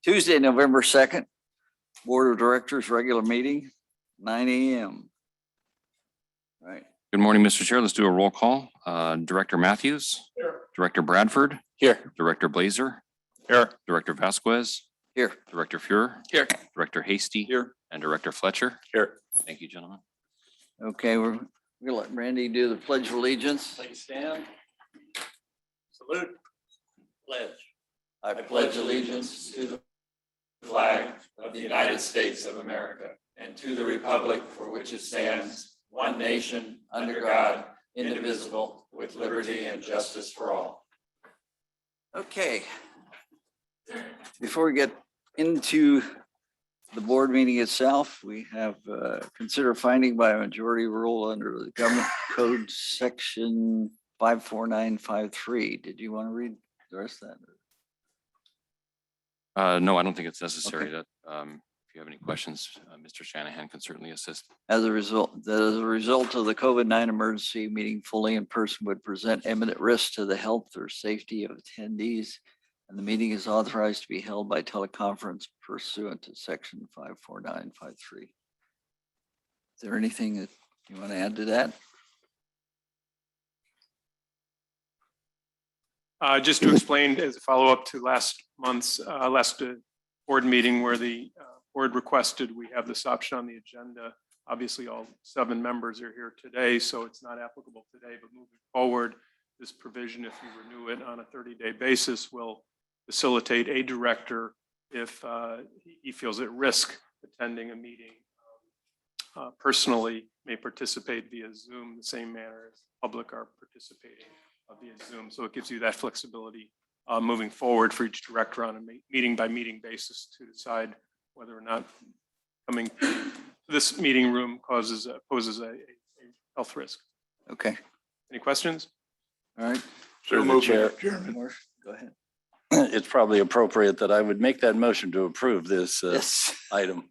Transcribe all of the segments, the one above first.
Tuesday, November 2nd, Board of Directors regular meeting, 9 a.m. Right. Good morning, Mr. Chair. Let's do a roll call. Director Matthews. Here. Director Bradford. Here. Director Blazer. Here. Director Vasquez. Here. Director Fuhrer. Here. Director Hasty. Here. And Director Fletcher. Here. Thank you, gentlemen. Okay, we're gonna let Randy do the Pledge of Allegiance. Please stand. Salute. Pledge. I pledge allegiance to the flag of the United States of America and to the republic for which it stands, one nation, under God, indivisible, with liberty and justice for all. Okay. Before we get into the board meeting itself, we have consider finding by a majority rule under the government code section 54953. Did you want to read the rest of that? No, I don't think it's necessary. Okay. That if you have any questions, Mr. Shanahan can certainly assist. As a result of the COVID-19 emergency, meeting fully in person would present imminent risk to the health or safety of attendees, and the meeting is authorized to be held by teleconference pursuant to section 54953. Is there anything that you want to add to that? Just to explain as a follow-up to last month's board meeting where the board requested we have this option on the agenda. Obviously, all 7 members are here today, so it's not applicable today, but moving forward, this provision, if you renew it on a 30-day basis, will facilitate a director if he feels at risk attending a meeting personally, may participate via Zoom the same manner as public are participating via Zoom. So it gives you that flexibility moving forward for each director on a meeting by meeting basis to decide whether or not coming to this meeting room poses a health risk. Okay, Any questions? all right. Through the chair, Go ahead. it's probably appropriate that I would make that motion to approve this Yes. item.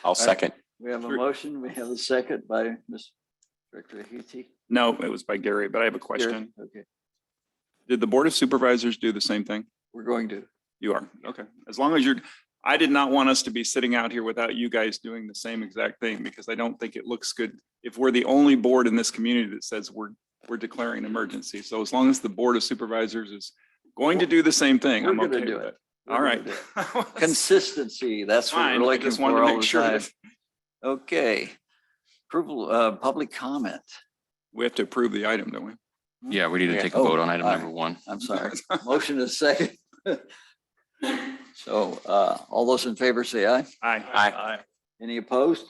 I'll second. We have a motion. We have a second by Ms. Director Hiti. No, it was by Gary, but I have a question. Okay, Did the Board of Supervisors do the same thing? we're going to. You are, okay. As long as I did not want us to be sitting out here without you guys doing the same exact thing, because I don't think it looks good if we're the only board in this community that says we're declaring an emergency. So as long as the Board of Supervisors is going to do the same thing, I'm We're gonna okay do with it. it. We're All gonna right. do it. Consistency, that's what Fine, we're I looking just wanted for to all make the sure time. that Okay. Approval, public comment. we have to approve the item, don't we? Yeah, we need to Yeah. take a Oh, vote on item all number right. 1. I'm sorry. Motion is second. So all those in favor say aye. Aye. Any opposed?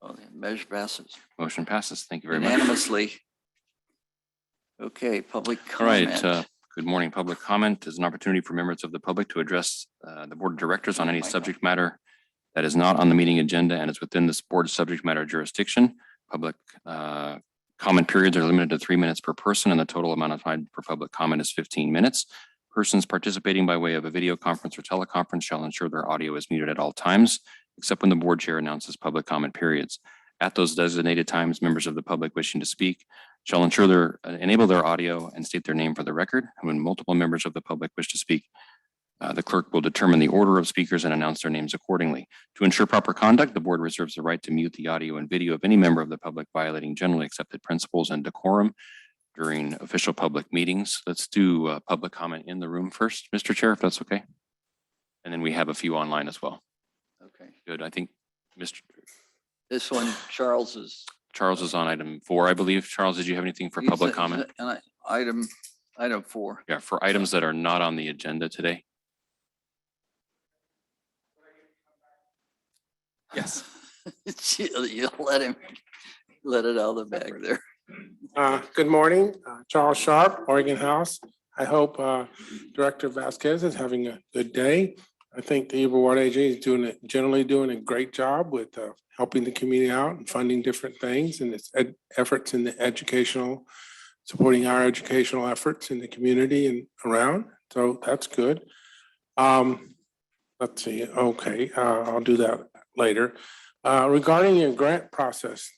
Okay, measure passes Motion passes. Thank you very much. unanimously. Okay, public All right. comment. Good morning. Public comment is an opportunity for members of the public to address the Board of Directors on any subject matter that is not on the meeting agenda and is within this board's subject matter jurisdiction. Public comment periods are limited to 3 minutes per person, and the total amount of time for public comment is 15 minutes. Persons participating by way of a video conference or teleconference shall ensure their audio is muted at all times, except when the board chair announces public comment periods. At those designated times, members of the public wishing to speak shall enable their audio and state their name for the record. And when multiple members of the public wish to speak, the clerk will determine the order of speakers and announce their names accordingly. To ensure proper conduct, the board reserves the right to mute the audio and video of any member of the public violating generally accepted principles and decorum during official public meetings. Let's do public comment in the room first, Mr. Chair, if that's okay. And then we have a few online as well. Okay, Good. I think this one, Charles is. Charles is on item 4, I believe. Charles, did you have anything for public comment? Item 4. Yeah, for items that are not on the agenda today. Yes. You'll let him, let it out of the bag there. Good morning, Charles Sharp, Oregon House. I hope Director Vasquez is having a good day. I think the Yuba Water Agency is generally doing a great job with helping the community out and funding different things and its efforts in the supporting our educational efforts in the community and around. So that's good. Let's see. Okay, I'll do that later. Regarding your grant process,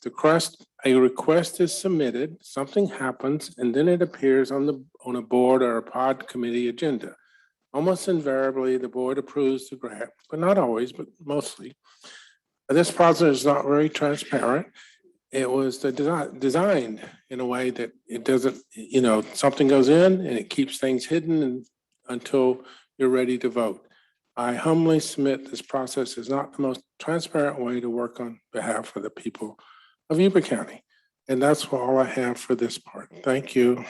a request is submitted, something happens, and then it appears on a board or a pod committee agenda. Almost invariably, the board approves the grant, but not always, but mostly. This process is not very transparent. It was designed in a way that it doesn't, something goes in and it keeps things hidden until you're ready to vote. I humbly submit this process is not the most transparent way to work on behalf of the people of Yuba County. And that's all I have for this part. Thank you.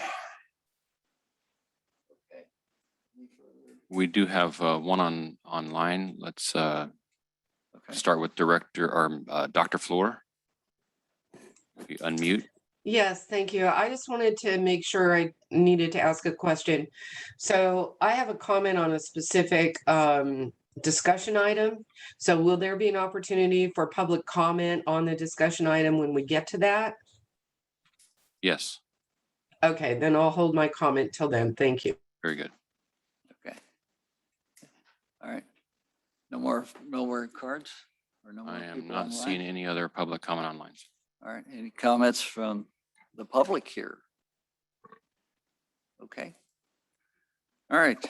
We do have one online. Let's Okay. start with Director or Dr. Fleur. If you unmute. Yes, thank you. I just wanted to make sure I needed to ask a question. So I have a comment on a specific discussion item. So will there be an opportunity for public comment on the discussion item when we get to that? Yes, Okay, then I'll hold my comment till then. Thank you. very good. Okay. All right. No more cards? Or no more I am people not online? seeing any other public comment online. All right, any comments from the public here? Okay. All right.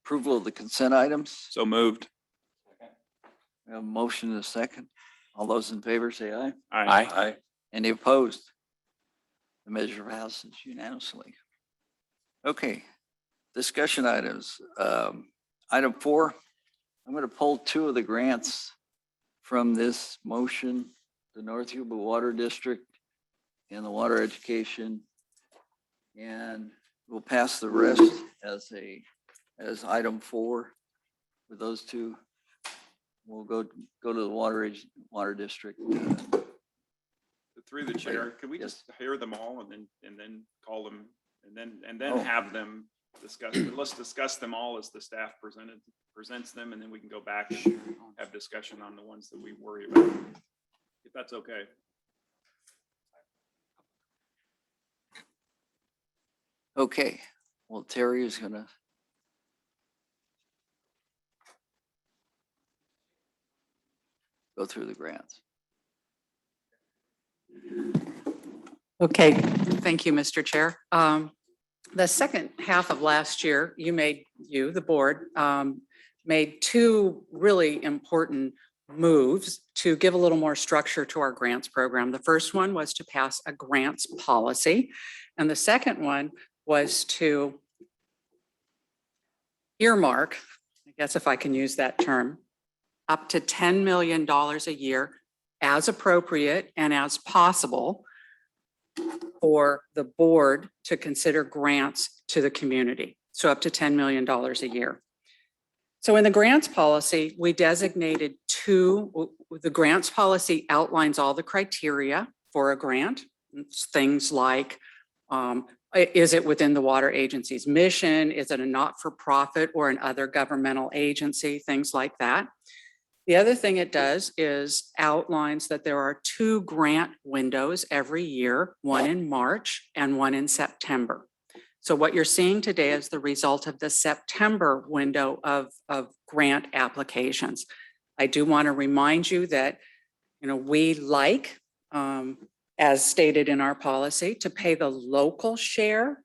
Approval of the consent items. So moved. We have a motion and a second. All those in favor say aye. Aye. Any opposed? The measure passes unanimously. Okay, discussion items. Item 4, I'm going to pull 2 of the grants from this motion, the North Yuba Water District and the Water Education. And we'll pass the rest as item 4 with those 2. We'll go to the Water District. Through the chair, could we just hear them all and then call them and then have them discuss? Let's discuss them all as the staff presents them, and then we can go back and have discussion on the ones that we worry about, if that's okay. Okay, well, Terry is gonna. Go through the grants. Okay, thank you, Mr. Chair. The second half of last year, the board, made 2 really important moves to give a little more structure to our grants program. The first one was to pass a grants policy, and the second one was to earmark, I guess if I can use that term, up to $10 million a year as appropriate and as possible for the board to consider grants to the community. So up to $10 million a year. So in the grants policy, we designated 2, the grants policy outlines all the criteria for a grant. It's things like, is it within the water agency's mission? Is it a not-for-profit or an other governmental agency? Things like that. The other thing it does is outlines that there are 2 grant windows every year, one in March and one in September. So what you're seeing today is the result of the September window of grant applications. I do want to remind you that, we like, as stated in our policy, to pay the local share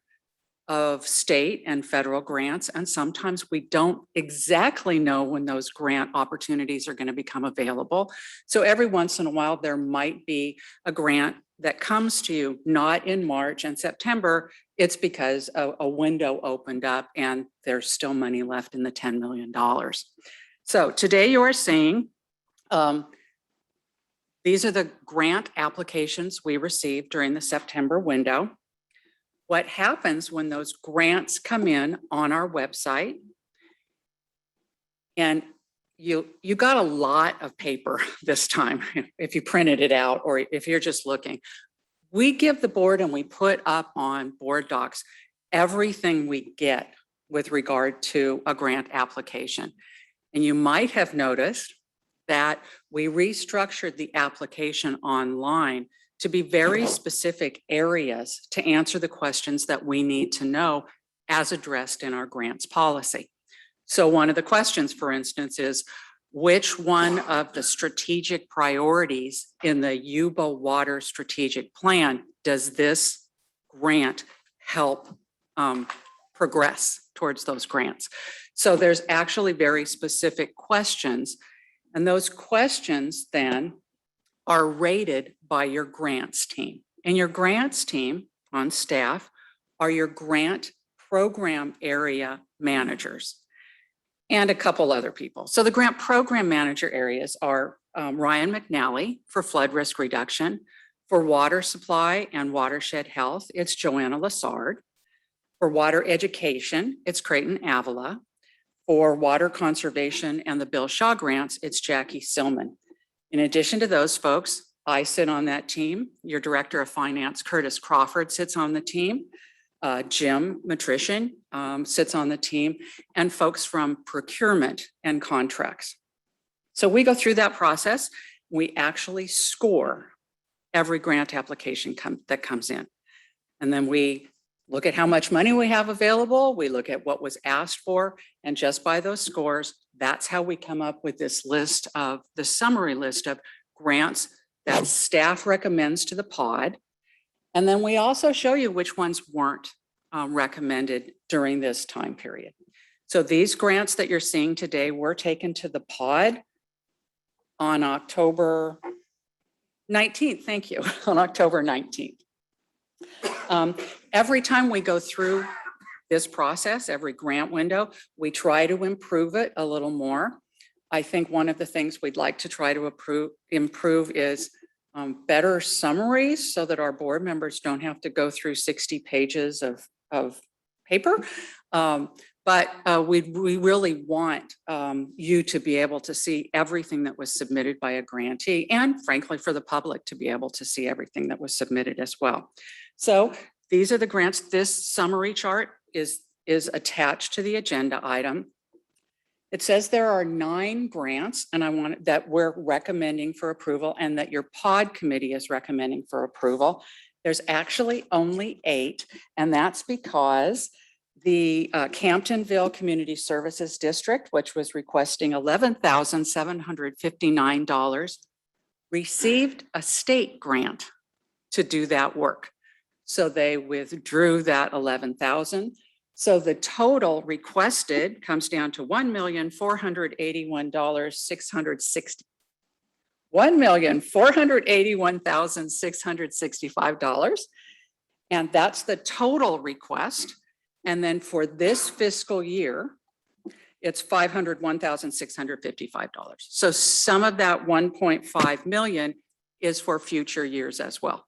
of state and federal grants. And sometimes we don't exactly know when those grant opportunities are going to become available. So every once in a while, there might be a grant that comes to you, not in March and September. It's because a window opened up and there's still money left in the $10 million. So today you are seeing, these are the grant applications we received during the September window. What happens when those grants come in on our website, and you got a lot of paper this time, if you printed it out or if you're just looking. We give the board and we put up on board docs everything we get with regard to a grant application. And you might have noticed that we restructured the application online to be very specific areas to answer the questions that we need to know as addressed in our grants policy. So one of the questions, for instance, is which one of the strategic priorities in the Yuba Water Strategic Plan does this grant help progress towards those grants. So there's actually very specific questions. And those questions then are rated by your grants team. And your grants team on staff are your grant program area managers and a couple other people. So the grant program manager areas are Ryan McNally for flood risk reduction. For water supply and watershed health, it's Joanna Lassard. For water education, it's Creighton Avila. For water conservation and the Bill Shaw grants, it's Jackie Silman. In addition to those folks, I sit on that team. Your director of finance, Curtis Crawford, sits on the team. Jim Matrician sits on the team, and folks from procurement and contracts. So we go through that process. We actually score every grant application that comes in. And then we look at how much money we have available. We look at what was asked for. And just by those scores, that's how we come up with this list of the summary list of grants that staff recommends to the pod. And then we also show you which ones weren't recommended during this time period. So these grants that you're seeing today were taken to the pod on October 19th. Thank you. On October 19th. Every time we go through this process, every grant window, we try to improve it a little more. I think one of the things we'd like to try to improve is better summaries so that our board members don't have to go through 60 pages of paper. But we really want you to be able to see everything that was submitted by a grantee, and frankly, for the public to be able to see everything that was submitted as well. So these are the grants. This summary chart is attached to the agenda item. It says there are 9 grants that we're recommending for approval and that your pod committee is recommending for approval. There's actually only 8, and that's because the Camptonville Community Services District, which was requesting $11,759, received a state grant to do that work. So they withdrew that $11,000. So the total requested comes down to $1,481,665. And that's the total request. And then for this fiscal year, it's $501,655. So some of that 1.5 million is for future years as well.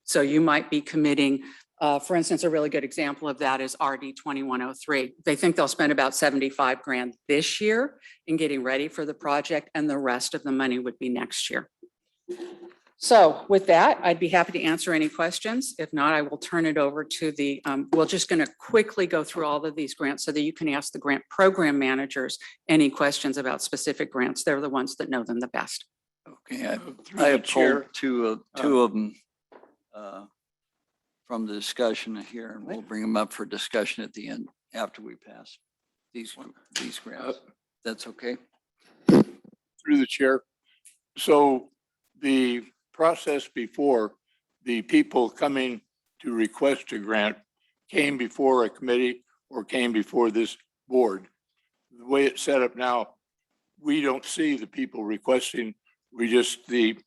So you might be committing, for instance, a really good example of that is RD 2103. They think they'll spend about 75 grand this year in getting ready for the project, and the rest of the money would be next year. So with that, I'd be happy to answer any questions. If not, I will turn it over to the, we're just going to quickly go through all of these grants so that you can ask the grant program managers any questions about specific grants. They're the ones that know them the best. Okay, I have pulled two of them from the discussion here, and we'll bring them up for discussion at the end after we pass these grants. That's okay? Through the chair. So the process before, the people coming to request a grant came before a committee or came before this board. The way it's set up now, we don't see the people requesting. We just, the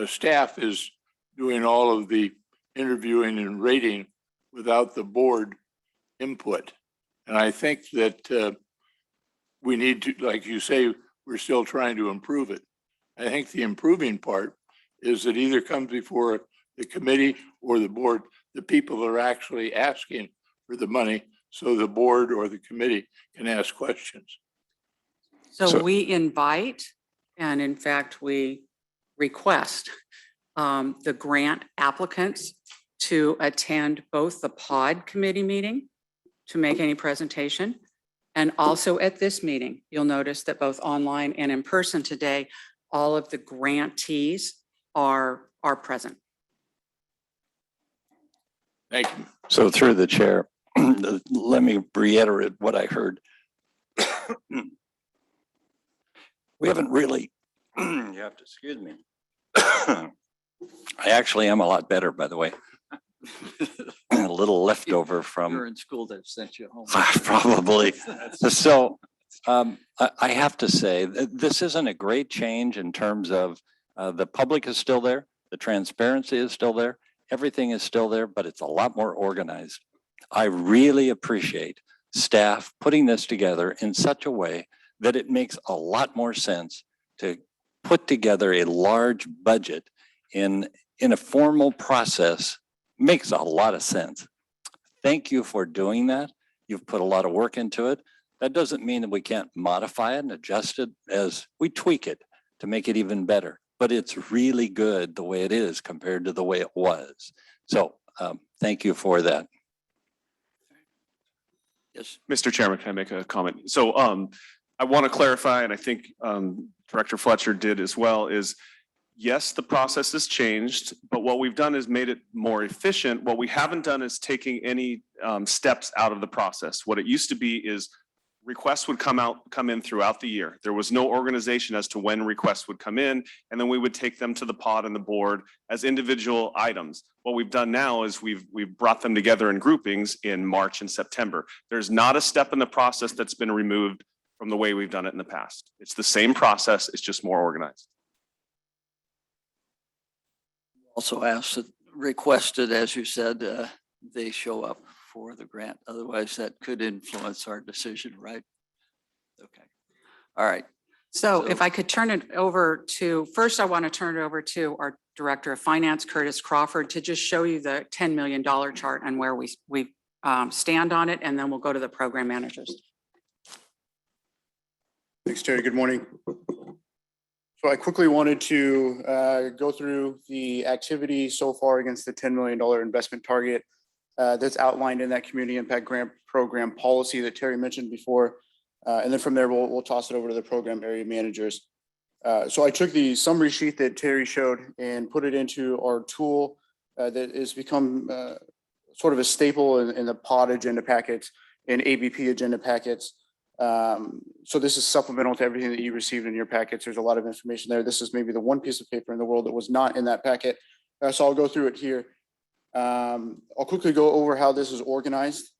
staff is doing all of the interviewing and rating without the board input. And I think that we need to, like you say, we're still trying to improve it. I think the improving part is it either comes before the committee or the board, the people that are actually asking for the money, so the board or the committee can ask questions. So we invite, and in fact, we request the grant applicants to attend both the pod committee meeting to make any presentation, and also at this meeting. You'll notice that both online and in person today, all of the grantees are present. Thank you. So through the chair, let me reiterate what I heard. We haven't really, you have to excuse me. I actually am a lot better, by the way. a little leftover If you're from in school, they've sent you home. probably. So I have to say, this isn't a great change in terms of the public is still there, the transparency is still there, everything is still there, but it's a lot more organized. I really appreciate staff putting this together in such a way that it makes a lot more sense to put together a large budget in a formal process. Makes a lot of sense. Thank you for doing that. You've put a lot of work into it. That doesn't mean that we can't modify it and adjust it as we tweak it to make it even better. But it's really good the way it is compared to the way it was. So thank you for that. Yes. Mr. Chairman, can I make a comment? So I want to clarify, and I think Director Fletcher did as well, is yes, the process has changed, but what we've done is made it more efficient. What we haven't done is taking any steps out of the process. What it used to be is requests would come in throughout the year. There was no organization as to when requests would come in, and then we would take them to the pod and the board as individual items. What we've done now is we've brought them together in groupings in March and September. There's not a step in the process that's been removed from the way we've done it in the past. It's the same process, it's just more organized. Also asked, requested, as you said, they show up for the grant. Otherwise, that could influence our decision, right? Okay. All right. So if So- I could turn it over to, first I want to turn it over to our Director of Finance, Curtis Crawford, to just show you the $10 million chart and where we stand on it, and then we'll go to the program managers. Thanks, Terry. Good morning. So I quickly wanted to go through the activity so far against the $10 million investment target that's outlined in that community impact grant program policy that Terry mentioned before. And then from there, we'll toss it over to the program area managers. So I took the summary sheet that Terry showed and put it into our tool that has become sort of a staple in the pod agenda packets and ABP agenda packets. So this is supplemental to everything that you received in your packets. There's a lot of information there. This is maybe the one piece of paper in the world that was not in that packet. So I'll go through it here. I'll quickly go over how this is organized.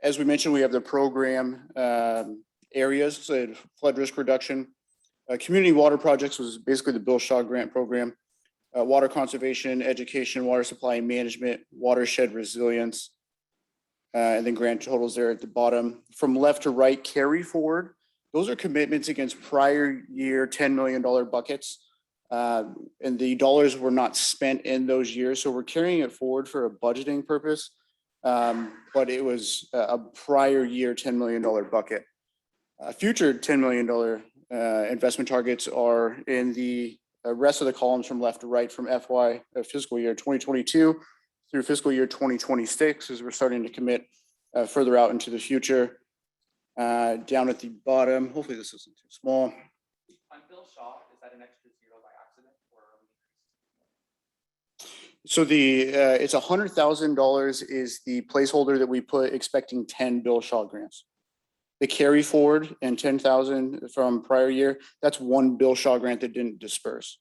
As we mentioned, we have the program areas, so flood risk reduction. Community water projects was basically the Bill Shaw grant program. Water conservation, education, water supply and management, watershed resilience. And then grant totals there at the bottom. From left to right, carry forward. Those are commitments against prior year $10 million buckets. And the dollars were not spent in those years. So we're carrying it forward for a budgeting purpose. But it was a prior year $10 million bucket. Future $10 million investment targets are in the rest of the columns from left to right from FY fiscal year 2022 through fiscal year 2026, as we're starting to commit further out into the future. Down at the bottom, hopefully this isn't too small. On Bill Shaw, is that an extra zero by accident or? So it's $100,000 is the placeholder that we put expecting 10 Bill Shaw grants. The carry forward and 10,000 from prior year, that's one Bill Shaw grant that didn't disperse.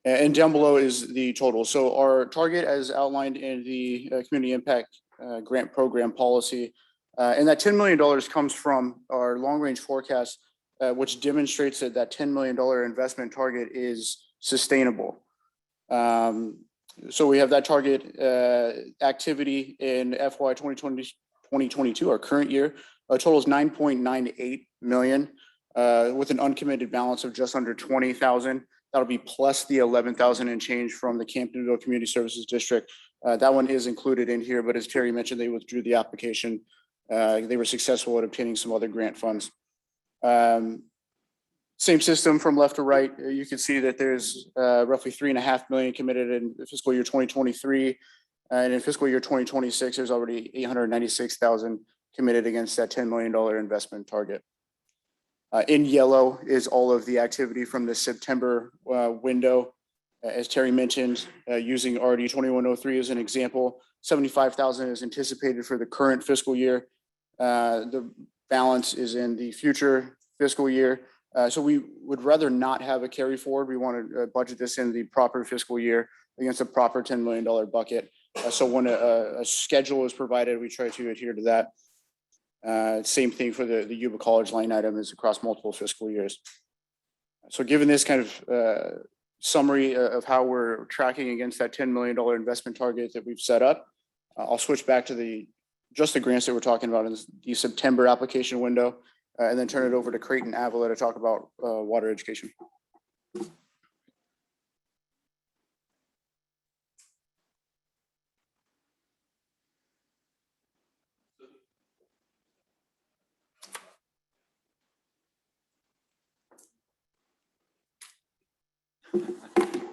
And down below is the total. So our target as outlined in the community impact grant program policy, and that $10 million comes from our long range forecast, which demonstrates that that $10 million investment target is sustainable. So we have that target activity in FY 2022, our current year, total is 9.98 million with an uncommitted balance of just under 20,000. That'll be plus the 11,000 and change from the Camptonville Community Services District. That one is included in here, but as Terry mentioned, they withdrew the application. They were successful at obtaining some other grant funds. Same system from left to right. You can see that there's roughly 3.5 million committed in fiscal year 2023. And in fiscal year 2026, there's already 896,000 committed against that $10 million investment target. In yellow is all of the activity from the September window. As Terry mentioned, using RD 2103 as an example, 75,000 is anticipated for the current fiscal year. The balance is in the future fiscal year. So we would rather not have a carry forward. We want to budget this in the proper fiscal year against a proper $10 million bucket. So when a schedule is provided, we try to adhere to that. Same thing for the Yuba College line item is across multiple fiscal years. So given this kind of summary of how we're tracking against that $10 million investment target that we've set up, I'll switch back to just the grants that we're talking about in the September application window, and then turn it over to Creighton Avila to talk about water education.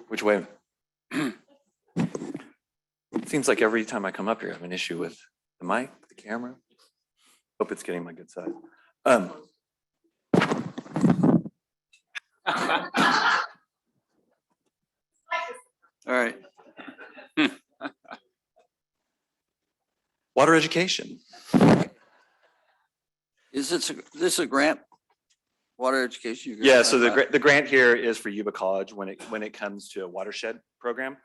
Which way? It seems like every time I come up here, I have an issue with the mic, the camera. Hope it's getting my good side. All right. Water education. Is this a grant? Water education? Yeah, so the grant here is for Yuba College when it comes to a watershed program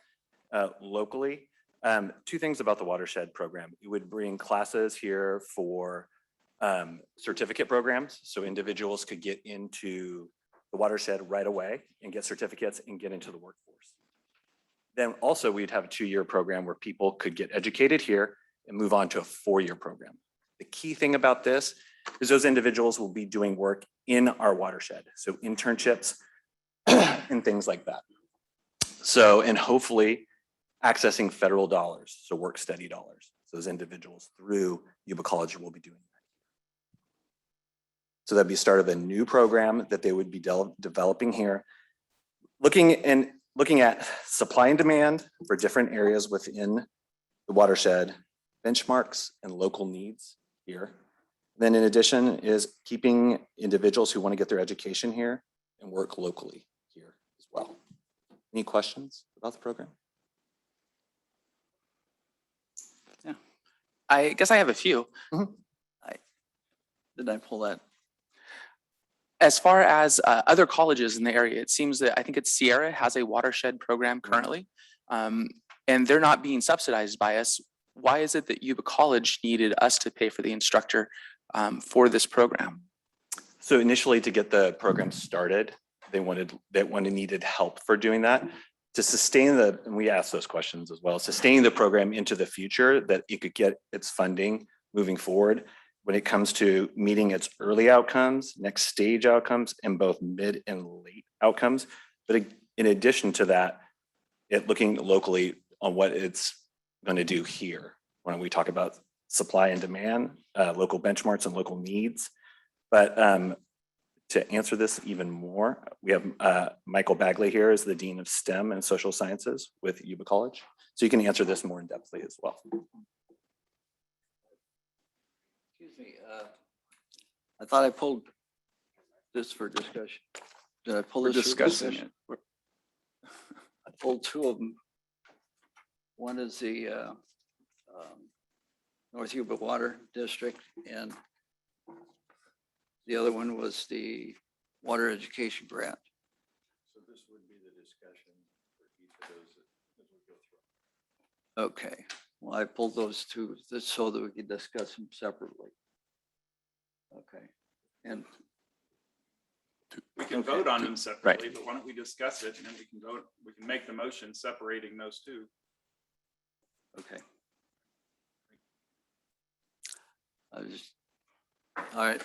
locally. Two things about the watershed program. It would bring classes here for certificate programs. So individuals could get into the watershed right away and get certificates and get into the workforce. Then also we'd have a 2-year program where people could get educated here and move on to a 4-year program. The key thing about this is those individuals will be doing work in our watershed. So internships and things like that. So, and hopefully accessing federal dollars, so work study dollars. So those individuals through Yuba College will be doing that. So that'd be start of a new program that they would be developing here. Looking at supply and demand for different areas within the watershed, benchmarks and local needs here. Then in addition is keeping individuals who want to get their education here and work locally here as well. Any questions about the program? Yeah, I guess I have a few. Did I pull that? As far as other colleges in the area, it seems that I think it's Sierra has a watershed program currently, and they're not being subsidized by us. Why is it that Yuba College needed us to pay for the instructor for this program? So initially to get the program started, they needed help for doing that. To sustain and we asked those questions as well, sustaining the program into the future that it could get its funding moving forward when it comes to meeting its early outcomes, next stage outcomes, and both mid and late outcomes. But in addition to that, looking locally on what it's going to do here when we talk about supply and demand, local benchmarks and local needs. But to answer this even more, we have Michael Bagley here as the Dean of STEM and Social Sciences with Yuba College. So you can answer this more in depthly as well. Excuse me. I thought I pulled this for discussion. Did I pull We're this for discussing discussion? it. I pulled 2 of them. One is the North Yuba Water District, and the other one was the Water Education Grant. So this would be the discussion for each of those as we go through. Okay, well, I pulled those 2 just so that we could discuss them separately. Okay, and We can vote on them separately, but why don't we discuss it and then we can vote, we can make the motion separating those 2. okay. All right.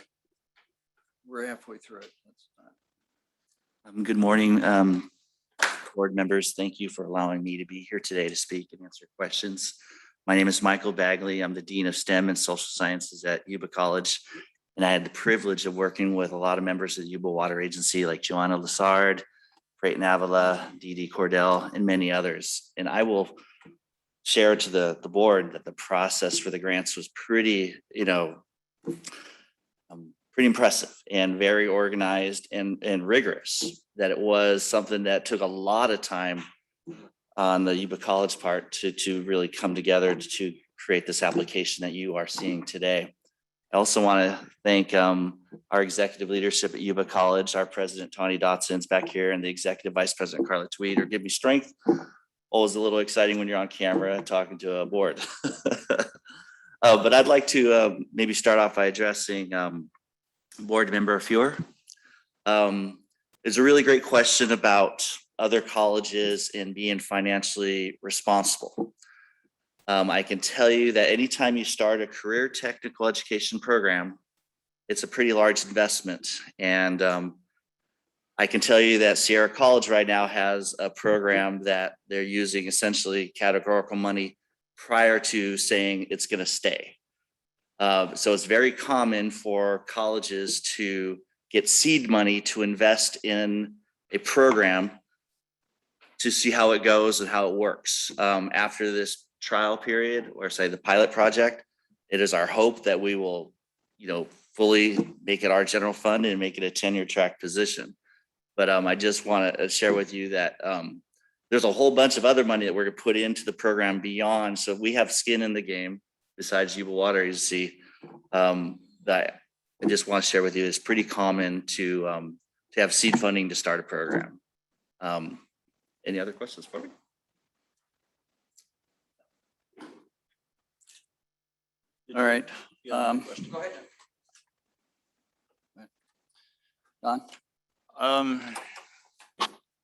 We're halfway through it. That's not. Good morning, board members. Thank you for allowing me to be here today to speak and answer questions. My name is Michael Bagley. I'm the Dean of STEM and Social Sciences at Yuba College. And I had the privilege of working with a lot of members of the Yuba Water Agency like Joanna Lassard, Creighton Avila, Dee Dee Cordell, and many others. And I will share to the board that the process for the grants was pretty, pretty impressive and very organized and rigorous. That it was something that took a lot of time on the Yuba College part to really come together to create this application that you are seeing today. I also want to thank our executive leadership at Yuba College. Our president, Tawny Dotson's back here, and the executive vice president, Carla Tweed, or give me strength. Always a little exciting when you're on camera talking to a board. But I'd like to maybe start off by addressing board member Fuhr. It's a really great question about other colleges and being financially responsible. I can tell you that anytime you start a career technical education program, it's a pretty large investment. And I can tell you that Sierra College right now has a program that they're using essentially categorical money prior to saying it's going to stay. So it's very common for colleges to get seed money to invest in a program to see how it goes and how it works. After this trial period, or say the pilot project, it is our hope that we will, fully make it our general fund and make it a tenure track position. But I just want to share with you that there's a whole bunch of other money that we're going to put into the program beyond. So we have skin in the game besides Yuba Water Agency. That I just want to share with you, it's pretty common to have seed funding to start a program. Any other questions for me? All right. Go ahead. Don?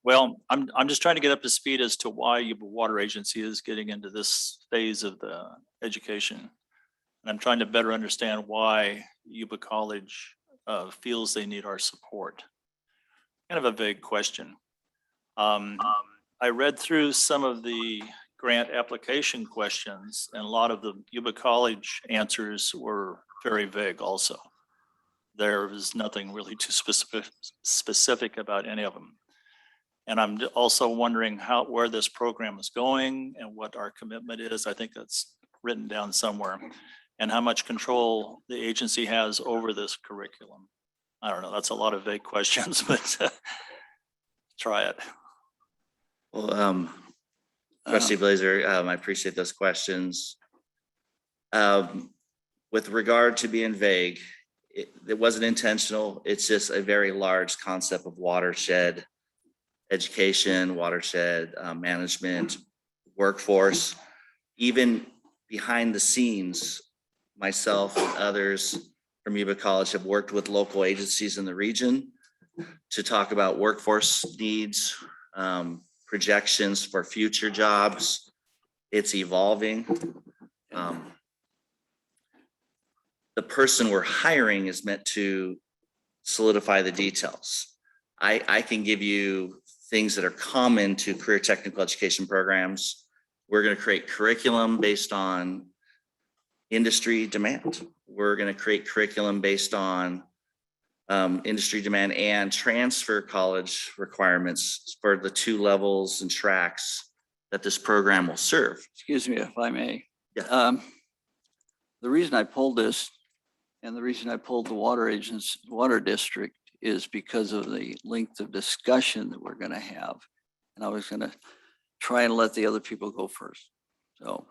Well, I'm just trying to get up to speed as to why Yuba Water Agency is getting into this phase of the education. And I'm trying to better understand why Yuba College feels they need our support. Kind of a vague question. I read through some of the grant application questions, and a lot of the Yuba College answers were very vague also. There was nothing really too specific about any of them. And I'm also wondering where this program is going and what our commitment is. I think that's written down somewhere, and how much control the agency has over this curriculum. I don't know, that's a lot of vague questions, but try it. Well, Trustee Blazer, I appreciate those questions. With regard to being vague, it wasn't intentional. It's just a very large concept of watershed education, watershed management, workforce. Even behind the scenes, myself and others from Yuba College have worked with local agencies in the region to talk about workforce needs, projections for future jobs. It's evolving. The person we're hiring is meant to solidify the details. I can give you things that are common to career technical education programs. We're going to create curriculum based on industry demand. We're going to create curriculum based on industry demand and transfer college requirements for the 2 levels and tracks that this program will serve. Excuse me if I may. Yeah. The reason I pulled this and the reason I pulled the water district is because of the length of discussion that we're going to have. And I was going to try and let the other people go first. So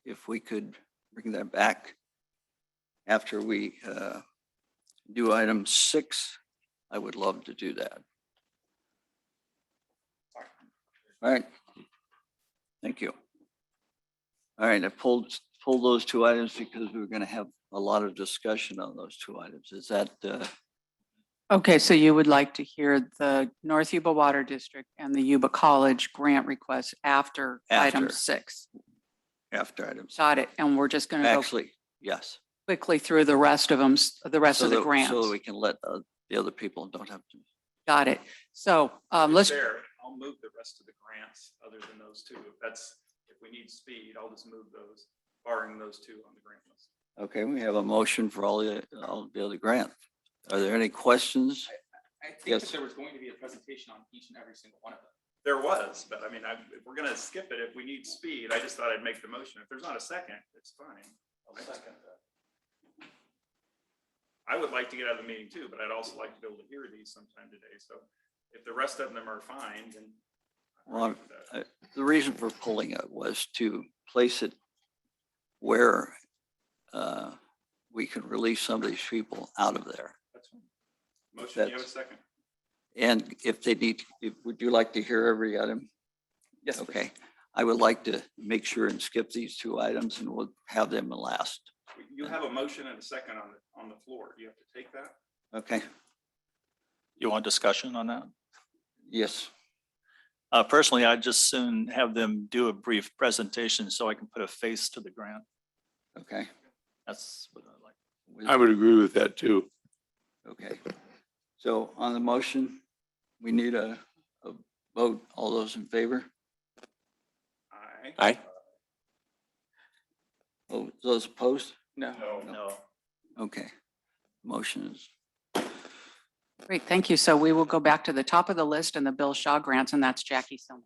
if we could bring that back after we do item 6, I would love to do that. All right. Thank you. All right, I pulled those 2 items because we were going to have a lot of discussion on those 2 items. Is that Okay, so you would like to hear the North Yuba Water District and the Yuba College grant request after item 6? After items? Got it. And we're just going to go Actually, yes. quickly through the rest of them, the rest of the grants. So that we can let the other people don't have to. Got it. So let's. I'll move the rest of the grants other than those 2. If we need speed, I'll just move those, barring those 2 on the grant list. Okay, we have a motion for all the other grants. Are there any questions? I think Yes. that there was going to be a presentation on each and every single one of them. There was, but I mean, if we're gonna skip it, if we need speed, I just thought I'd make the motion. If there's not a second, it's fine. I'll second that. I would like to get out of the meeting too, but I'd also like to be able to hear these sometime today. So if the rest of them are fine, then. Well, the reason for pulling it was to place it where we can release some of these people out of there. Motion, you have a second? And if they need, would you like to hear every item? Yes. please. Okay, I would like to make sure and skip these 2 items and we'll have them last. You have a motion and a second on the floor. You have to take that? Okay, You want discussion on that? yes, Personally, I'd just soon have them do a brief presentation so I can put a face to the grant. okay. That's what I like. I would agree with that too. Okay, so on the motion, we need a vote. All those in favor? Aye. Oh, those opposed? No. No. Okay, motion is, Great, thank you. So we will go back to the top of the list and the Bill Shaw grants, and that's Jackie Summer.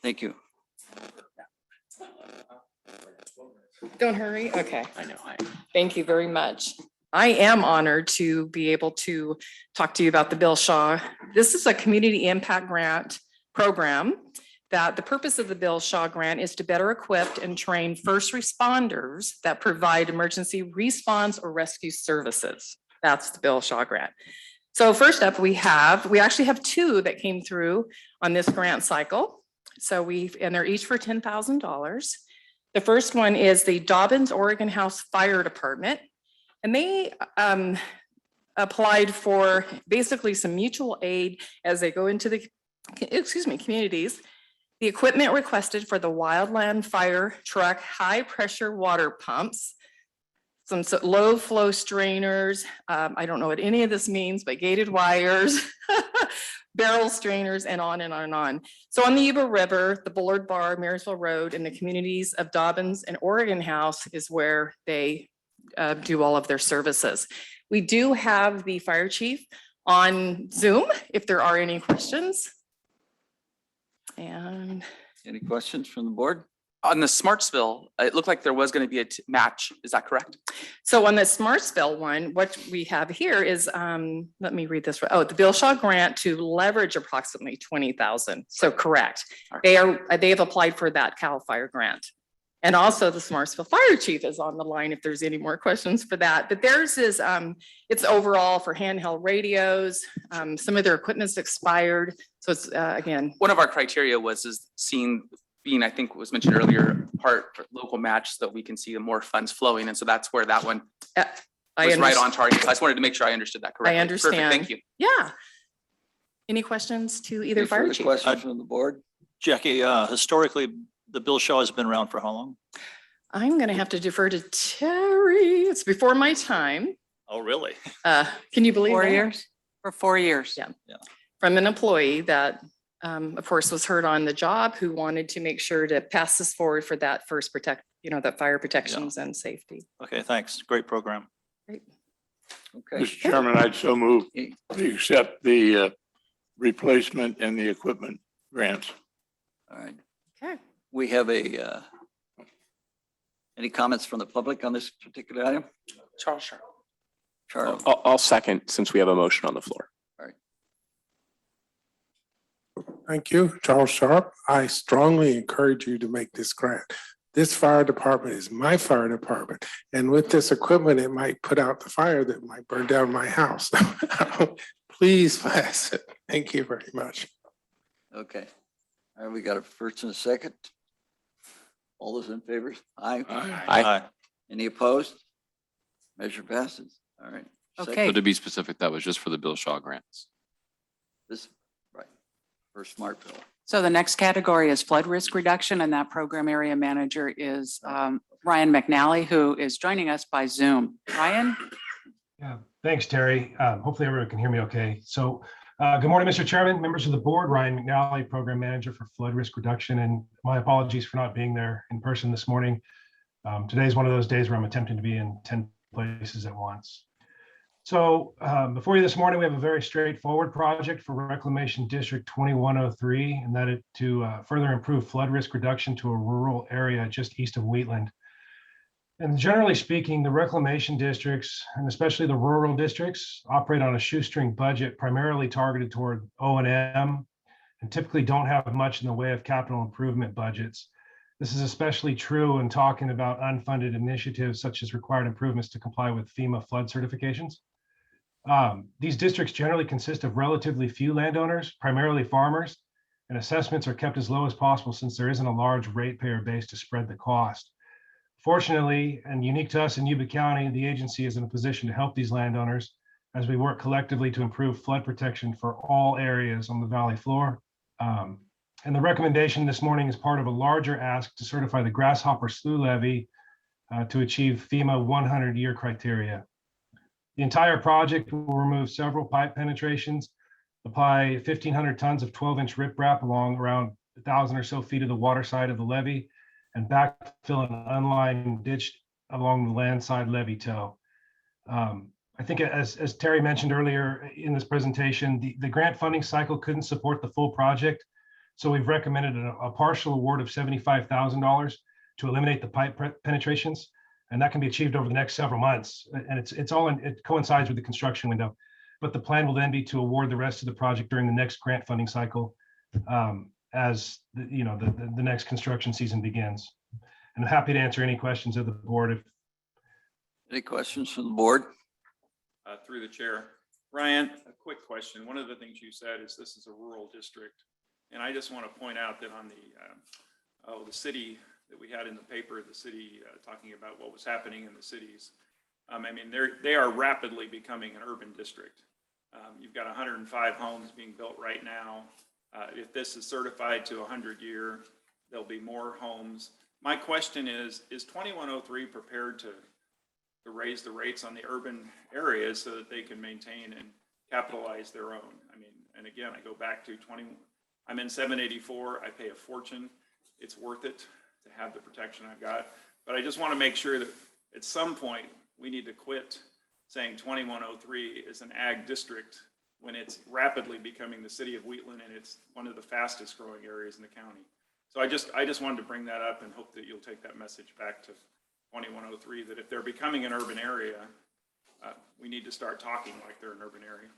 thank you. Don't hurry. Okay. I know. Thank you very much. I am honored to be able to talk to you about the Bill Shaw. This is a community impact grant program that the purpose of the Bill Shaw grant is to better equip and train first responders that provide emergency response or rescue services. That's the Bill Shaw grant. So first up, we actually have 2 that came through on this grant cycle. So and they're each for $10,000. The first one is the Dobbins Oregon House Fire Department. And they applied for basically some mutual aid as they go into the, communities. The equipment requested for the wildland fire truck, high pressure water pumps, some low flow strainers. I don't know what any of this means, but gated wires, barrel strainers, and on and on and on. So on the Yuba River, the Bullard Bar, Marysville Road, and the communities of Dobbins and Oregon House is where they do all of their services. We do have the fire chief on Zoom if there are any questions. And Any questions from the board? On the Smartsville, it looked like there was going to be a match. Is that correct? so on the Smartsville one, what we have here is, let me read this. Oh, the Bill Shaw grant to leverage approximately 20,000. So correct. They have applied for that CAL FIRE grant. And also the Smartsville Fire Chief is on the line if there's any more questions for that. But theirs is, it's overall for handheld radios. Some of their equipment's expired. So it's, again. One of our criteria was being, I think was mentioned earlier, part for local match so that we can see more funds flowing. And so that's where that one was right on target. So I just wanted to make sure I understood that correctly. I understand. Perfect, thank you. Yeah. Any questions to either Any fire further chief? questions from the board? Jackie, historically, the Bill Shaw has been around for how long? I'm going to have to defer to Terry. It's before my time. Oh, really? Can you believe 4 that? years? For 4 years. Yeah. Yeah. From an employee that, of course, was hurt on the job, who wanted to make sure to pass this forward for that first that fire protections and safety. Okay, thanks. Great program. Great. Okay, Mr. Chairman, I'd so move to accept the replacement and the equipment grants. all right. Okay. We have any comments from the public on this particular item? Charles, sure. Charles, I'll second since we have a motion on the floor. Thank you, Charles Sharp. I strongly encourage you to make this grant. This fire department is my fire department. And with this equipment, it might put out the fire that might burn down my house. Please pass it. Thank you very much. okay. All right, we got a first and a second. All those in favor? Aye. Aye. Any opposed? Measure passes. All right. Okay. So to be specific, that was just for the Bill Shaw grants. This, right, for Smartville. So the next category is flood risk reduction, and that program area manager is Ryan McNally, who is joining us by Zoom. Ryan? Yeah, thanks, Terry. Hopefully everyone can hear me okay. So good morning, Mr. Chairman, members of the board. Ryan McNally, Program Manager for Flood Risk Reduction, and my apologies for not being there in person this morning. Today is one of those days where I'm attempting to be in 10 places at once. So before you this morning, we have a very straightforward project for Reclamation District 2103, and that is to further improve flood risk reduction to a rural area just east of Wheatland. And generally speaking, the reclamation districts, and especially the rural districts, operate on a shoestring budget primarily targeted toward O&M and typically don't have much in the way of capital improvement budgets. This is especially true when talking about unfunded initiatives such as required improvements to comply with FEMA flood certifications. These districts generally consist of relatively few landowners, primarily farmers, and assessments are kept as low as possible since there isn't a large ratepayer base to spread the cost. Fortunately, and unique to us in Yuba County, the agency is in a position to help these landowners as we work collectively to improve flood protection for all areas on the valley floor. And the recommendation this morning is part of a larger ask to certify the Grasshopper Slough levee to achieve FEMA 100-year criteria. The entire project will remove several pipe penetrations, apply 1,500 tons of 12-inch riprap along around 1,000 or so feet of the water side of the levee, and backfill an unlined ditch along the landside levee toe. I think as Terry mentioned earlier in this presentation, the grant funding cycle couldn't support the full project. So we've recommended a partial award of $75,000 to eliminate the pipe penetrations. And that can be achieved over the next several months. And it coincides with the construction window. But the plan will then be to award the rest of the project during the next grant funding cycle as the next construction season begins. And I'm happy to answer any questions of the board. Any questions from the board? Through the chair. Ryan, a quick question. One of the things you said is this is a rural district. And I just want to point out that on the city that we had in the paper, the city talking about what was happening in the cities. I mean, they are rapidly becoming an urban district. You've got 105 homes being built right now. If this is certified to 100-year, there'll be more homes. My question is 2103 prepared to raise the rates on the urban areas so that they can maintain and capitalize their own? I mean, and again, I go back to I'm in 784, I pay a fortune. It's worth it to have the protection I've got. But I just want to make sure that at some point we need to quit saying 2103 is an ag district when it's rapidly becoming the city of Wheatland and it's one of the fastest growing areas in the county. So I just wanted to bring that up and hope that you'll take that message back to 2103, that if they're becoming an urban area, we need to start talking like they're an urban area.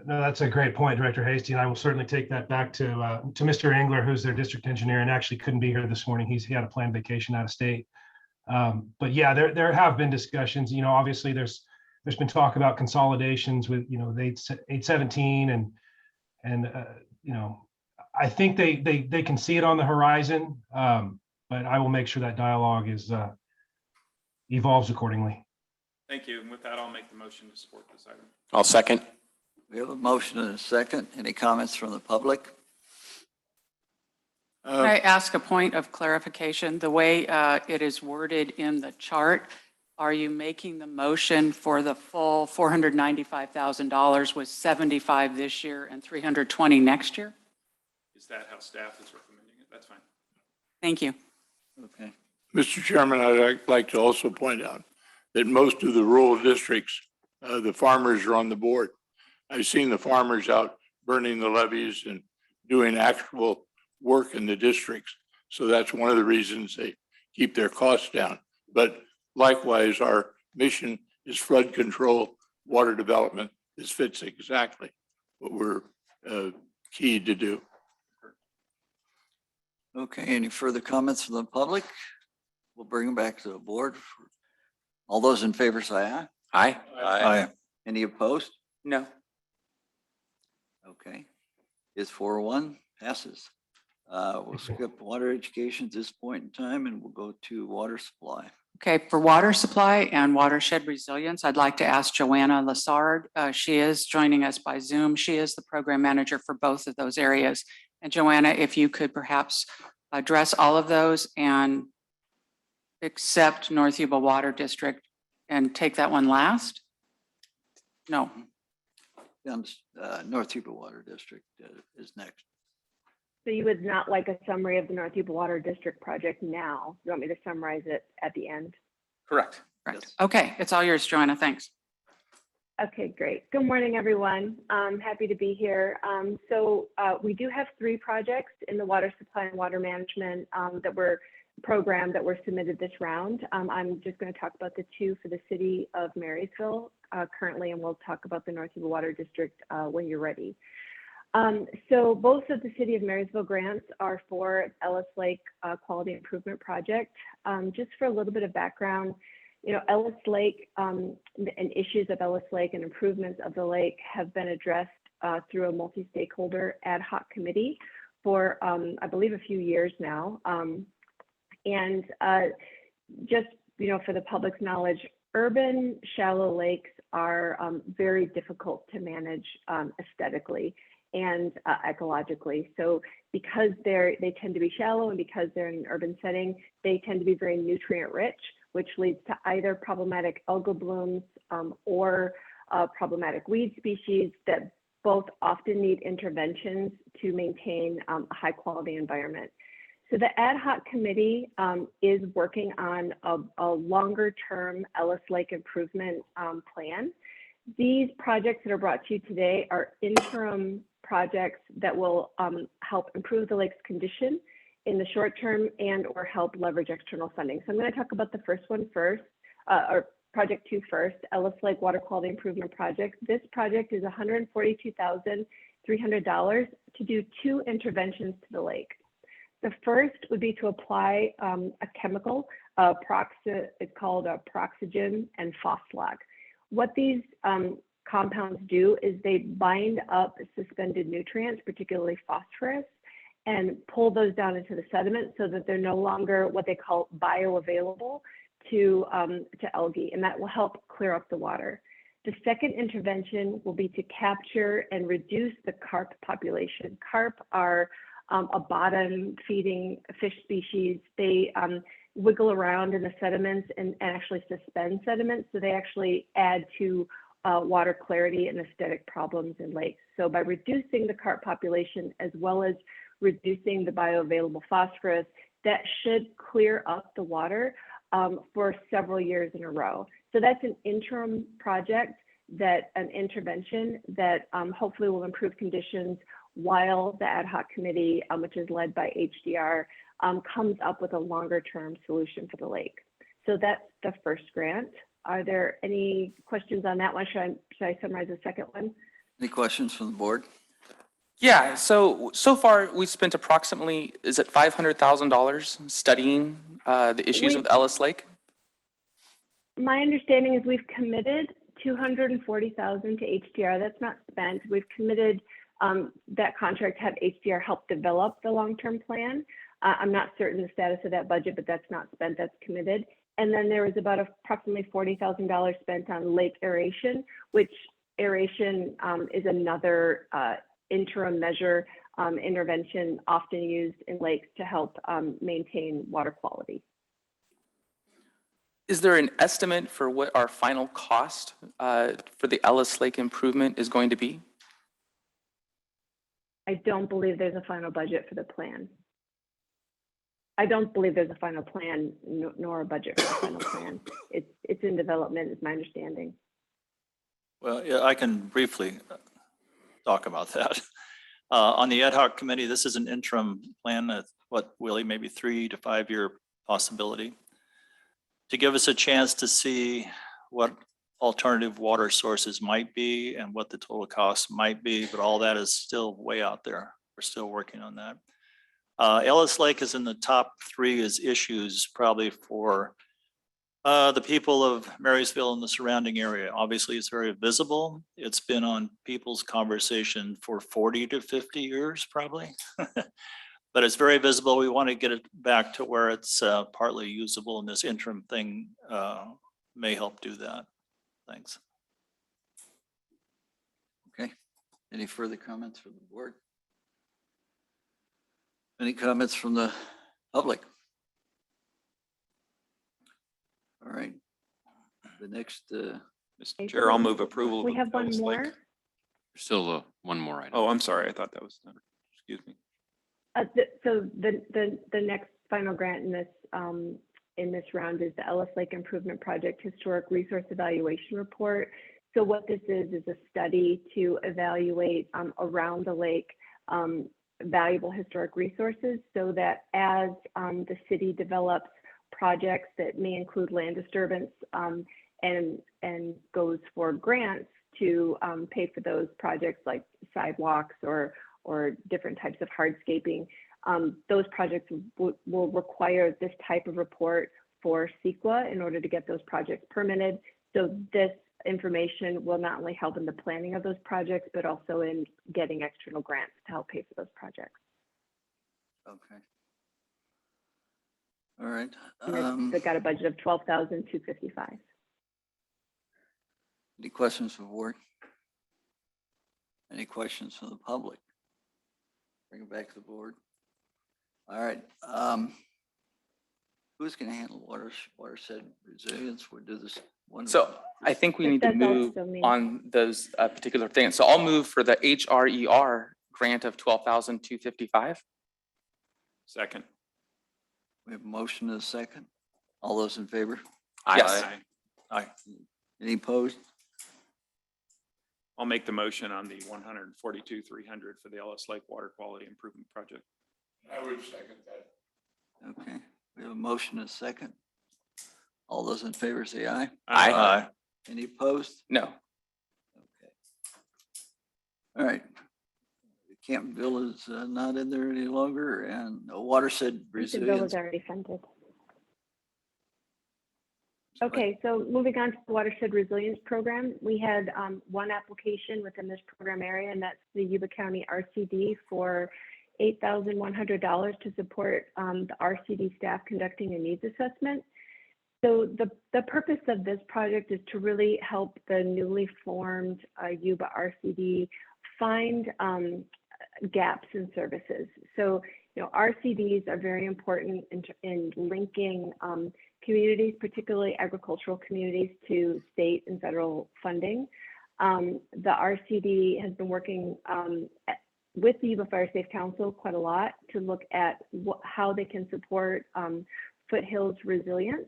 No, that's a great point, Director Hasty, and I will certainly take that back to Mr. Engler, who's their district engineer, and actually couldn't be here this morning. He had a planned vacation out of state. But yeah, there have been discussions. Obviously there's been talk about consolidations with the 817 and I think they can see it on the horizon. But I will make sure that dialogue evolves accordingly. Thank you. And with that, I'll make the motion to support this item. I'll second. We have a motion and a second. Any comments from the public? Can I ask a point of clarification? The way it is worded in the chart, are you making the motion for the full $495,000 with 75 this year and 320 next year? Is that how staff is recommending it? That's fine. Thank you. Okay. Mr. Chairman, I'd like to also point out that most of the rural districts, the farmers are on the board. I've seen the farmers out burning the levees and doing actual work in the districts. So that's one of the reasons they keep their costs down. But likewise, our mission is flood control, water development. This fits exactly what we're keyed to do. Okay, any further comments from the public? We'll bring them back to the board. All those in favor say aye. Aye. Aye. Any opposed? No. Okay. It's 4-1, passes. We'll skip water education at this point in time and we'll go to water supply. Okay, for water supply and watershed resilience, I'd like to ask Joanna Lassard. She is joining us by Zoom. She is the program manager for both of those areas. And Joanna, if you could perhaps address all of those and accept North Yuba Water District and take that one last? No. North Yuba Water District is next. So you would not like a summary of the North Yuba Water District project now? You want me to summarize it at the end? Correct. Correct. Okay, it's all yours, Joanna. Thanks. Okay, great. Good morning, everyone. I'm happy to be here. We do have 3 projects in the water supply and water management that were programmed that were submitted this round. I'm just going to talk about the 2 for the city of Marysville currently, and we'll talk about the North Yuba Water District when you're ready. So both of the City of Marysville grants are for Ellis Lake Quality Improvement Project. Just for a little bit of background, Ellis Lake and issues of Ellis Lake and improvements of the lake have been addressed through a multi-stakeholder ad hoc committee for, I believe, a few years now. Just, for the public's knowledge, urban shallow lakes are very difficult to manage aesthetically and ecologically. So because they tend to be shallow and because they're in an urban setting, they tend to be very nutrient rich, which leads to either problematic algal blooms or problematic weed species that both often need interventions to maintain a high quality environment. So the ad hoc committee is working on a longer term Ellis Lake improvement plan. These projects that are brought to you today are interim projects that will help improve the lake's condition in the short term and or help leverage external funding. So I'm going to talk about the first one first, or project 2 first, Ellis Lake Water Quality Improvement Project. This project is $142,300 to do 2 interventions to the lake. The first would be to apply a chemical, it's called a Proxygen and Phosphlag. What these compounds do is they bind up suspended nutrients, particularly phosphorus, and pull those down into the sediment so that they're no longer what they call bioavailable to algae, and that will help clear up the water. The second intervention will be to capture and reduce the carp population. Carp are a bottom feeding fish species. They wiggle around in the sediments and actually suspend sediments, so they actually add to water clarity and aesthetic problems in lakes. So by reducing the carp population as well as reducing the bioavailable phosphorus, that should clear up the water for several years in a row. So that's an interim project, an intervention that hopefully will improve conditions while the ad hoc committee, which is led by HDR, comes up with a longer term solution for the lake. So that's the first grant. Are there any questions on that one? Should I summarize the second one? Any questions from the board? Yeah, so far we spent approximately, is it $500,000 studying the issues with Ellis Lake? My understanding is we've committed $240,000 to HDR. That's not spent. We've committed that contract to have HDR help develop the long-term plan. I'm not certain the status of that budget, but that's not spent, that's committed. And then there was about approximately $40,000 spent on lake aeration, which aeration is another interim measure intervention often used in lakes to help maintain water quality. Is there an estimate for what our final cost for the Ellis Lake improvement is going to be? I don't believe there's a final budget for the plan. I don't believe there's a final plan nor a budget for the final plan. It's in development, is my understanding. Well, yeah, I can briefly talk about that. On the ad hoc committee, this is an interim plan of Willie, maybe 3 to 5 year possibility to give us a chance to see what alternative water sources might be and what the total cost might be, but all that is still way out there. We're still working on that. Ellis Lake is in the top 3 as issues probably for the people of Marysville and the surrounding area. Obviously, it's very visible. It's been on people's conversation for 40 to 50 years, probably. But it's very visible. We want to get it back to where it's partly usable, and this interim thing may help do that. Thanks. Okay. Any further comments from the board? Any comments from the public? All right. The next. Mr. Chair, I'll move approval. We have one more. There's still one more item. Oh, I'm sorry. I thought that was done. Excuse me. So the next final grant in this round is the Ellis Lake Improvement Project Historic Resource Evaluation Report. So what this is a study to evaluate around the lake valuable historic resources, so that as the city develops projects that may include land disturbance and goes for grants to pay for those projects like sidewalks or different types of hardscaping. Those projects will require this type of report for CEQA in order to get those projects permitted. So this information will not only help in the planning of those projects, but also in getting external grants to help pay for those projects. Okay. All right. They've got a budget of $12,255. Any questions for the board? Any questions from the public? Bring it back to the board. All right. Who's going to handle watershed resilience? We'll do this one. So I think we need to move on those particular things. So I'll move for the HRER grant of $12,255. Second. We have a motion and a second. All those in favor? Yes. Aye. Any opposed? I'll make the motion on the 142,300 for the Ellis Lake Water Quality Improvement Project. I would second that. Okay. We have a motion and a second. All those in favor say aye. Aye. Any opposed? No. Okay. All right. Campbell is not in there any longer, and watershed The bill resilience. is already funded. Okay, so moving on to the watershed resilience program, we had one application within this program area, and that's the Yuba County RCD for $8,100 to support the RCD staff conducting a needs assessment. So the purpose of this project is to really help the newly formed Yuba RCD find gaps in services. So, RCDs are very important in linking communities, particularly agricultural communities, to state and federal funding. The RCD has been working with the Yuba Fire Safe Council quite a lot to look at how they can support foothills resilience.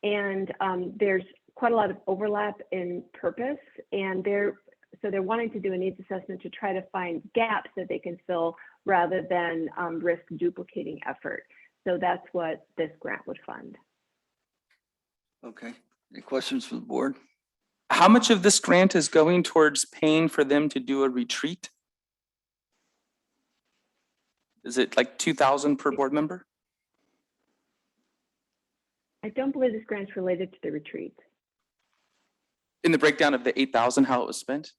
And there's quite a lot of overlap in purpose, and they're wanting to do a needs assessment to try to find gaps that they can fill rather than risk duplicating effort. So that's what this grant would fund. Okay. Any questions from the board? How much of this grant is going towards paying for them to do a retreat? Is it like $2,000 per board member? I don't believe this grant's related to the retreat. In the breakdown of the $8,000, how it was spent?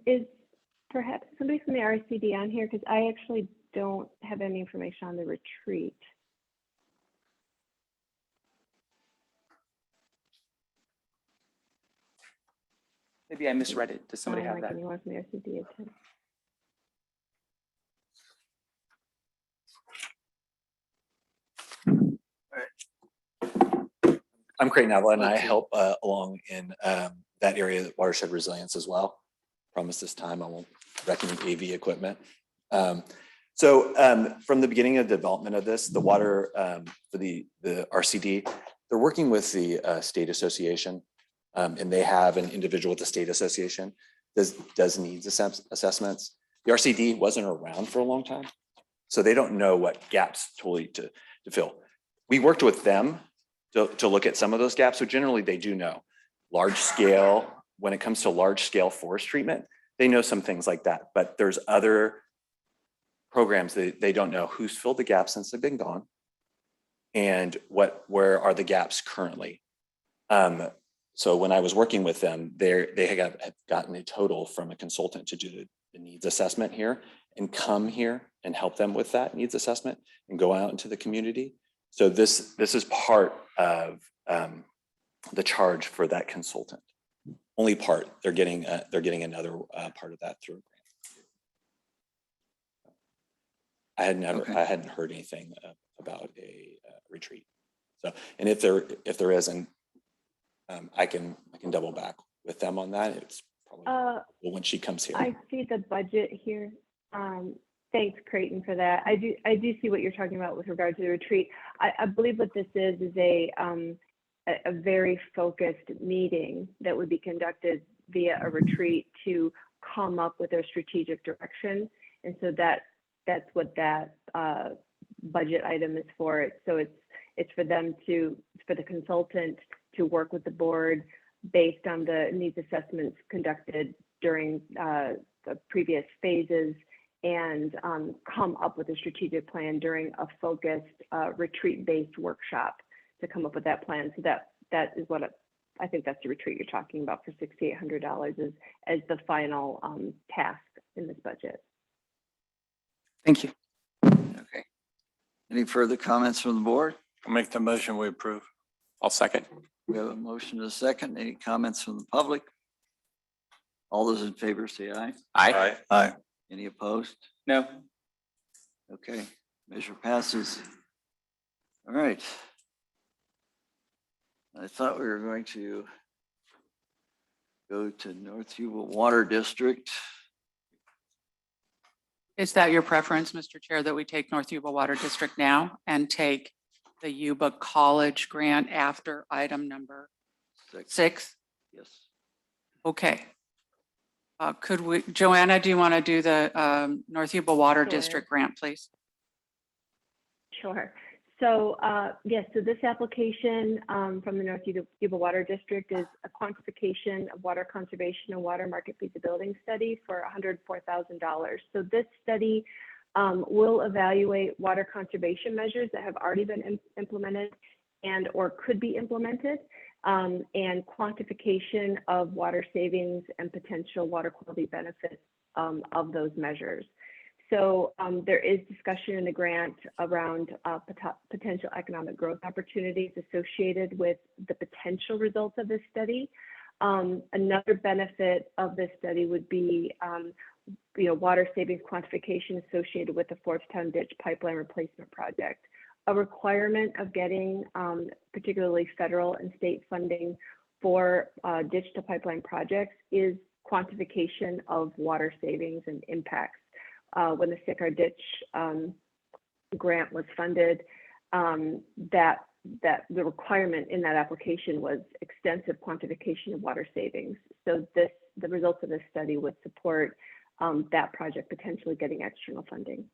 Is perhaps somebody from the RCD on here? Because I actually don't have any information on the retreat. Maybe I misread it. Does somebody have Like that? anyone from the RCD attend? I'm Creighton Avila, and I help along in that area, watershed resilience as well. Promise this time I won't recommend AV equipment. So from the beginning of development of this, the water for the RCD, they're working with the state association, and they have an individual with the state association does needs assessments. The RCD wasn't around for a long time, so they don't know what gaps totally to fill. We worked with them to look at some of those gaps. So generally they do know large scale, when it comes to large scale forest treatment, they know some things like that, but there's other programs that they don't know who's filled the gaps since they've been gone and where are the gaps currently. So when I was working with them, they had gotten a total from a consultant to do the needs assessment here and come here and help them with that needs assessment and go out into the community. So this is part of the charge for that consultant. Only part. They're getting another part of that through a grant. I hadn't heard anything about a retreat. So, and if there isn't, I can double back with them on that. It's probably when she comes here. I see the budget here. Thanks, Creighton, for that. I do see what you're talking about with regard to the retreat. I believe what this is a very focused meeting that would be conducted via a retreat to come up with their strategic direction. And so that's what that budget item is for. So It's for them to, for the consultant to work with the board based on the needs assessments conducted during the previous phases and come up with a strategic plan during a focused retreat-based workshop to come up with that plan. So that is what I think that's the retreat you're talking about for $6,800 is as the final task in this budget. Thank you. Okay. Any further comments from the board? I'll make the motion, we approve. I'll second. We have a motion and a second. Any comments from the public? All those in favor say aye. Aye. Aye. Any opposed? No. Okay, measure passes. All right. I thought we were going to go to North Yuba Water District. Is that your preference, Mr. Chair, that we take North Yuba Water District now and take the Yuba College grant after item number 6? Yes. Okay. Could we, Joanna, do you want to do the North Yuba Water Sure. District grant, please? Sure. So yes, so this application from the North Yuba Water District is a quantification of water conservation and water market feasibility study for $104,000. So this study will evaluate water conservation measures that have already been implemented and or could be implemented, and quantification of water savings and potential water quality benefits of those measures. So there is discussion in the grant around potential economic growth opportunities associated with the potential results of this study. Another benefit of this study would be water savings quantification associated with the Forgetown Ditch Pipeline Replacement Project. A requirement of getting particularly federal and state funding for ditch to pipeline projects is quantification of water savings and impacts. When the Sickar Ditch grant was funded, that the requirement in that application was extensive quantification of water savings. So the results of this study would support that project potentially getting external funding.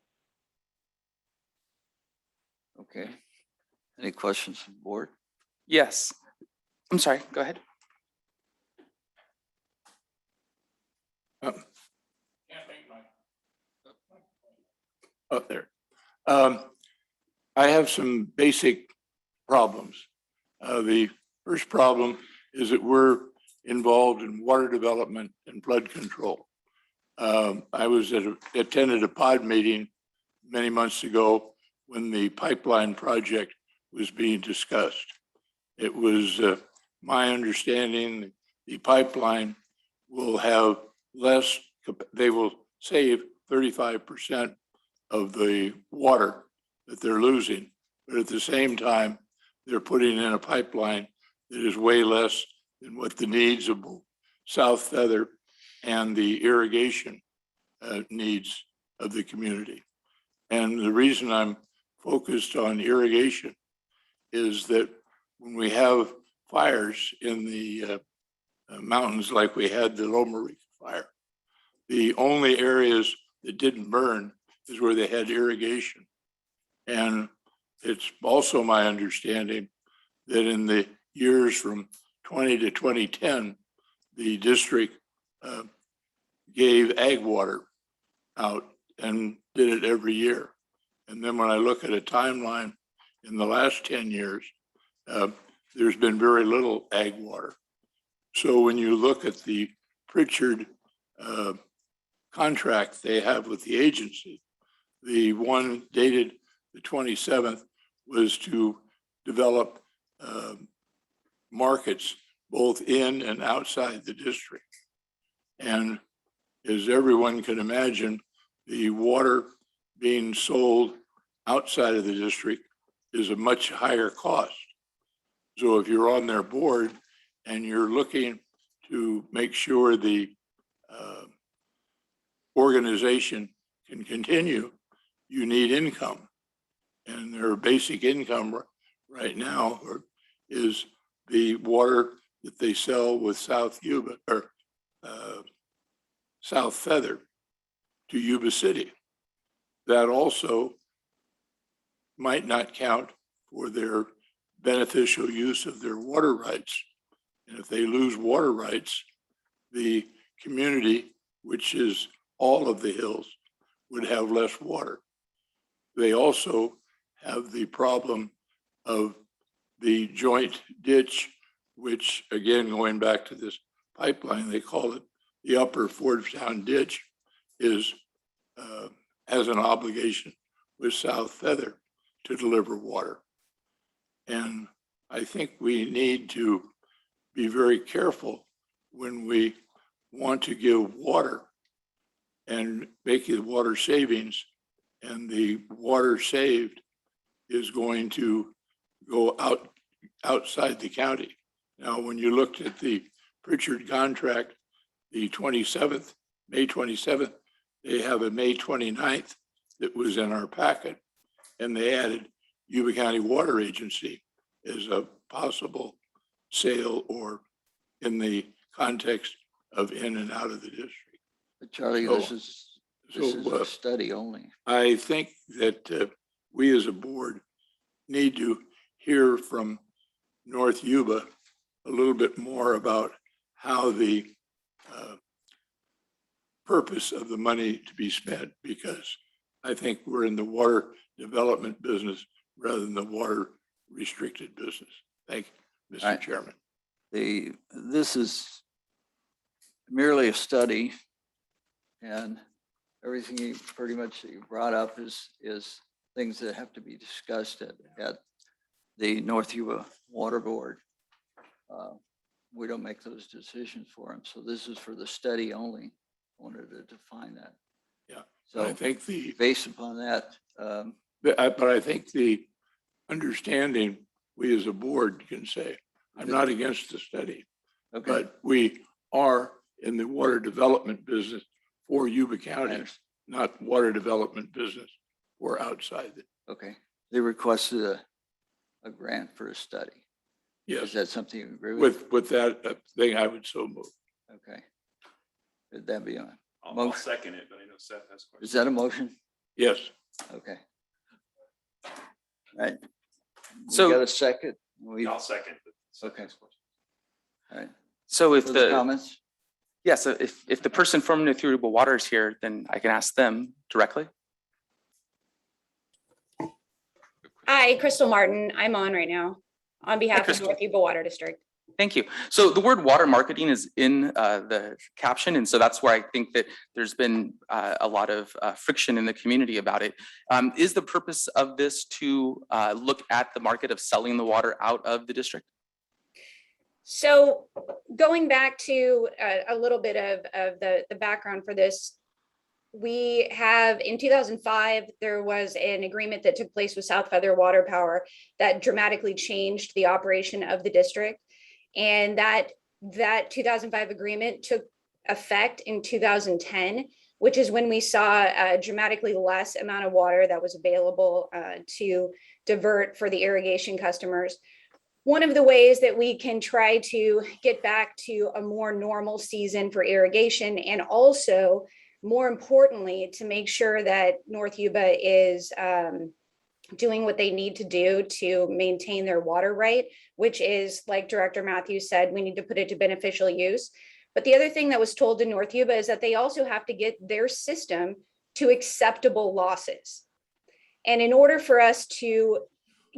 Okay. Any questions from the board? Yes. I'm sorry, go ahead. Up there. I have some basic problems. The first problem is that we're involved in water development and flood control. I attended a pod meeting many months ago when the pipeline project was being discussed. It was my understanding the pipeline will have less, they will save 35% of the water that they're losing. But at the same time, they're putting in a pipeline that is way less than what the needs of South Feather and the irrigation needs of the community. And the reason I'm focused on irrigation is that when we have fires in the mountains like we had the Loma Rica fire, the only areas that didn't burn is where they had irrigation. And it's also my understanding that in the years from 20 to 2010, the district gave ag water out and did it every year. And then when I look at a timeline in the last 10 years, there's been very little ag water. So when you look at the Pritchard contract they have with the agency, the one dated the 27th was to develop markets both in and outside the district. And as everyone can imagine, the water being sold outside of the district is a much higher cost. So if you're on their board and you're looking to make sure the organization can continue, you need income. And their basic income right now is the water that they sell with South Yuba or South Feather to Yuba City. That also might not count for their beneficial use of their water rights. And if they lose water rights, the community, which is all of the hills, would have less water. They also have the problem of the joint ditch, which again, going back to this pipeline, they call it the upper Fordstown ditch, is has an obligation with South Feather to deliver water. And I think we need to be very careful when we want to give water and make it water savings, and the water saved is going to go outside the county. Now, when you looked at the Pritchard contract, the 27th, May 27th, they have a May 29th that was in our packet, and they added Yuba County Water Agency as a possible sale or in the context of in and out of the district. But Charlie, So- this is a study only. I think that we as a board need to hear from North Yuba a little bit more about how the purpose of the money to be spent, because I think we're in the water development business rather than the water restricted business. Thank you, Mr. Right. Chairman. This is merely a study, and everything you pretty much that you brought up is things that have to be discussed at the North Yuba Water Board. We don't make those decisions for them. So this is for the study only. I wanted to define that. Yeah. So I think based upon that, but I think the understanding we as a board can say, I'm not against the study, okay, but we are in the water development business for Yuba County, not water development business for outside. okay. They requested a grant for a study. Is Yes, that something you agree with? with that thing, I would so move. Okay. Would that be on? I'll Motion. second it, but I know Seth has questions. Is that a motion? Yes. Okay. All right. We So- got a second? We, I'll second. but Seth Okay. has questions. all right. So if Further the, comments? yeah, so if the person from North Yuba Water is here, then I can ask them directly. Hi, Crystal Martin. I'm on right now on behalf of Crystal. North Yuba Water District. Thank you. So the word water marketing is in the caption, and so that's where I think that there's been a lot of friction in the community about it. Is the purpose of this to look at the market of selling the water out of the district? So going back to a little bit of the background for this, we have in 2005, there was an agreement that took place with South Feather Water Power that dramatically changed the operation of the district. And that 2005 agreement took effect in 2010, which is when we saw a dramatically less amount of water that was available to divert for the irrigation customers. One of the ways that we can try to get back to a more normal season for irrigation, and also more importantly, to make sure that North Yuba is doing what they need to do to maintain their water right, which is, like Director Matthews said, we need to put it to beneficial use. But the other thing that was told to North Yuba is that they also have to get their system to acceptable losses. And in order for us to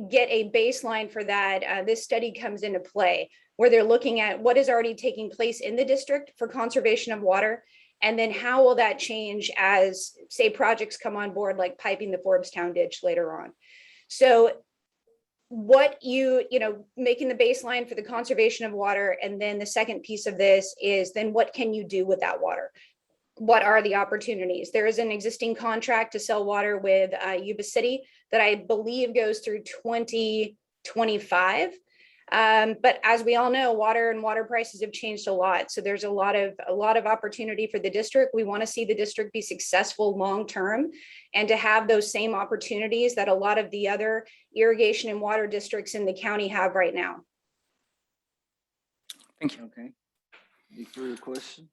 get a baseline for that, this study comes into play, where they're looking at what is already taking place in the district for conservation of water, and then how will that change as, say, projects come on board, like piping the Forbstown ditch later on. So what making the baseline for the conservation of water, and then the second piece of this is then what can you do with that water? What are the opportunities? There is an existing contract to sell water with Yuba City that I believe goes through 2025. But as we all know, water and water prices have changed a lot. So there's a lot of opportunity for the district. We want to see the district be successful long-term, and to have those same opportunities that a lot of the other irrigation and water districts in the county have right now. Thank you. Okay. Any further questions?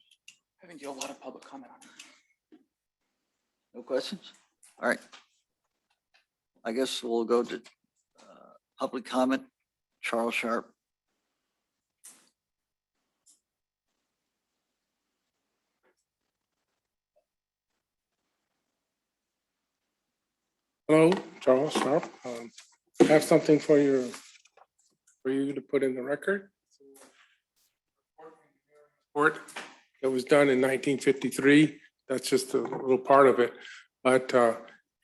I think you have a lot of public comment on it. No questions? All right. I guess we'll go to Public comment, Charles Sharp. Hello, Charles Sharp. I have something for you to put in the record. Report that was done in 1953. That's just a little part of it, but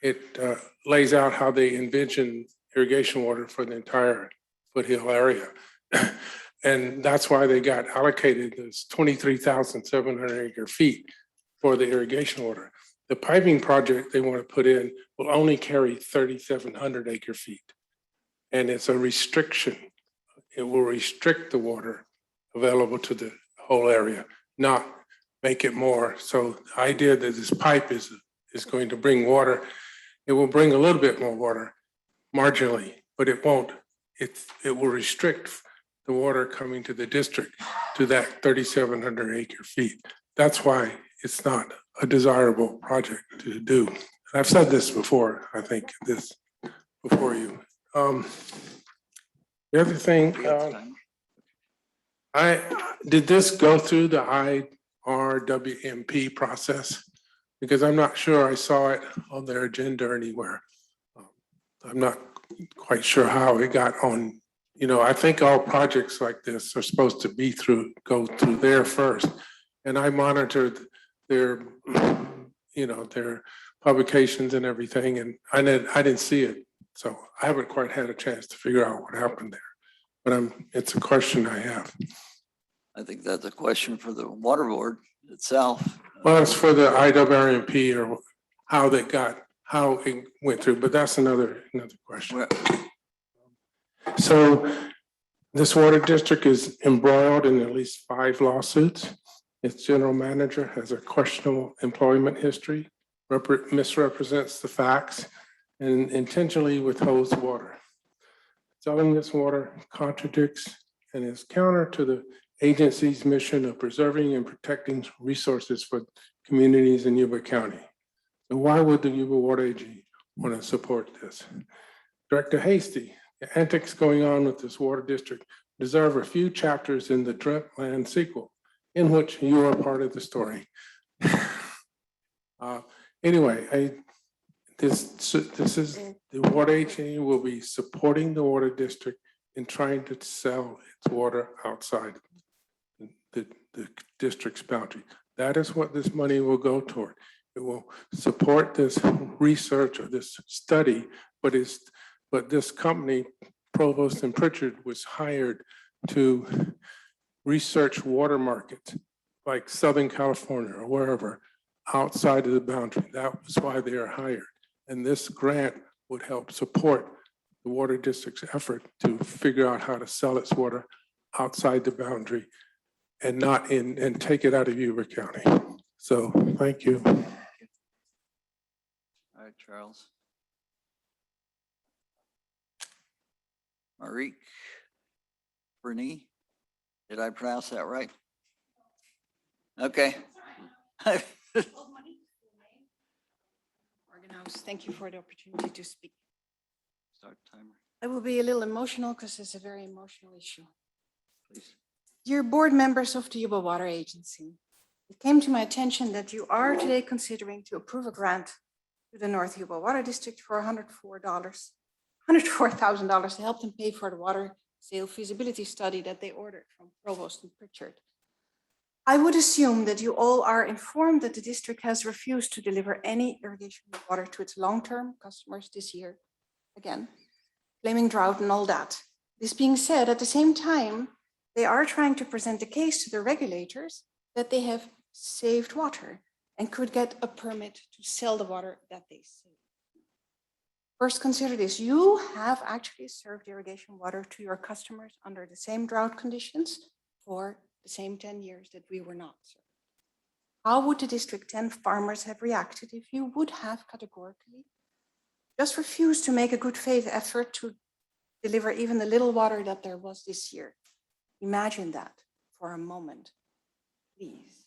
it lays out how they envision irrigation water for the entire foothill area. And that's why they got allocated this 23,700 acre feet for the irrigation water. The piping project they want to put in will only carry 3,700 acre feet. And it's a restriction. It will restrict the water available to the whole area, not make it more. So the idea that this pipe is going to bring water, it will bring a little bit more water marginally, but it won't. It will restrict the water coming to the district to that 3,700 acre feet. That's why it's not a desirable project to do. And I've said this before, I think this before you. The other thing, did this go through the IRWMP process? Because I'm not sure I saw it on their agenda anywhere. I'm not quite sure how it got on. You know, I think all projects like this are supposed to go through there first. And I monitored their, their publications and everything, and I didn't see it. So I haven't quite had a chance to figure out what happened there. But it's a question I have. I think that's a question for the water board itself. Well, it's for the IWRMP or how it went through, but that's another question. So this water district is embroiled in at least 5 lawsuits. Its general manager has a questionable employment history, misrepresents the facts, and intentionally withholds water. Selling this water contradicts and is counter to the agency's mission of preserving and protecting resources for communities in Yuba County. So why would the Yuba Water Agency want to support this? Director Hasty, the antics going on with this water district deserve a few chapters in the Dreamland sequel, in which you are part of the story. Anyway, this is the water agency will be supporting the water district in trying to sell its water outside the district's boundary. That is what this money will go toward. It will support this research or this study, but this company, Provost and Pritchard, was hired to research water markets like Southern California or wherever outside of the boundary. That was why they are hired. And this grant would help support the water district's effort to figure out how to sell its water outside the boundary and not and take it out of Yuba County. So thank you. All right, Charles. Marique Bernie, did I pronounce that right? Okay. Thank you for the opportunity to speak. Start timer. I will be a little emotional because it's a very emotional issue. Please. Dear board members of the Yuba Water Agency, it came to my attention that you are today considering to approve a grant to the North Yuba Water District for $104,000 to help them pay for the water sale feasibility study that they ordered from Provost and Pritchard. I would assume that you all are informed that the district has refused to deliver any irrigation water to its long-term customers this year, again, claiming drought and all that. This being said, at the same time, they are trying to present the case to the regulators that they have saved water and could get a permit to sell the water that they save. First, consider this. You have actually served irrigation water to your customers under the same drought conditions for the same 10 years that we were not served. How would the District 10 farmers have reacted if you would have categorically just refused to make a good faith effort to deliver even the little water that there was this year? Imagine that for a moment, please.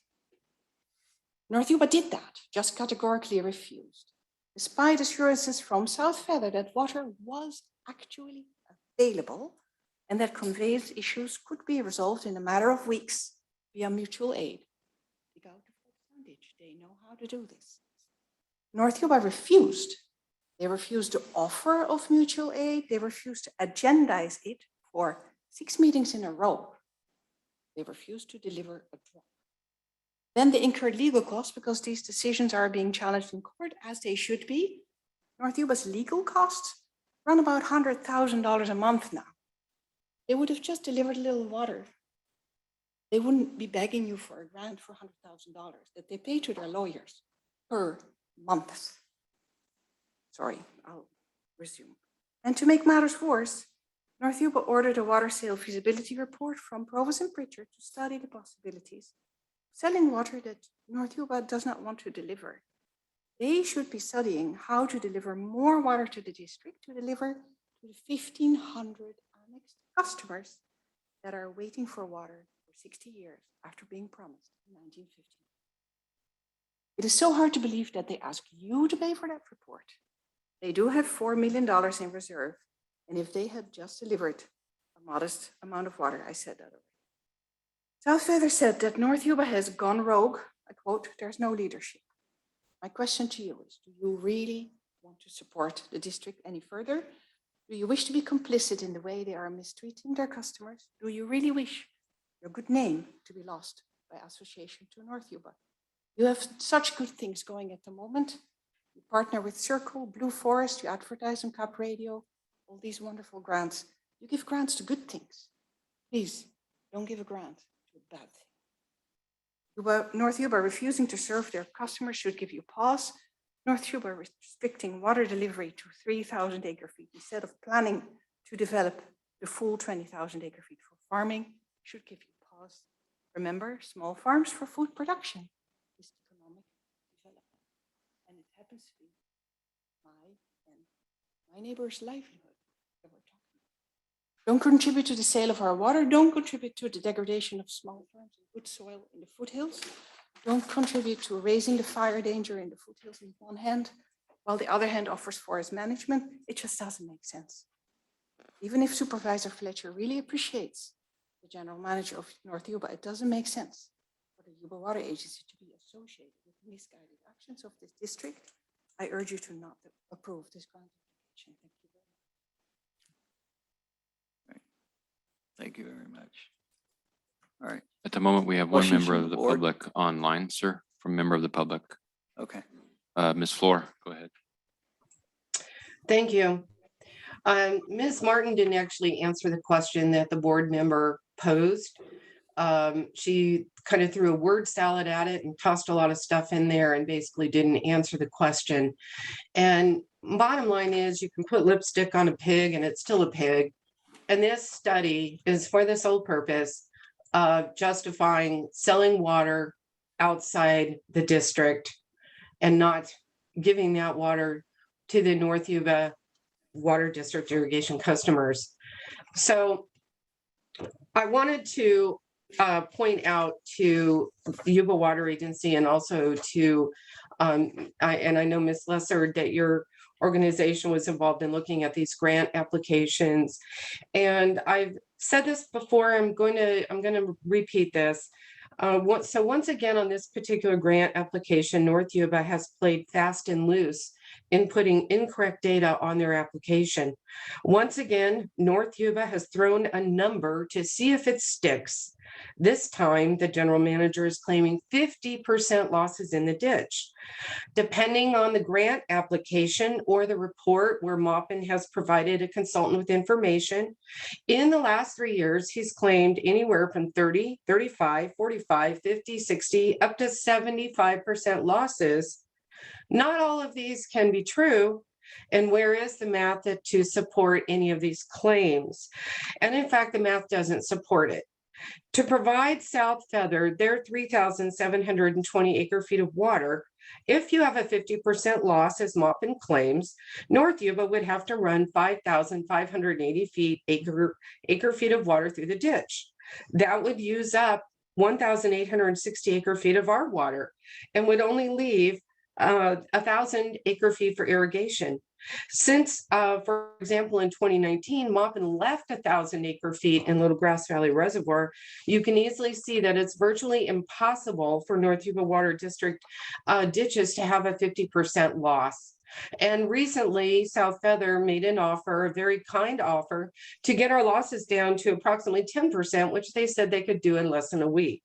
North Yuba did that, just categorically refused, despite assurances from South Feather that water was actually available and that conveyance issues could be resolved in a matter of weeks via mutual aid. They know how to do this. North Yuba refused. They refused the offer of mutual aid. They refused to agendize it for 6 meetings in a row. They refused to deliver a drop. Then they incurred legal costs because these decisions are being challenged in court, as they should be. North Yuba's legal costs run about $100,000 a month now. They would have just delivered a little water. They wouldn't be begging you for a grant for $100,000 that they pay to their lawyers per month. Sorry, I'll resume. And to make matters worse, North Yuba ordered a water sale feasibility report from Provost and Pritchard to study the possibilities of selling water that North Yuba does not want to deliver. They should be studying how to deliver more water to the district to deliver to the 1,500 annexed customers that are waiting for water for 60 years after being promised in 1950. It is so hard to believe that they ask you to pay for that report. They do have $4 million in reserve, and if they had just delivered a modest amount of water, I said that already. South Feather said that North Yuba has gone rogue. I quote, "There's no leadership." My question to you is, do you really want to support the district any further? Do you wish to be complicit in the way they are mistreating their customers? Do you really wish your good name to be lost by association to North Yuba? You have such good things going at the moment. You partner with Circle, Blue Forest, you advertise on Cap Radio, all these wonderful grants. You give grants to good things. Please, don't give a grant to a bad thing. North Yuba refusing to serve their customers should give you pause. North Yuba restricting water delivery to 3,000 acre-feet instead of planning to develop the full 20,000 acre-feet for farming should give you pause. Remember, small farms for food production is economic development. And it happens to be my neighbor's livelihood that we're talking about. Don't contribute to the sale of our water. Don't contribute to the degradation of small farms and good soil in the foothills. Don't contribute to raising the fire danger in the foothills in one hand, while the other hand offers forest management. It just doesn't make sense. Even if Supervisor Fletcher really appreciates the general manager of North Yuba, it doesn't make sense for the Yuba Water Agency to be associated with the misguided actions of this district. I urge you to not approve this grant application. Thank you very much. Thank you very much. All right. At the moment, we have one Questions member from of the the board? public online, sir, from member of the public. Okay. Ms. Flor, go ahead. Thank you. Ms. Martin didn't actually answer the question that the board member posed. She kind of threw a word salad at it and tossed a lot of stuff in there and basically didn't answer the question. And bottom line is, you can put lipstick on a pig and it's still a pig. And this study is for the sole purpose of justifying selling water outside the district and not giving that water to the North Yuba Water District irrigation customers. So I wanted to point out to the Yuba Water Agency and also to, and I know Ms. Lesser, that your organization was involved in looking at these grant applications. And I've said this before, I'm going to repeat this. So once again, on this particular grant application, North Yuba has played fast and loose in putting incorrect data on their application. Once again, North Yuba has thrown a number to see if it sticks. This time, the general manager is claiming 50% losses in the ditch. Depending on the grant application or the report where Maupin has provided a consultant with information, in the last 3 years, he's claimed anywhere from 30, 35, 45, 50, 60, up to 75% losses. Not all of these can be true. And where is the math to support any of these claims? And in fact, the math doesn't support it. To provide South Feather their 3,720 acre-feet of water, if you have a 50% loss, as Maupin claims, North Yuba would have to run 5,580 acre-feet of water through the ditch. That would use up 1,860 acre-feet of our water and would only leave 1,000 acre feet for irrigation. Since, for example, in 2019, Maupin left 1,000 acre feet in Little Grass Valley Reservoir, you can easily see that it's virtually impossible for North Yuba Water District ditches to have a 50% loss. And recently, South Feather made an offer, a very kind offer, to get our losses down to approximately 10%, which they said they could do in less than a week.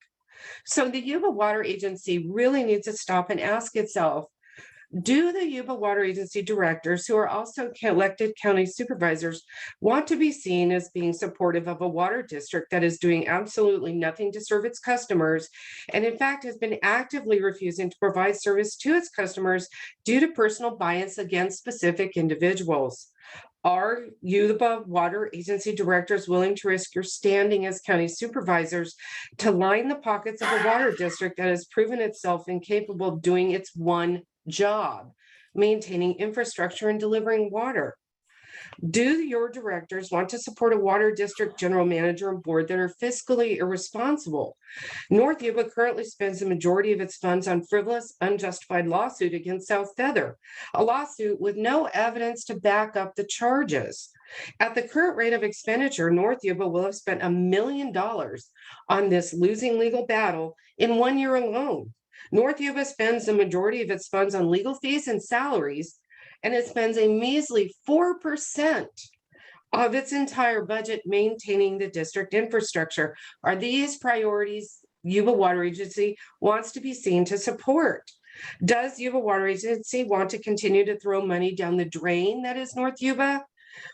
So the Yuba Water Agency really needs to stop and ask itself, do the Yuba Water Agency directors, who are also elected county supervisors, want to be seen as being supportive of a water district that is doing absolutely nothing to serve its customers, and in fact has been actively refusing to provide service to its customers due to personal bias against specific individuals? Are Yuba Water Agency directors willing to risk your standing as county supervisors to line the pockets of a water district that has proven itself incapable of doing its one job, maintaining infrastructure and delivering water? Do your directors want to support a water district general manager and board that are fiscally irresponsible? North Yuba currently spends the majority of its funds on frivolous, unjustified lawsuit against South Feather, a lawsuit with no evidence to back up the charges. At the current rate of expenditure, North Yuba will have spent $1 million on this losing legal battle in 1 year alone. North Yuba spends the majority of its funds on legal fees and salaries, and it spends a measly 4% of its entire budget maintaining the district infrastructure. Are these priorities Yuba Water Agency wants to be seen to support? Does Yuba Water Agency want to continue to throw money down the drain that is North Yuba,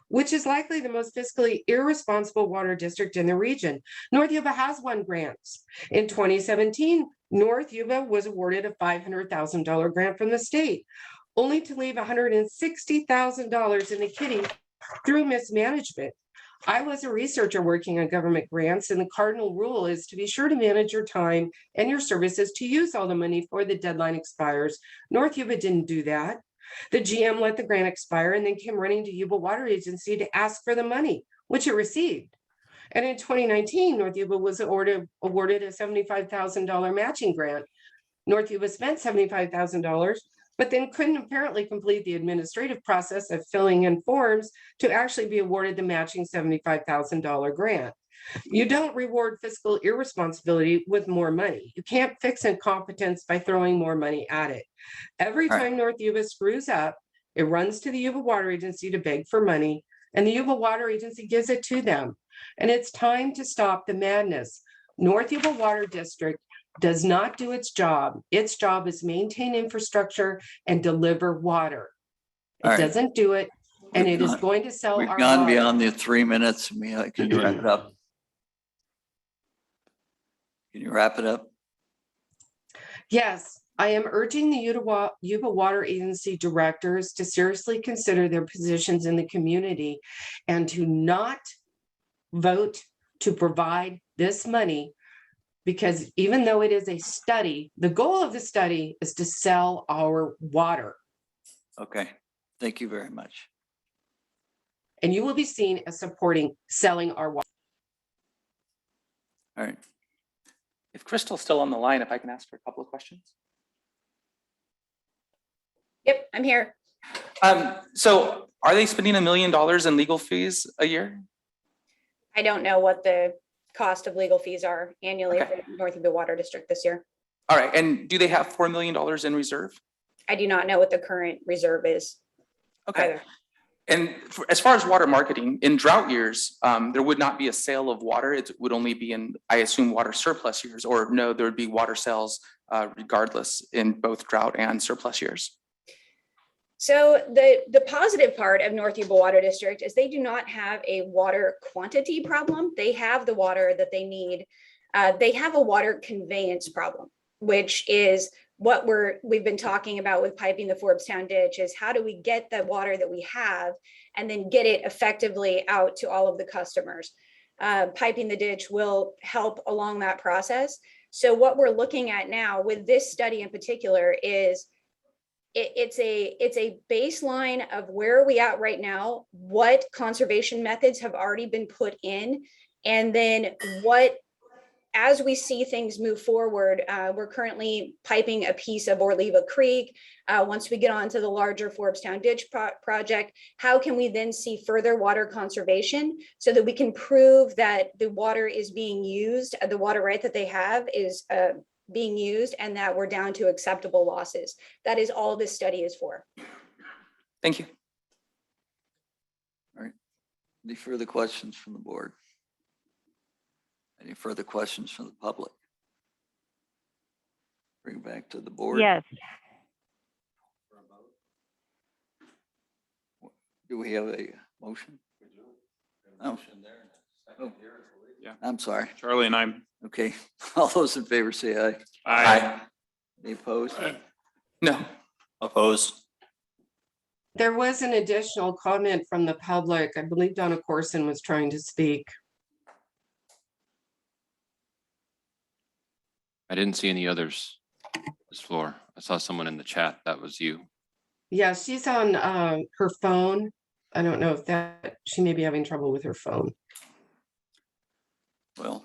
which is likely the most fiscally irresponsible water district in the region? North Yuba has won grants. In 2017, North Yuba was awarded a $500,000 grant from the state, only to leave $160,000 in the kitty through mismanagement. I was a researcher working on government grants, and the cardinal rule is to be sure to manage your time and your services to use all the money before the deadline expires. North Yuba didn't do that. The GM let the grant expire and then came running to Yuba Water Agency to ask for the money, which it received. And in 2019, North Yuba was awarded a $75,000 matching grant. North Yuba spent $75,000, but then couldn't apparently complete the administrative process of filling in forms to actually be awarded the matching $75,000 grant. You don't reward fiscal irresponsibility with more money. You can't fix incompetence by throwing more money at it. Every time North Yuba screws up, it runs to the Yuba Water Agency to beg for money, and the Yuba Water Agency gives it to them. And it's time to stop the madness. North Yuba Water District does not do its job. Its job is maintain infrastructure and deliver water. It doesn't do it, and it is going to sell our water. We've gone beyond the 3 minutes. Can you wrap it up? Can you wrap it up? Yes, I am urging the Yuba Water Agency directors to seriously consider their positions in the community and to not vote to provide this money, because even though it is a study, the goal of the study is to sell our water. Okay, thank you very much. And you will be seen as supporting selling our water. All right. If Crystal's still on the line, if I can ask her a couple of questions. Yep, I'm here. So are they spending $1 million in legal fees a year? I don't know what the cost of legal fees are annually for North Yuba Water District this year. All right, and do they have $4 million in reserve? I do not know what the current reserve is. Okay. Either. And as far as water marketing, in drought years, there would not be a sale of water. It would only be in, I assume, water surplus years, or no, there would be water sales regardless in both drought and surplus years. So the positive part of North Yuba Water District is they do not have a water quantity problem. They have the water that they need. They have a water conveyance problem, which is what we've been talking about with piping the Forbes-town ditch, is how do we get the water that we have and then get it effectively out to all of the customers. Piping the ditch will help along that process. So what we're looking at now with this study in particular is it's a baseline of where are we at right now, what conservation methods have already been put in, and then what as we see things move forward, we're currently piping a piece of Orleva Creek. Once we get onto the larger Forbes-Town Ditch project, how can we then see further water conservation so that we can prove that the water is being used, the water right that they have is being used, and that we're down to acceptable losses. That is all this study is for. Thank you. All right. Any further questions from the board? Any further questions from the public? Bring it back to the board. Yes. Do we have a motion? Oh. Oh. Yeah. I'm sorry. Charlie and I'm. Okay. All those in favor say aye. Aye. Any opposed? No. Opposed? There was an additional comment from the public. I believe Donna Corson was trying to speak. I didn't see any others this floor. I saw someone in the chat. That was you. Yeah, she's on her phone. I don't know if that, she may be having trouble with her phone. Well.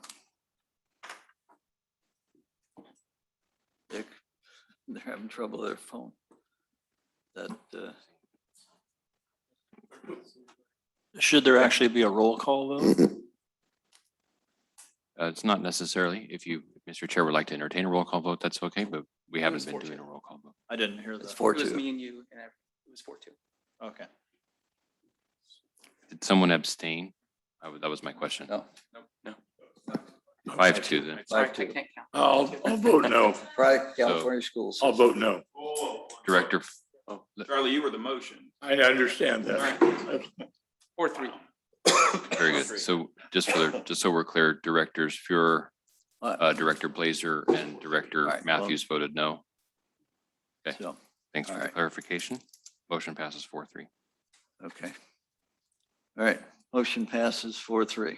They're having trouble with their phone. That, Should there actually be a roll call though? It's not necessarily. If Mr. Chair would like to entertain a roll call vote, that's okay, but we haven't been doing a roll call vote. I didn't hear it's that. 4-2. It was me and you, and it was 4-2. Okay. Did someone abstain? That was my question. No. No. 5-2 then. Sorry, I 5-2. can't count. I'll vote no. Private California schools. I'll vote no. Director, Charlie, you were the motion. I understand that. 4-3. very good. So just so we're clear, Directors Fuhrer, Director Blazer, and Director Right, Matthews voted no. Okay, So, thanks for the all right. clarification. Motion passes 4-3. okay. All right, motion passes 4-3.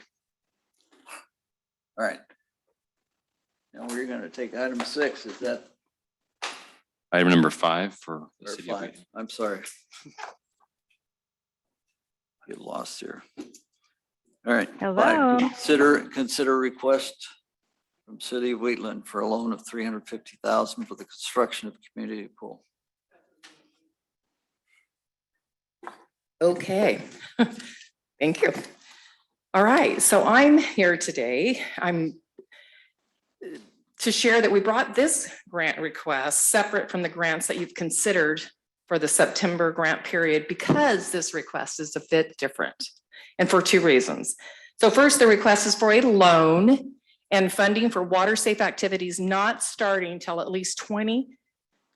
All right. Now we're gonna take item 6, is that, Item number 5 for the or city of 5? Wheaton. I'm sorry. Get lost here. All right. 5, Hello. Consider request from City of Wheatland for a loan of $350,000 for the construction of community pool. Okay, thank you. All right, so I'm here today. To share that we brought this grant request separate from the grants that you've considered for the September grant period because this request is a bit different and for 2 reasons. So first, the request is for a loan and funding for water safe activities not starting till at least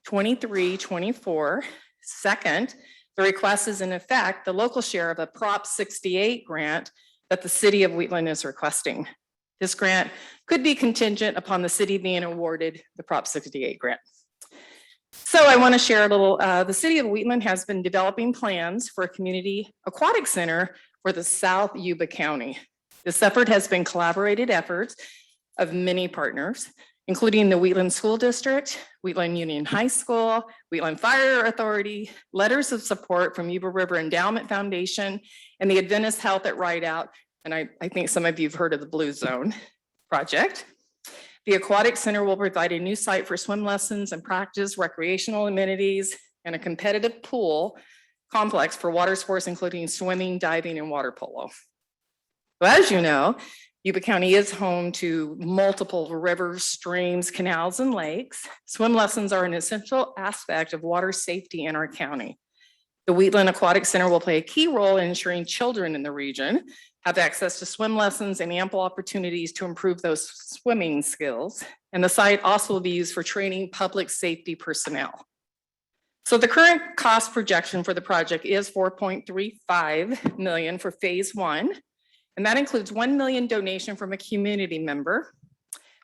2023-24. Second, the request is in effect the local share of a Prop 68 grant that the city of Wheatland is requesting. This grant could be contingent upon the city being awarded the Prop 68 grant. So I want to share a little, the city of Wheatland has been developing plans for a community aquatic center for the South Yuba County. This effort has been collaborated efforts of many partners, including the Wheatland School District, Wheatland Union High School, Wheatland Fire Authority, letters of support from Yuba River Endowment Foundation, and the Adventist Health at Rideout. And I think some of you have heard of the Blue Zone project. The Aquatic Center will provide a new site for swim lessons and practice, recreational amenities, and a competitive pool complex for water sports, including swimming, diving, and water polo. So as you know, Yuba County is home to multiple rivers, streams, canals, and lakes. Swim lessons are an essential aspect of water safety in our county. The Wheatland Aquatic Center will play a key role in ensuring children in the region have access to swim lessons and ample opportunities to improve those swimming skills. And the site also will be used for training public safety personnel. So the current cost projection for the project is $4.35 million for phase 1. And that includes $1 million donation from a community member,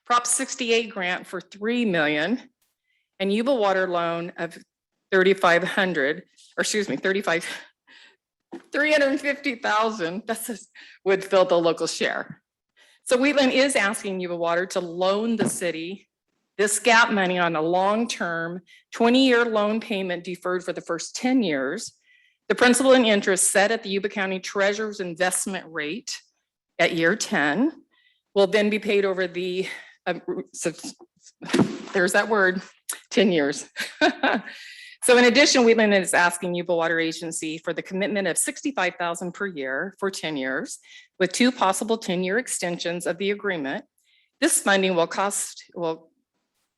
Prop 68 grant for $3 million, and Yuba water loan of $350,000. That's would fill the local share. So Wheatland is asking Yuba Water to loan the city this gap money on a long-term 20-year loan payment deferred for the first 10 years. The principal and interest set at the Yuba County Treasurer's investment rate at year 10 will then be paid over the, there's that word, 10 years. So in addition, Wheatland is asking Yuba Water Agency for the commitment of $65,000 per year for 10 years, with 2 possible 10-year extensions of the agreement. This funding will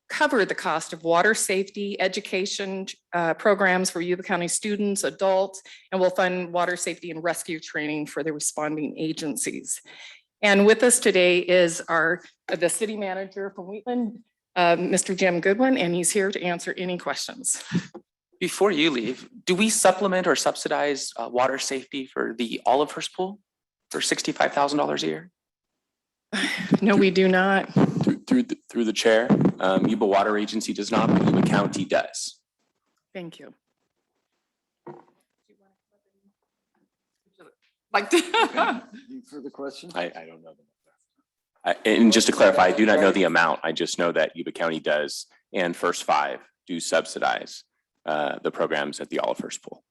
cover the cost of water safety education programs for Yuba County students, adults, and will fund water safety and rescue training for the responding agencies. And with us today is the city manager from Wheatland, Mr. Jim Goodwin, and he's here to answer any questions. Before you leave, do we supplement or subsidize water safety for the Olivehurst pool for $65,000 a year? No, we do not. Through the chair, Yuba Water Agency does not, but Yuba County does. Thank you. Any further questions? I don't know. And just to clarify, I do not know the amount. I just know that Yuba County does, and First Five do subsidize the programs at the Olivehurst pool.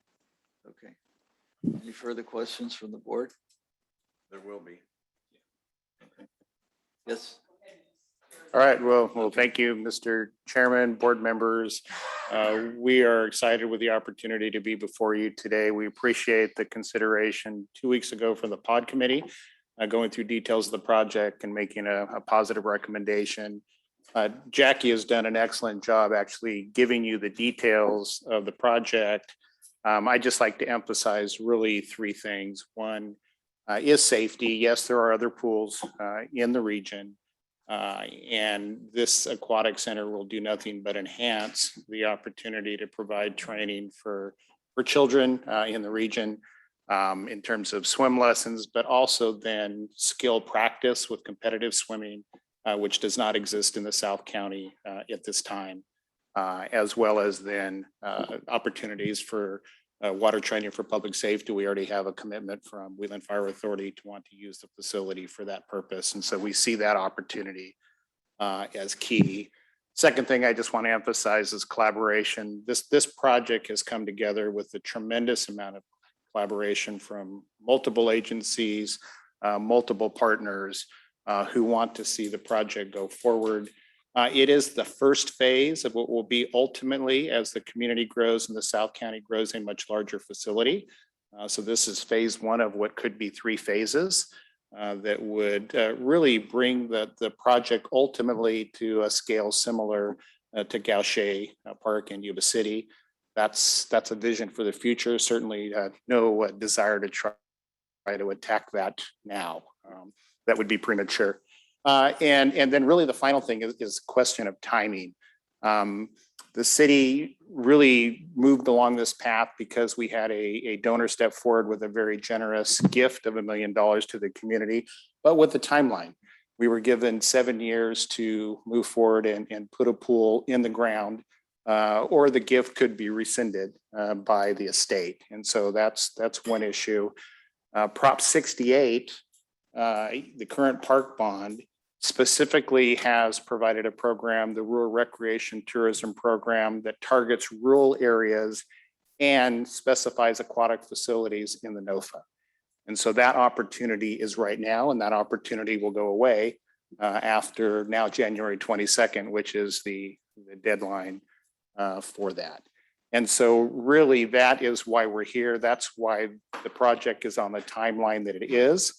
Okay. Any further questions from the board? There will be. Yes. All right, well, thank you, Mr. Chairman, board members. We are excited with the opportunity to be before you today. We appreciate the consideration 2 weeks ago from the pod committee, going through details of the project and making a positive recommendation. Jackie has done an excellent job actually giving you the details of the project. I'd just like to emphasize really 3 things. One is safety. Yes, there are other pools in the region. And this aquatic center will do nothing but enhance the opportunity to provide training for children in the region in terms of swim lessons, but also then skill practice with competitive swimming, which does not exist in the South County at this time, as well as then opportunities for water training for public safety. We already have a commitment from Wheatland Fire Authority to want to use the facility for that purpose. And so we see that opportunity as key. Second thing I just want to emphasize is collaboration. This project has come together with a tremendous amount of collaboration from multiple agencies, multiple partners who want to see the project go forward. It is the first phase of what will be ultimately, as the community grows and the South County grows, a much larger facility. So this is phase 1 of what could be 3 phases that would really bring the project ultimately to a scale similar to Gaucher Park in Yuba City. That's a vision for the future. Certainly no desire to try to attack that now. That would be premature. And then really the final thing is question of timing. The city really moved along this path because we had a donor step forward with a very generous gift of $1 million to the community, but with the timeline. We were given 7 years to move forward and put a pool in the ground, or the gift could be rescinded by the estate. And so that's one issue. Prop 68, the current park bond, specifically has provided a program, the Rural Recreation Tourism Program, that targets rural areas and specifies aquatic facilities in the NOFA. And so that opportunity is right now, and that opportunity will go away after now January 22nd, which is the deadline for that. And so really that is why we're here. That's why the project is on the timeline that it is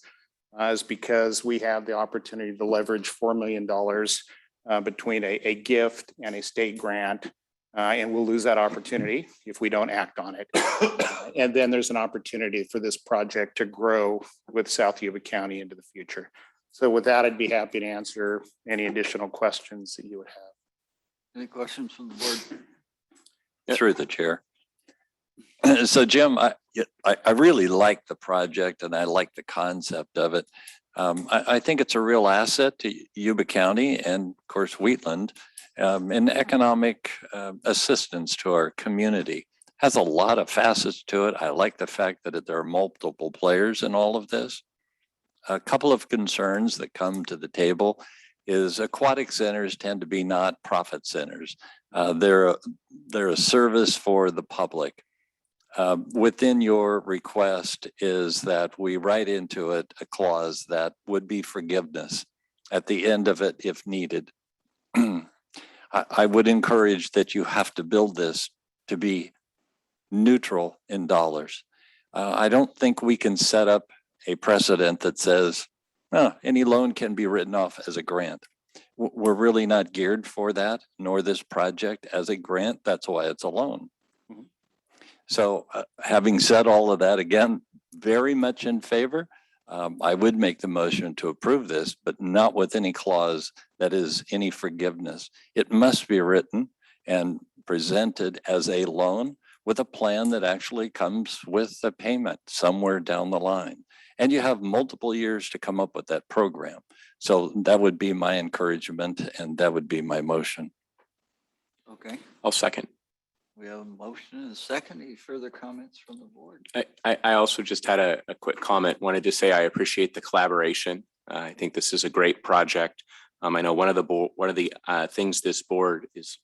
because we have the opportunity to leverage $4 million between a gift and a state grant, and we'll lose that opportunity if we don't act on it. And then there's an opportunity for this project to grow with South Yuba County into the future. So with that, I'd be happy to answer any additional questions that you would have. Any questions from the board? Through the chair. So Jim, I really like the project and I like the concept of it. I think it's a real asset to Yuba County and of course Wheatland in economic assistance to our community. Has a lot of facets to it. I like the fact that there are multiple players in all of this. A couple of concerns that come to the table is aquatic centers tend to be not profit centers. They're a service for the public. Within your request is that we write into it a clause that would be forgiveness at the end of it if needed. I would encourage that you have to build this to be neutral in dollars. I don't think we can set up a precedent that says, oh, any loan can be written off as a grant. We're really not geared for that, nor this project as a grant. That's why it's a loan. So having said all of that, again, very much in favor. I would make the motion to approve this, but not with any clause that is any forgiveness. It must be written and presented as a loan with a plan that actually comes with a payment somewhere down the line. And you have multiple years to come up with that program. So that would be my encouragement and that would be my motion. Okay, I'll second. we have a motion and a second. Any further comments from the board? I also just had a quick comment. Wanted to say I appreciate the collaboration. I think this is a great project. I know one of the things this board is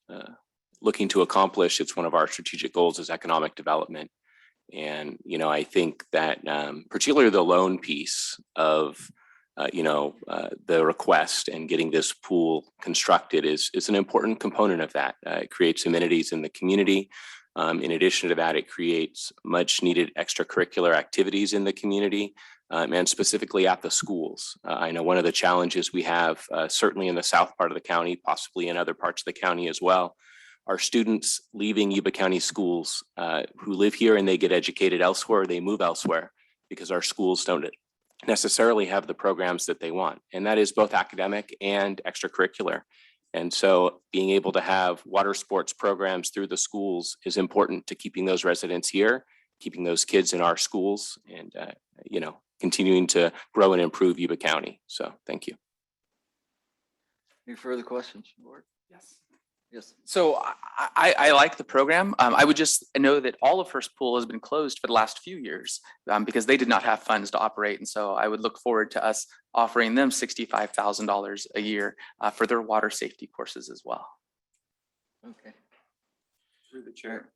looking to accomplish, it's one of our strategic goals, is economic development. And, I think that particularly the loan piece of, the request and getting this pool constructed is an important component of that. It creates amenities in the community. In addition to that, it creates much needed extracurricular activities in the community and specifically at the schools. I know one of the challenges we have, certainly in the south part of the county, possibly in other parts of the county as well, are students leaving Yuba County schools who live here and they get educated elsewhere, they move elsewhere because our schools don't necessarily have the programs that they want. And that is both academic and extracurricular. And so being able to have water sports programs through the schools is important to keeping those residents here, keeping those kids in our schools and, continuing to grow and improve Yuba County. So thank you. Any further questions, board? Yes. Yes. So I like the program. I would just know that all of First Pool has been closed for the last few years because they did not have funds to operate. And so I would look forward to us offering them $65,000 a year for their water safety courses as well. Okay. Through the chair.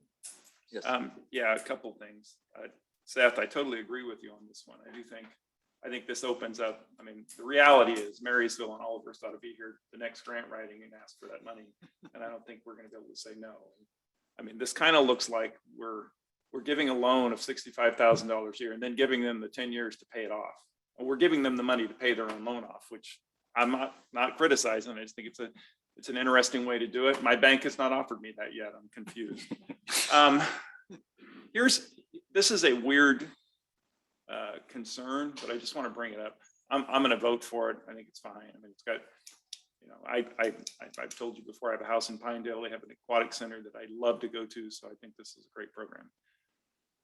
Yes. Yeah, a couple things. Seth, I totally agree with you on this one. I think this opens up, the reality is Marysville and all of us ought to be here the next grant writing and ask for that money. And I don't think we're going to be able to say no. This kind of looks like we're giving a loan of $65,000 a year and then giving them the 10 years to pay it off. And we're giving them the money to pay their own loan off, which I'm not criticizing. I just think it's an interesting way to do it. My bank has not offered me that yet. I'm confused. This is a weird concern, but I just want to bring it up. I'm going to vote for it. I think it's fine. It's got, I've told you before, I have a house in Pinedale. They have an aquatic center that I love to go to. So I think this is a great program.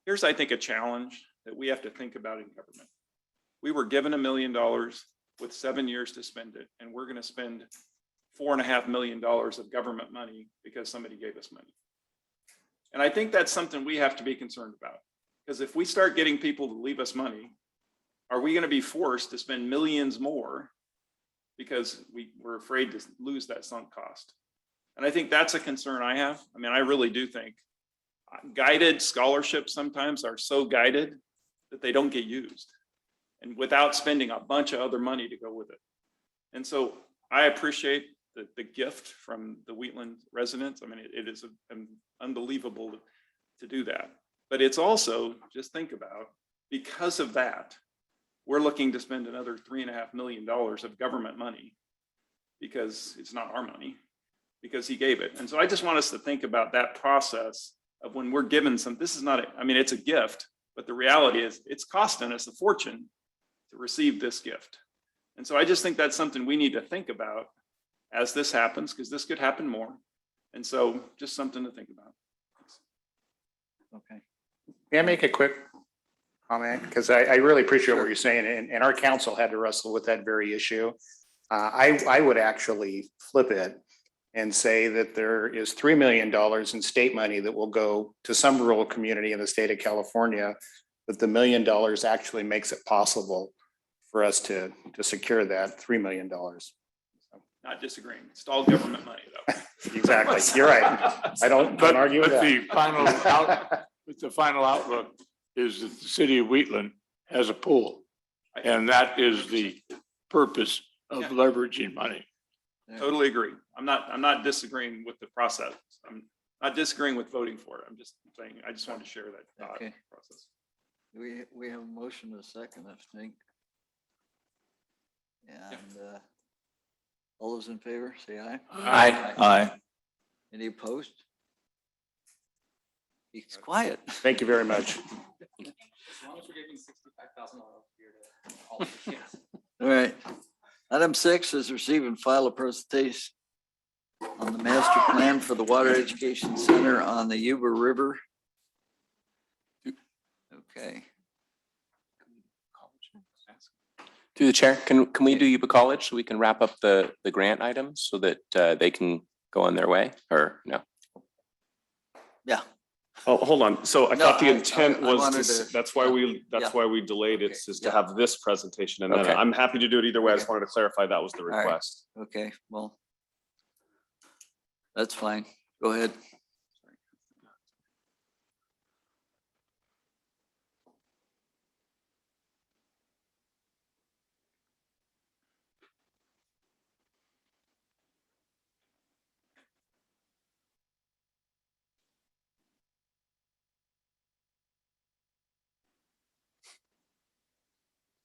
Here's, I think, a challenge that we have to think about in government. We were given $1 million with 7 years to spend it. And we're going to spend $4.5 million of government money because somebody gave us money. And I think that's something we have to be concerned about. Because if we start getting people to leave us money, are we going to be forced to spend millions more because we're afraid to lose that sunk cost? And I think that's a concern I have. I really do think guided scholarships sometimes are so guided that they don't get used and without spending a bunch of other money to go with it. And so I appreciate the gift from the Wheatland residents. It is unbelievable to do that. But it's also, just think about, because of that, we're looking to spend another $3.5 million of government money because it's not our money, because he gave it. And so I just want us to think about that process of when we're given this is not, it's a gift, but the reality is it's costing us a fortune to receive this gift. And so I just think that's something we need to think about as this happens, because this could happen more. And so just something to think about. Okay. May I make a quick comment? Because I really appreciate what you're saying, and our council had to wrestle with that very issue. I would actually flip it and say that there is $3 million in state money that will go to some rural community in the state of California, but the $1 million actually makes it possible for us to secure that $3 million. Not disagreeing. It's all government money, though. Exactly. You're right. I don't argue with that. The final outlook is that the city of Wheatland has a pool. And that is the purpose of leveraging money. Totally agree. I'm not disagreeing with the process. I'm not disagreeing with voting for it. I'm just saying, I just wanted to share that thought Okay. process. We have a motion and a second, I think. And all those in favor, say aye. Aye. Aye. Any opposed? It's quiet. Thank you very much. As long as we're giving $65,000 a year to All right. Item 6 is receive and file a presentation on the master plan for the Water Education Center on the Yuba River. Okay. Through the chair, can we do Yuba College so we can wrap up the grant items so that they can go on their way, or no? Yeah. Oh, hold on. So I No, thought the I intent was wanted to, to- that's why we, yeah. that's why we delayed it, is to Yeah. have this presentation. And then Okay. I'm happy to do it either way. I just wanted to clarify that was the right. request. Okay, well, that's fine. Go ahead.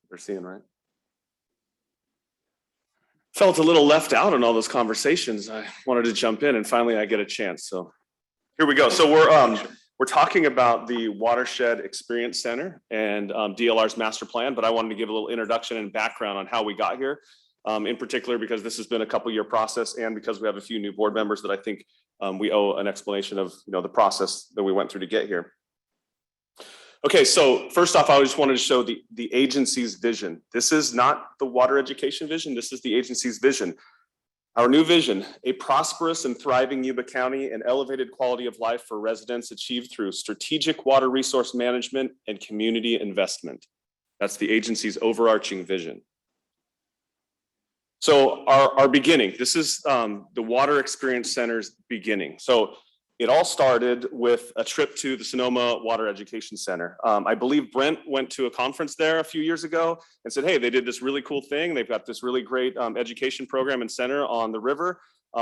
They're seeing, right? Felt a little left out in all those conversations. I wanted to jump in and finally I get a chance. So here we go. So we're talking about the Watershed Experience Center and DLR's master plan, but I wanted to give a little introduction and background on how we got here. In particular, because this has been a couple-year process and because we have a few new board members that I think we owe an explanation of, the process that we went through to get here. Okay, so first off, I just wanted to show the agency's vision. This is not the water education vision. This is the agency's vision. Our new vision, a prosperous and thriving Yuba County and elevated quality of life for residents achieved through strategic water resource management and community investment. That's the agency's overarching vision. So our beginning, this is the Water Experience Center's beginning. So it all started with a trip to the Sonoma Water Education Center. I believe Brent went to a conference there a few years ago and said, hey, they did this really cool thing. They've got this really great education program and center on the river.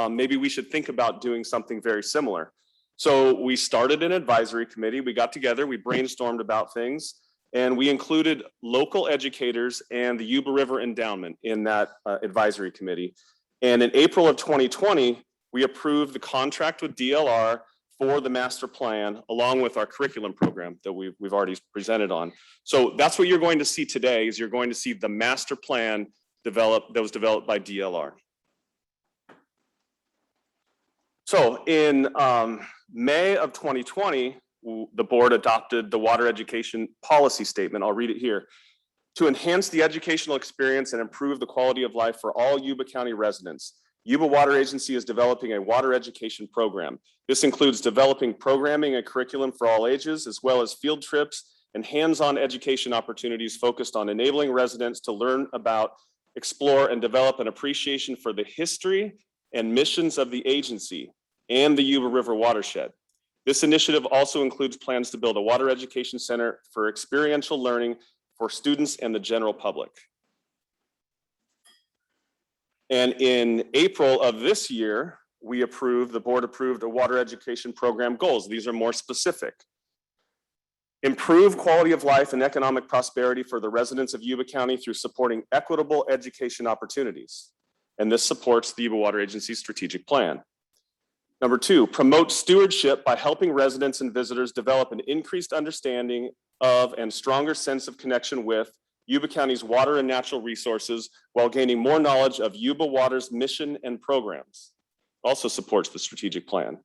Maybe we should think about doing something very similar. So we started an advisory committee. We got together, we brainstormed about things, and we included local educators and the Yuba River Endowment in that advisory committee. And in April of 2020, we approved the contract with DLR for the master plan, along with our curriculum program that we've already presented on. So that's what you're going to see today, is you're going to see the master plan that was developed by DLR. So in May of 2020, the board adopted the water education policy statement. I'll read it here. To enhance the educational experience and improve the quality of life for all Yuba County residents, Yuba Water Agency is developing a water education program. This includes developing programming and curriculum for all ages, as well as field trips and hands-on education opportunities focused on enabling residents to learn about, explore, and develop an appreciation for the history and missions of the agency and the Yuba River watershed. This initiative also includes plans to build a water education center for experiential learning for students and the general public. And in April of this year, the board approved a water education program goals. These are more specific. Improve quality of life and economic prosperity for the residents of Yuba County through supporting equitable education opportunities. And this supports the Yuba Water Agency's strategic plan. Number 2, promote stewardship by helping residents and visitors develop an increased understanding of and stronger sense of connection with Yuba County's water and natural resources while gaining more knowledge of Yuba Water's mission and programs. Also supports the strategic plan.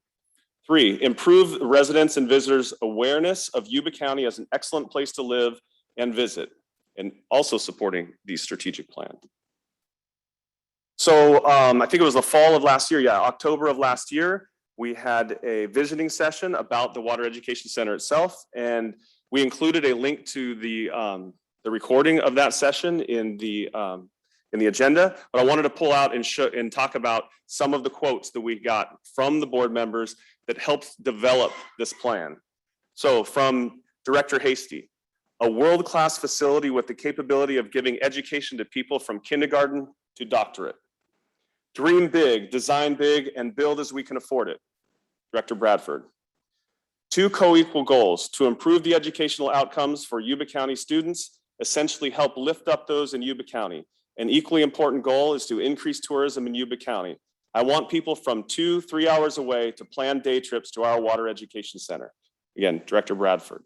3, improve residents and visitors' awareness of Yuba County as an excellent place to live and visit, and also supporting the strategic plan. So I think it was the fall of last year, October of last year, we had a visiting session about the Water Education Center itself, and we included a link to the recording of that session in the agenda, but I wanted to pull out and talk about some of the quotes that we got from the board members that helped develop this plan. So from Director Hasty, a world-class facility with the capability of giving education to people from kindergarten to doctorate. Dream big, design big, and build as we can afford it. Director Bradford. 2 co-equal goals: to improve the educational outcomes for Yuba County students, essentially help lift up those in Yuba County. An equally important goal is to increase tourism in Yuba County. I want people from 2-3 hours away to plan day trips to our water education center. Again, Director Bradford.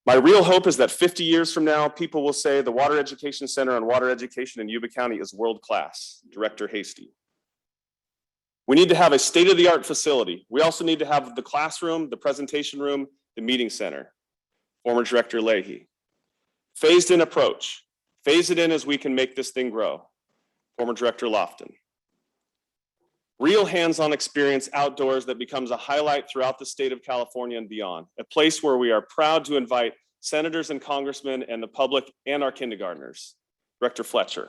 My real hope is that 50 years from now, people will say the Water Education Center on water education in Yuba County is world-class. Director Hasty. We need to have a state-of-the-art facility. We also need to have the classroom, the presentation room, the meeting center. Former Director Leahy. Phased in approach. Phase it in as we can make this thing grow. Former Director Lofton. Real hands-on experience outdoors that becomes a highlight throughout the state of California and beyond. A place where we are proud to invite senators and congressmen and the public and our kindergartners. Director Fletcher.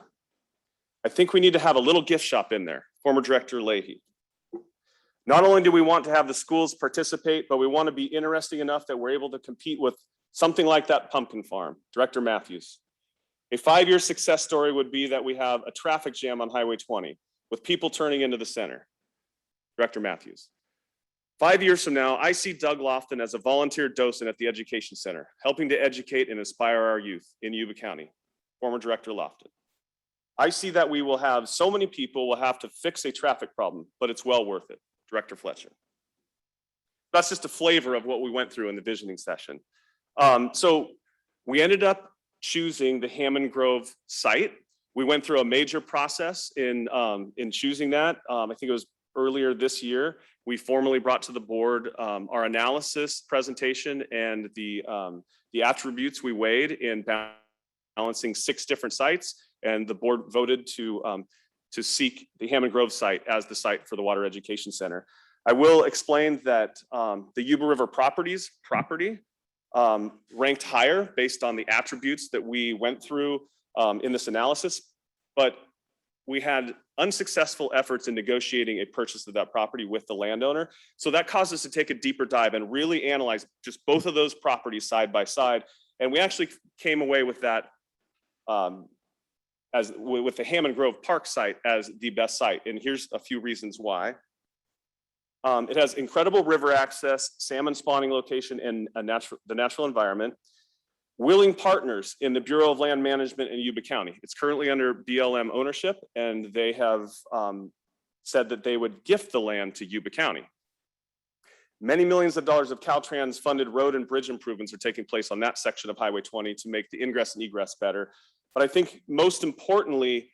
I think we need to have a little gift shop in there. Former Director Leahy. Not only do we want to have the schools participate, but we want to be interesting enough that we're able to compete with something like that pumpkin farm. Director Matthews. A 5-year success story would be that we have a traffic jam on Highway 20 with people turning into the center. Director Matthews. 5 years from now, I see Doug Lofton as a volunteer docent at the Education Center, helping to educate and inspire our youth in Yuba County. Former Director Lofton. I see that we will have so many people will have to fix a traffic problem, but it's well worth it. Director Fletcher. That's just a flavor of what we went through in the visioning session. So we ended up choosing the Hammond Grove site. We went through a major process in choosing that. I think it was earlier this year. We formally brought to the board our analysis presentation and the attributes we weighed in balancing 6 different sites, and the board voted to seek the Hammond Grove site as the site for the Water Education Center. I will explain that the Yuba River property ranked higher based on the attributes that we went through in this analysis, but we had unsuccessful efforts in negotiating a purchase of that property with the landowner. So that caused us to take a deeper dive and really analyze just both of those properties side by side. And we actually came away with that with the Hammond Grove Park site as the best site. And here's a few reasons why. It has incredible river access, salmon spawning location, and the natural environment. Willing partners in the Bureau of Land Management in Yuba County. It's currently under BLM ownership, and they have said that they would gift the land to Yuba County. Many millions of dollars of Caltrans funded road and bridge improvements are taking place on that section of Highway 20 to make the ingress and egress better. But I think most importantly,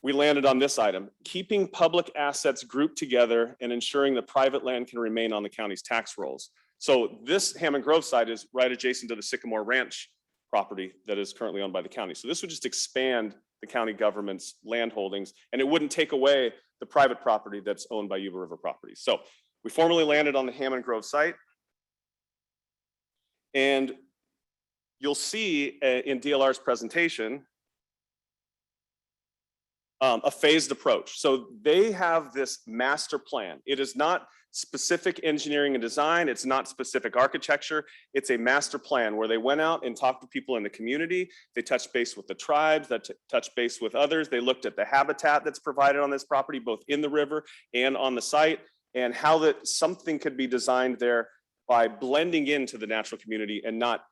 we landed on this item: keeping public assets grouped together and ensuring that private land can remain on the county's tax rolls. So this Hammond Grove site is right adjacent to the Sycamore Ranch property that is currently owned by the county. So this would just expand the county government's land holdings, and it wouldn't take away the private property that's owned by Yuba River Properties. So we formally landed on the Hammond Grove site. And you'll see in DLR's presentation a phased approach. So they have this master plan. It is not specific engineering and design. It's not specific architecture. It's a master plan where they went out and talked to people in the community. They touched base with the tribes, that touched base with others. They looked at the habitat that's provided on this property, both in the river and on the site, and how that something could be designed there by blending into the natural community and not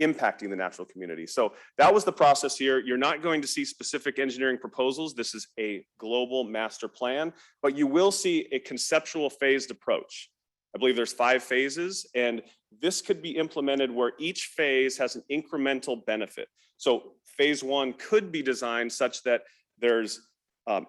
impacting the natural community. So that was the process here. You're not going to see specific engineering proposals. This is a global master plan, but you will see a conceptual phased approach. I believe there's 5 phases, and this could be implemented where each phase has an incremental benefit. So phase 1 could be designed such that there's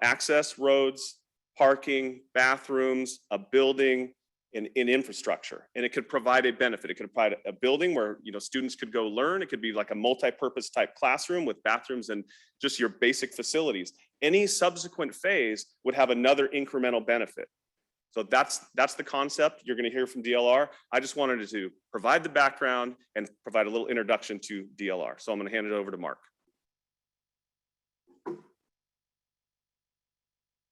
access roads, parking, bathrooms, a building, in infrastructure, and it could provide a benefit. It could provide a building where students could go learn. It could be like a multi-purpose type classroom with bathrooms and just your basic facilities. Any subsequent phase would have another incremental benefit. So that's the concept you're going to hear from DLR. I just wanted to provide the background and provide a little introduction to DLR. So I'm going to hand it over to Mark.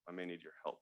I may need your help.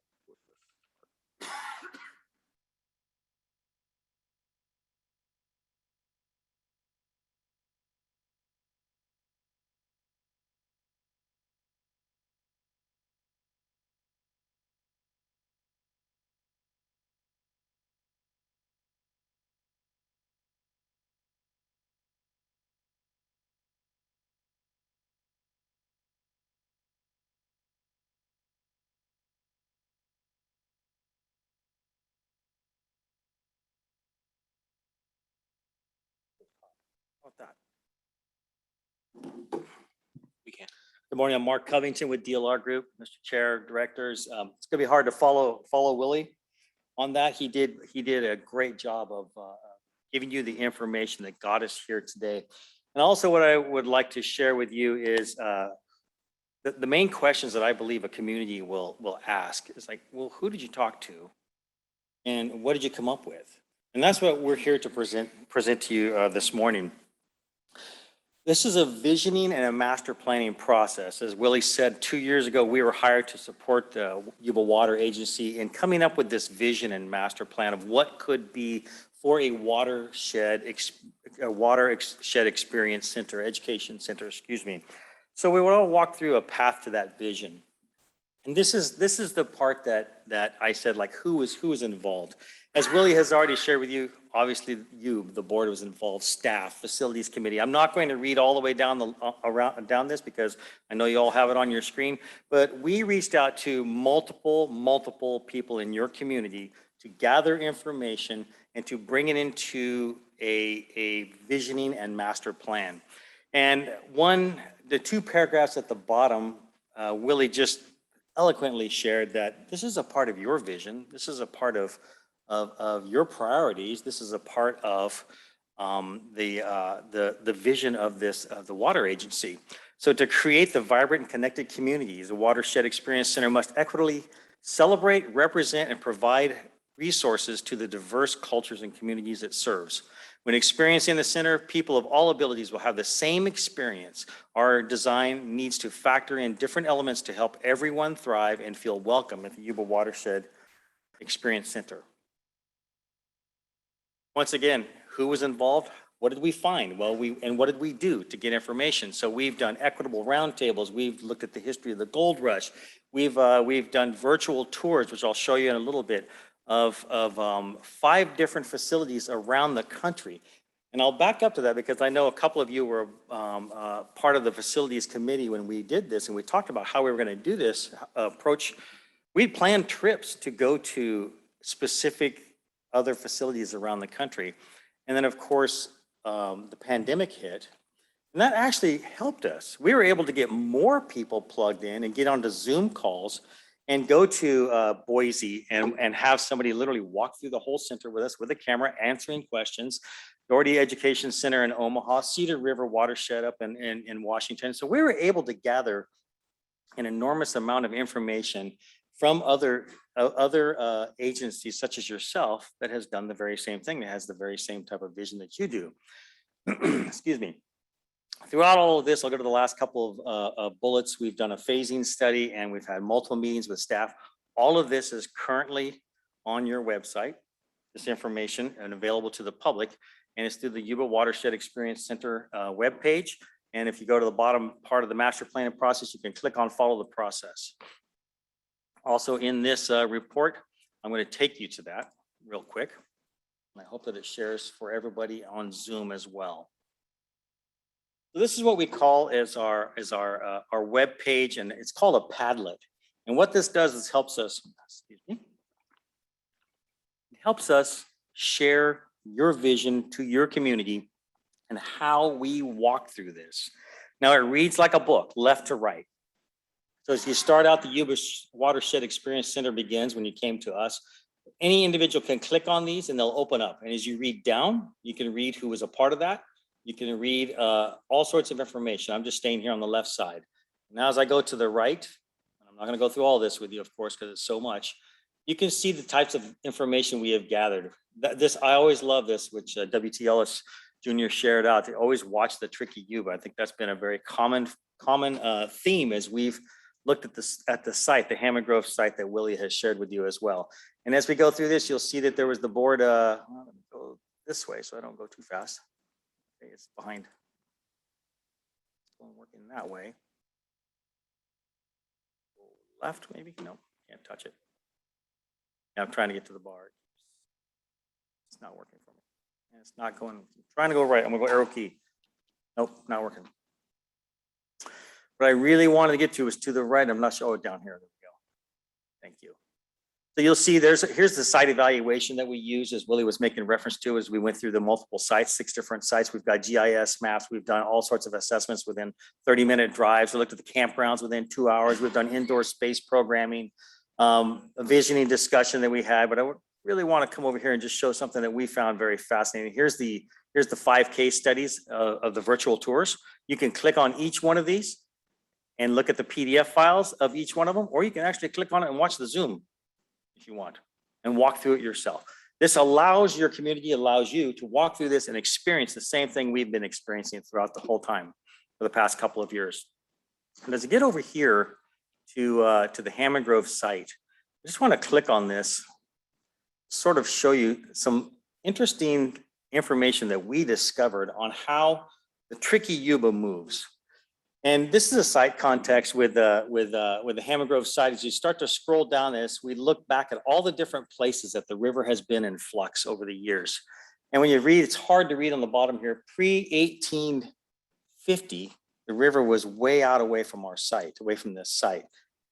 We can. Good morning. I'm Mark Covington with DLR Group, Mr. Chair, Directors. It's gonna be hard to follow Willie on that. He did a great job of giving you the information that got us here today. And also what I would like to share with you is the main questions that I believe a community will ask is like, well, who did you talk to? And what did you come up with? And that's what we're here to present to you this morning. This is a visioning and a master planning process. As Willie said, 2 years ago, we were hired to support the Yuba Water Agency in coming up with this vision and master plan of what could be for a watershed experience center, education center, excuse me. So we will all walk through a path to that vision. And this is the part that I said, like, who is involved? As Willie has already shared with you, obviously the board was involved, staff, facilities committee. I'm not going to read all the way down down this because I know you all have it on your screen, but we reached out to multiple people in your community to gather information and to bring it into a visioning and master plan. And the 2 paragraphs at the bottom, Willie just eloquently shared that this is a part of your vision. This is a part of your priorities. This is a part of the vision of the water agency. So to create the vibrant and connected communities, the Watershed Experience Center must equitably celebrate, represent, and provide resources to the diverse cultures and communities it serves. When experiencing the center, people of all abilities will have the same experience. Our design needs to factor in different elements to help everyone thrive and feel welcome at the Yuba Watershed Experience Center. Once again, who was involved? What did we find? Well, what did we do to get information? So we've done equitable roundtables. We've looked at the history of the gold rush. We've done virtual tours, which I'll show you in a little bit, of 5 different facilities around the country. And I'll back up to that because I know a couple of you were part of the facilities committee when we did this, and we talked about how we were going to do this approach. We planned trips to go to specific other facilities around the country. And then, of course, the pandemic hit, and that actually helped us. We were able to get more people plugged in and get onto Zoom calls and go to Boise and have somebody literally walk through the whole center with us with a camera answering questions. Doherty Education Center in Omaha, Cedar River Watershed up in Washington. So we were able to gather an enormous amount of information from other agencies such as yourself that has done the very same thing, that has the very same type of vision that you do. Excuse me. Throughout all of this, I'll go to the last couple of bullets. We've done a phasing study and we've had multiple meetings with staff. All of this is currently on your website, this information, and available to the public. And it's through the Yuba Watershed Experience Center webpage. And if you go to the bottom part of the master planning process, you can click on follow the process. Also in this report, I'm going to take you to that real quick. And I hope that it shares for everybody on Zoom as well. So this is what we call as our web page, and it's called a Padlet. And what this does is helps us, excuse me, it helps us share your vision to your community and how we walk through this. Now it reads like a book, left to right. So as you start out, the Yuba Watershed Experience Center begins when you came to us. Any individual can click on these and they'll open up. And as you read down, you can read who was a part of that. You can read all sorts of information. I'm just staying here on the left side. Now, as I go to the right, and I'm not going to go through all this with you, of course, because it's so much. You can see the types of information we have gathered. I always love this, which W.T. Ellis Jr. shared out. They always watch the tricky Yuba. I think that's been a very common theme as we've looked at the site, the Hammond Grove site that Willie has shared with you as well. And as we go through this, you'll see that there was the board. Let me go this way so I don't go too fast. Okay, it's behind. It's working that way. Left, maybe? No, can't touch it. Yeah, I'm trying to get to the bar. It's not working for me. And it's not going. I'm trying to go right. I'm gonna go arrow key. Nope, not working. What I really wanted to get to was to the right. I'm not sure. Oh, down here. There we go. Thank you. So you'll see here's the site evaluation that we used, as Willie was making reference to, as we went through the multiple sites, 6 different sites. We've got GIS maps. We've done all sorts of assessments within 30-minute drives. We looked at the campgrounds within 2 hours. We've done indoor space programming, a visioning discussion that we had. But I would really want to come over here and just show something that we found very fascinating. Here's the 5 case studies of the virtual tours. You can click on each one of these and look at the PDF files of each one of them, or you can actually click on it and watch the Zoom if you want, and walk through it yourself. This allows your community, allows you to walk through this and experience the same thing we've been experiencing throughout the whole time for the past couple of years. And as I get over here to the Hammond Grove site, I just want to click on this, sort of show you some interesting information that we discovered on how the tricky Yuba moves. And this is a site context with the Hammond Grove site. As you start to scroll down this, we look back at all the different places that the river has been in flux over the years. And when you read, it's hard to read on the bottom here, pre-1850, the river was way out away from our site, away from this site.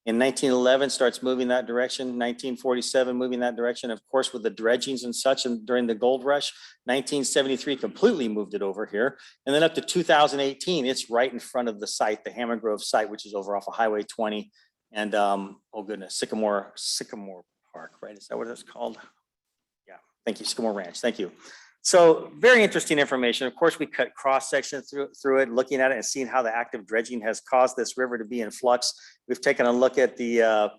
In 1911, starts moving that direction. 1947, moving that direction. Of course, with the dredgings and such, and during the gold rush, 1973 completely moved it over here. And then up to 2018, it's right in front of the site, the Hammond Grove site, which is over off of Highway 20. And oh goodness, Sycamore Park, right? Is that what it's called? Yeah, thank you, Sycamore Ranch, thank you. So very interesting information. Of course, we cut cross section through it, looking at it and seeing how the active dredging has caused this river to be in flux. We've taken a look at the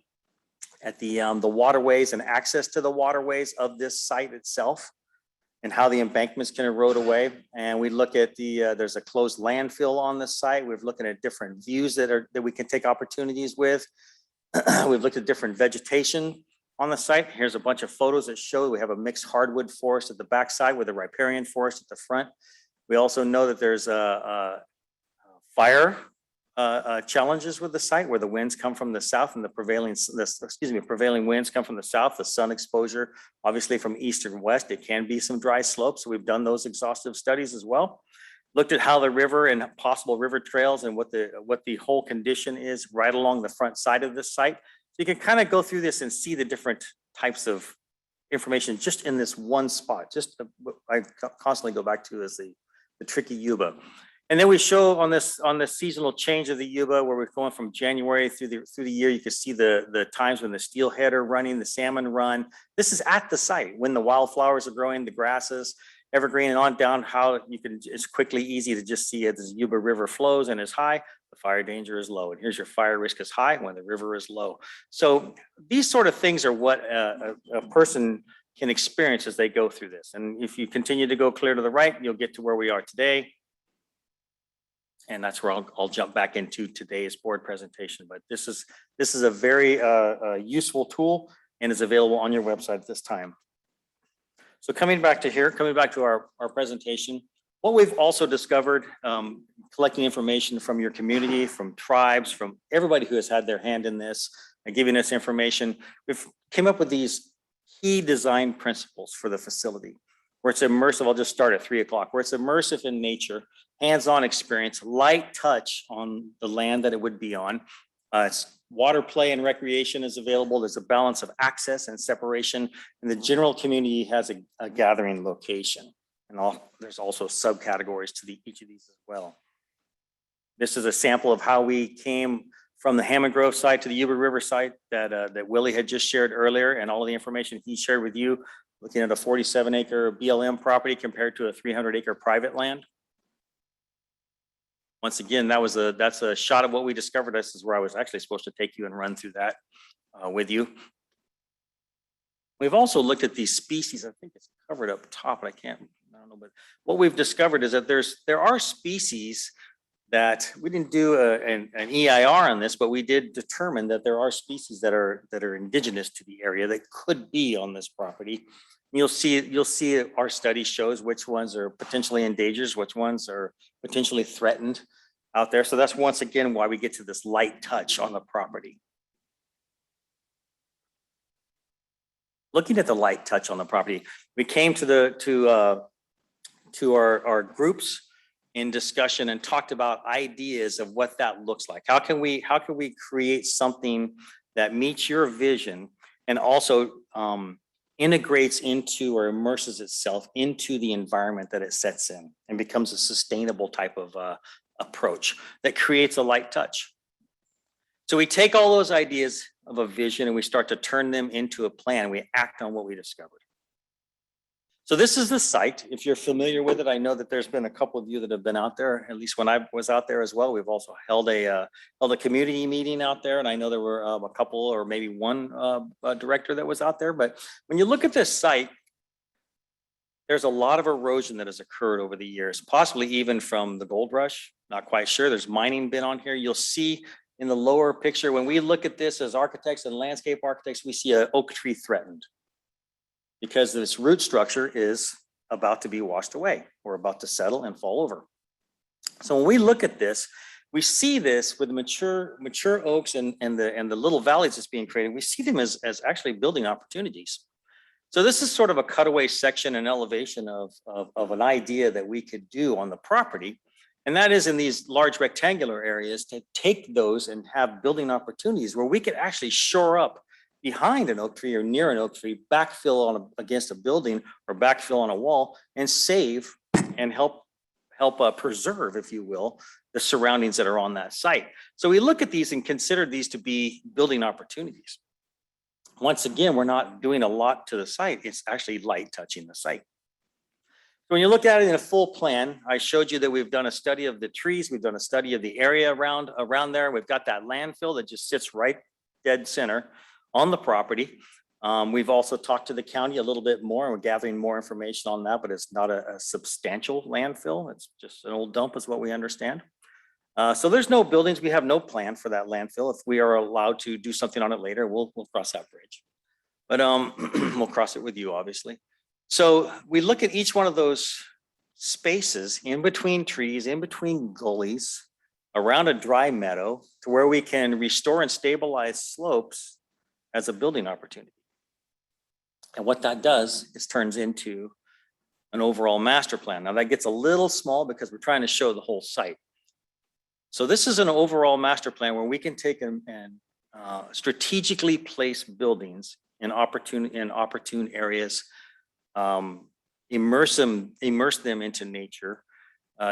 waterways and access to the waterways of this site itself, and how the embankments can erode away. And we look at there's a closed landfill on the site. We're looking at different views that we can take opportunities with. We've looked at different vegetation on the site. Here's a bunch of photos that show we have a mixed hardwood forest at the backside with a riparian forest at the front. We also know that there's fire challenges with the site, where the winds come from the south and the prevailing winds come from the south. The sun exposure, obviously from east and west, it can be some dry slopes. So we've done those exhaustive studies as well. Looked at how the river and possible river trails and what the whole condition is right along the front side of this site. So you can kind of go through this and see the different types of information just in this one spot. I constantly go back to is the tricky Yuba. And then we show on this seasonal change of the Yuba, where we're going from January through the year. You can see the times when the steelhead are running, the salmon run. This is at the site when the wildflowers are growing, the grasses, evergreen, and on down. How you can, it's quickly easy to just see as the Yuba River flows and is high, the fire danger is low. And here's your fire risk is high when the river is low. So these sort of things are what a person can experience as they go through this. And if you continue to go clear to the right, you'll get to where we are today. And that's where I'll jump back into today's board presentation. But this is a very useful tool and is available on your website at this time. So coming back to our presentation, what we've also discovered, collecting information from your community, from tribes, from everybody who has had their hand in this and giving us information, we've came up with these key design principles for the facility, where it's immersive. I'll just start at 3 o'clock, where it's immersive in nature, hands-on experience, light touch on the land that it would be on. It's water play and recreation is available. There's a balance of access and separation, and the general community has a gathering location. And there's also subcategories to each of these as well. This is a sample of how we came from the Hammond Grove site to the Yuba River site that Willie had just shared earlier, and all of the information he shared with you, looking at a 47-acre BLM property compared to a 300-acre private land. Once again, that's a shot of what we discovered. This is where I was actually supposed to take you and run through that with you. We've also looked at these species. I think it's covered up top, but I don't know. But what we've discovered is that there are species that we didn't do an EIR on this, but we did determine that there are species that are indigenous to the area that could be on this property. You'll see our study shows which ones are potentially endangered, which ones are potentially threatened out there. So that's once again why we get to this light touch on the property. Looking at the light touch on the property, we came to our groups in discussion and talked about ideas of what that looks like. How can we create something that meets your vision and also integrates into or immerses itself into the environment that it sets in and becomes a sustainable type of approach that creates a light touch. So we take all those ideas of a vision and we start to turn them into a plan. We act on what we discovered. So this is the site. If you're familiar with it, I know that there's been a couple of you that have been out there, at least when I was out there as well. We've also held a community meeting out there, and I know there were a couple or maybe one director that was out there. But when you look at this site, there's a lot of erosion that has occurred over the years, possibly even from the gold rush. Not quite sure. There's mining been on here. You'll see in the lower picture, when we look at this as architects and landscape architects, we see an oak tree threatened, because this root structure is about to be washed away. We're about to settle and fall over. So when we look at this, we see this with mature oaks and the little valleys that's being created. We see them as actually building opportunities. So this is sort of a cutaway section and elevation of an idea that we could do on the property. And that is in these large rectangular areas to take those and have building opportunities where we could actually shore up behind an oak tree or near an oak tree, backfill against a building or backfill on a wall, and save and help preserve, if you will, the surroundings that are on that site. So we look at these and consider these to be building opportunities. Once again, we're not doing a lot to the site. It's actually light touching the site. So when you look at it in a full plan, I showed you that we've done a study of the trees. We've done a study of the area around there. We've got that landfill that just sits right dead center on the property. We've also talked to the county a little bit more, and we're gathering more information on that, but it's not a substantial landfill. It's just an old dump is what we understand. So there's no buildings. We have no plan for that landfill. If we are allowed to do something on it later, we'll cross that bridge. But we'll cross it with you, obviously. So we look at each one of those spaces in between trees, in between gullies, around a dry meadow, to where we can restore and stabilize slopes as a building opportunity. And what that does is turns into an overall master plan. Now that gets a little small because we're trying to show the whole site. So this is an overall master plan where we can take and strategically place buildings in opportune areas, immerse them into nature,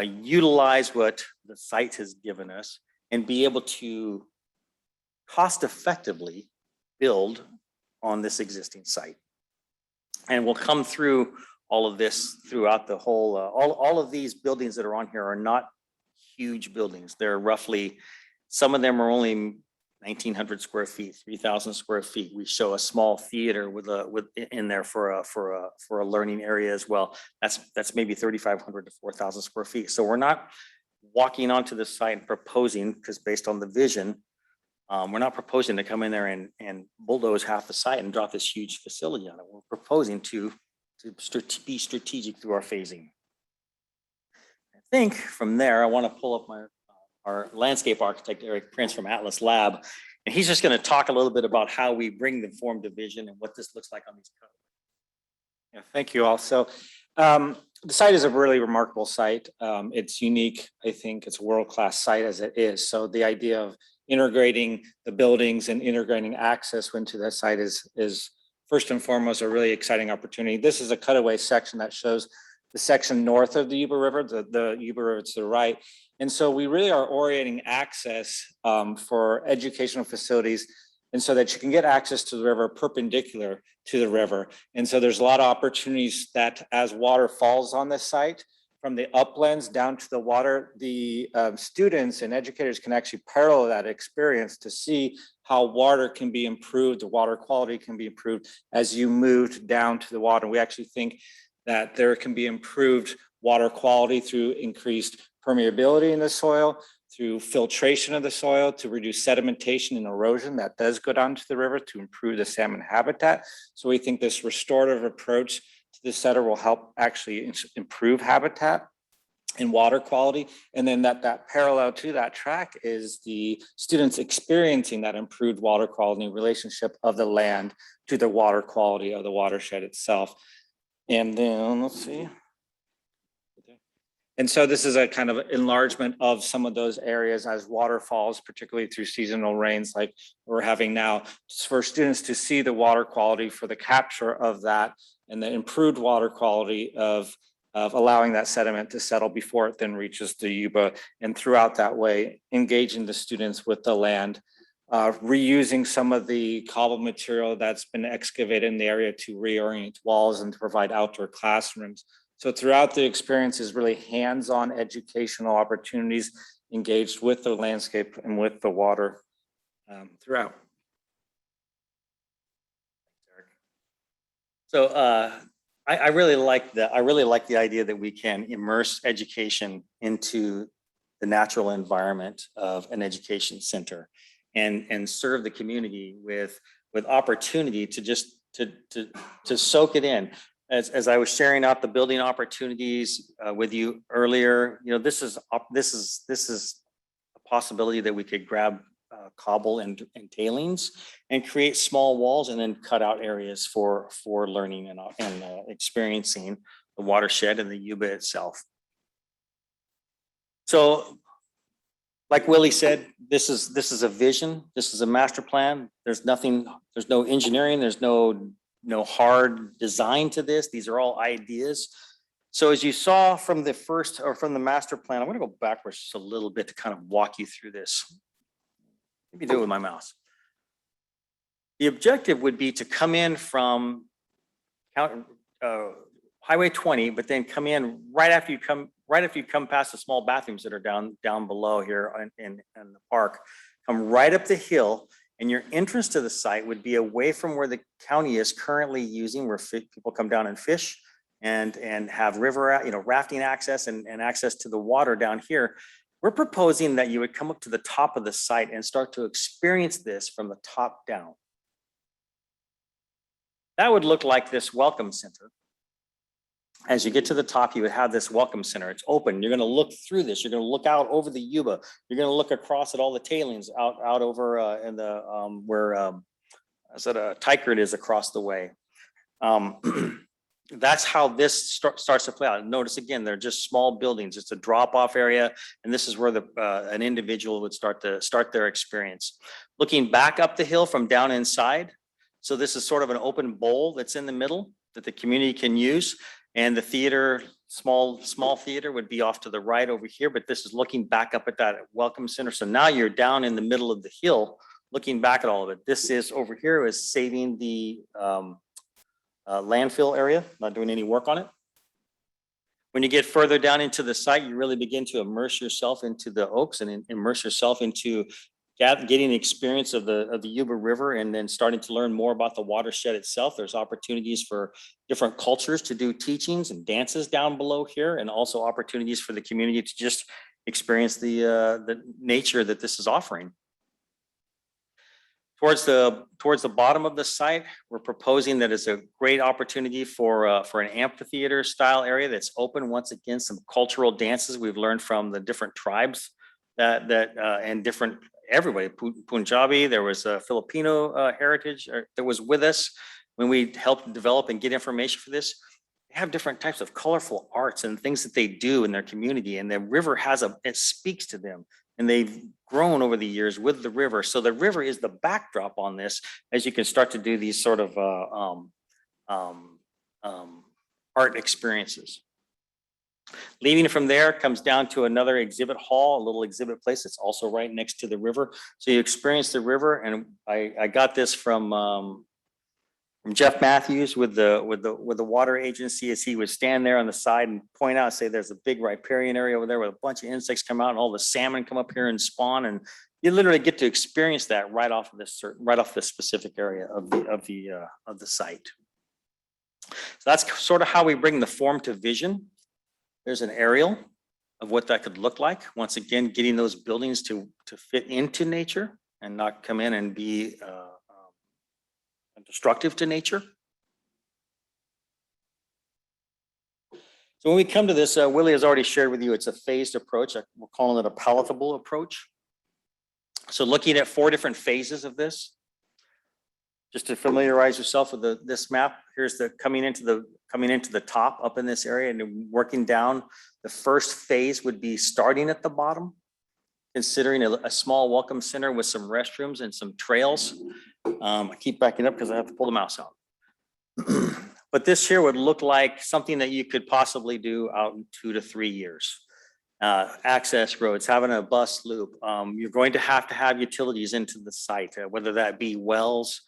utilize what the site has given us, and be able to cost effectively build on this existing site. And we'll come through all of this throughout the whole, all of these buildings that are on here are not huge buildings. They're roughly, some of them are only 1,900 square feet, 3,000 square feet. We show a small theater in there for a learning area as well. That's maybe 3,500 to 4,000 square feet. So we're not walking onto the site and proposing, because based on the vision, we're not proposing to come in there and bulldoze half the site and drop this huge facility on it. We're proposing to be strategic through our phasing. I think from there, I want to pull up our landscape architect, Eric Prince from Atlas Lab, and he's just going to talk a little bit about how we bring the form to vision and what this looks like on these cuts. Yeah, thank you all. So the site is a really remarkable site. It's unique. I think it's a world-class site as it is. So the idea of integrating the buildings and integrating access into that site is first and foremost a really exciting opportunity. This is a cutaway section that shows the section north of the Yuba River, the Yuba River to the right. And so we really are orienting access for educational facilities, and so that you can get access to the river perpendicular to the river. And so there's a lot of opportunities that as water falls on this site, from the uplands down to the water, the students and educators can actually parallel that experience to see how water can be improved, the water quality can be improved as you move down to the water. We actually think that there can be improved water quality through increased permeability in the soil, through filtration of the soil to reduce sedimentation and erosion that does go down to the river to improve the salmon habitat. So we think this restorative approach to the setter will help actually improve habitat and water quality. And then that parallel to that track is the students experiencing that improved water quality relationship of the land to the water quality of the watershed itself. And then let's see. And so this is a kind of enlargement of some of those areas as waterfalls, particularly through seasonal rains like we're having now, for students to see the water quality, for the capture of that and the improved water quality of allowing that sediment to settle before it then reaches the Yuba, and throughout that way, engaging the students with the land, reusing some of the cobble material that's been excavated in the area to reorient walls and to provide outdoor classrooms. So throughout the experience is really hands-on educational opportunities engaged with the landscape and with the water throughout. So I really like the idea that we can immerse education into the natural environment of an education center and serve the community with opportunity to just to soak it in. As I was sharing out the building opportunities with you earlier, you know, this is a possibility that we could grab cobble and tailings and create small walls and then cut out areas for learning and experiencing the watershed and the Yuba itself. So like Willie said, this is a vision, this is a master plan. There's no engineering, there's no hard design to this. These are all ideas. So as you saw from the master plan, I'm going to go backwards just a little bit to kind of walk you through this. Maybe do it with my mouse. The objective would be to come in from Highway 20, but then come in right after you come past the small bathrooms that are down below here in the park. Come right up the hill, and your entrance to the site would be away from where the county is currently using, where people come down and fish and have river, rafting access and access to the water down here. We're proposing that you would come up to the top of the site and start to experience this from the top down. That would look like this welcome center. As you get to the top, you would have this welcome center. It's open. You're going to look through this. You're going to look out over the Yuba. You're going to look across at all the tailings out over in the where Tykert is across the way. That's how this starts to play out. Notice again, they're just small buildings. It's a drop-off area, and this is where an individual would start their experience. Looking back up the hill from down inside. So this is sort of an open bowl that's in the middle that the community can use. And the theater, small theater would be off to the right over here, but this is looking back up at that welcome center. So now you're down in the middle of the hill, looking back at all of it. This is over here is saving the landfill area, not doing any work on it. When you get further down into the site, you really begin to immerse yourself into the oaks and immerse yourself into getting the experience of the Yuba River, and then starting to learn more about the watershed itself. There's opportunities for different cultures to do teachings and dances down below here, and also opportunities for the community to just experience the nature that this is offering. Towards the bottom of the site, we're proposing that it's a great opportunity for an amphitheater style area that's open. Once again, some cultural dances we've learned from the different tribes and different everybody. Punjabi, there was a Filipino heritage that was with us when we helped develop and get information for this. They have different types of colorful arts and things that they do in their community, and the river it speaks to them. And they've grown over the years with the river. So the river is the backdrop on this, as you can start to do these sort of art experiences. Leaving from there comes down to another exhibit hall, a little exhibit place that's also right next to the river. So you experience the river, and I got this from Jeff Matthews with the water agency, as he would stand there on the side and point out, say there's a big riparian area over there where a bunch of insects come out and all the salmon come up here and spawn, and you literally get to experience that right off this specific area of the site. So that's sort of how we bring the form to vision. There's an aerial of what that could look like. Once again, getting those buildings to fit into nature and not come in and be destructive to nature. So when we come to this, Willie has already shared with you, it's a phased approach. We're calling it a palatable approach. So looking at 4 different phases of this. Just to familiarize yourself with this map, here's the coming into the top up in this area and then working down. The first phase would be starting at the bottom, considering a small welcome center with some restrooms and some trails. I keep backing up because I have to pull the mouse out. But this here would look like something that you could possibly do out in 2 to 3 years. Access roads, having a bus loop. You're going to have utilities into the site, whether that be wells,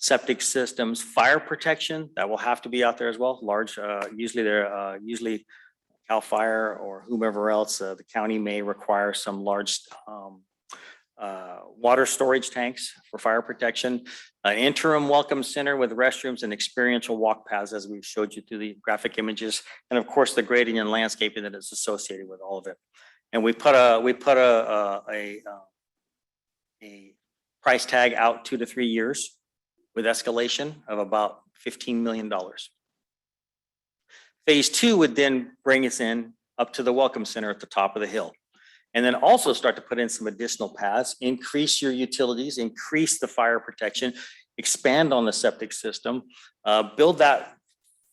septic systems, fire protection, that will have to be out there as well. Large, usually CAL FIRE or whomever else, the county may require some large water storage tanks for fire protection. An interim welcome center with restrooms and experiential walk paths, as we've showed you through the graphic images, and of course the grading and landscaping that is associated with all of it. And we put a price tag out 2 to 3 years with escalation of about $15 million. Phase 2 would then bring us in up to the welcome center at the top of the hill. And then also start to put in some additional paths, increase your utilities, increase the fire protection, expand on the septic system, build that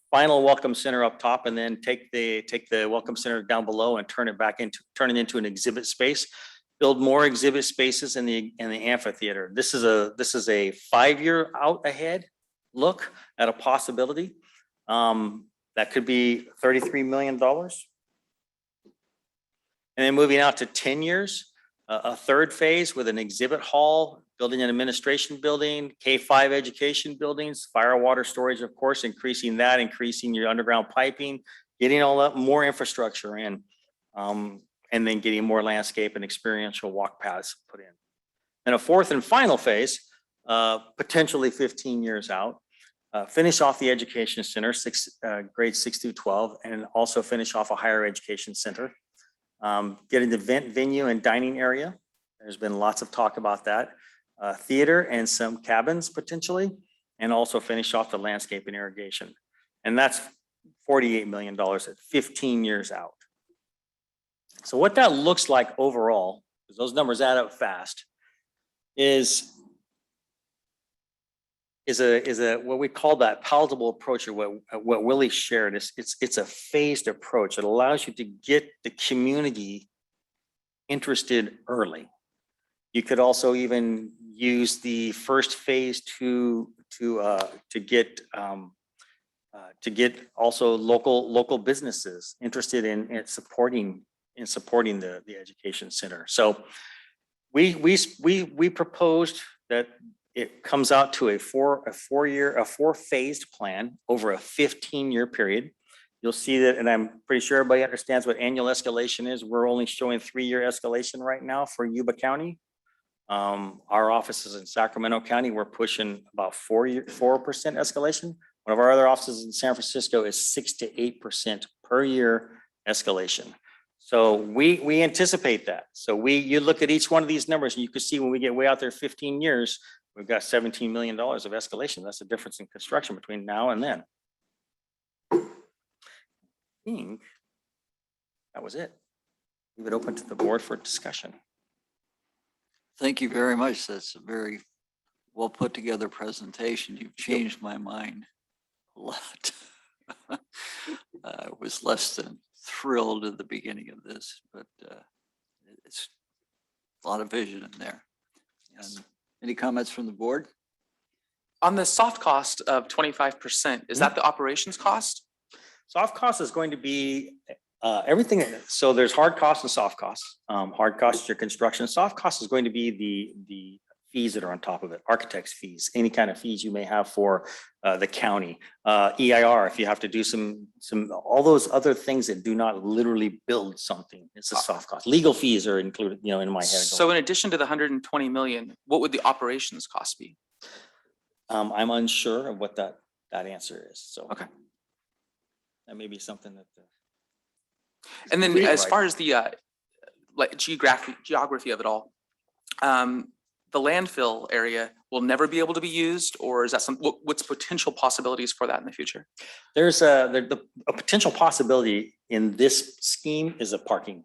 final welcome center up top, and then take the welcome center down below and turn it into an exhibit space. Build more exhibit spaces in the amphitheater. This is a 5-year out ahead look at a possibility. That could be $33 million. And then moving out to 10 years, a third phase with an exhibit hall, building an administration building, K-5 education buildings, fire water storage, of course, increasing your underground piping, getting all that more infrastructure in, and then getting more landscape and experiential walk paths put in. And a fourth and final phase, potentially 15 years out, finish off the education center, grades 6 through 12, and also finish off a higher education center. Get an event venue and dining area. There's been lots of talk about that. Theater and some cabins potentially, and also finish off the landscape and irrigation. And that's $48 million at 15 years out. So what that looks like overall, because those numbers add up fast, is a what we call that palatable approach, or what Willie shared. It's a phased approach. It allows you to get the community interested early. You could also even use the first phase to get also local businesses interested in supporting the education center. So we proposed that it comes out to a four-phased plan over a 15-year period. You'll see that, and I'm pretty sure everybody understands what annual escalation is. We're only showing 3-year escalation right now for Yuba County. Our offices in Sacramento County, we're pushing about 4% escalation. One of our other offices in San Francisco is 6 to 8% per year escalation. So we anticipate that. So you look at each one of these numbers and you can see when we get way out there 15 years, we've got $17 million of escalation. That's the difference in construction between now and then. I think that was it. Leave it open to the board for discussion. Thank you very much. That's a very well put together presentation. You've changed my mind a lot. I was less than thrilled at the beginning of this, but it's a lot of vision in there. And any comments from the board? On the soft cost of 25%, is that the operations cost? Soft cost is going to be everything. So there's hard costs and soft costs. Hard cost is your construction. Soft cost is going to be the fees that are on top of it, architect's fees, any kind of fees you may have for the county, EIR, if you have to do some all those other things that do not literally build something, it's a soft cost. Legal fees are included, in my head. So in addition to the 120 million, what would the operations cost be? I'm unsure of what that answer is. So okay, that may be something that. And then as far as the like geography of it all, the landfill area will never be able to be used, or is that what's potential possibilities for that in the future? There's a potential possibility in this scheme is a parking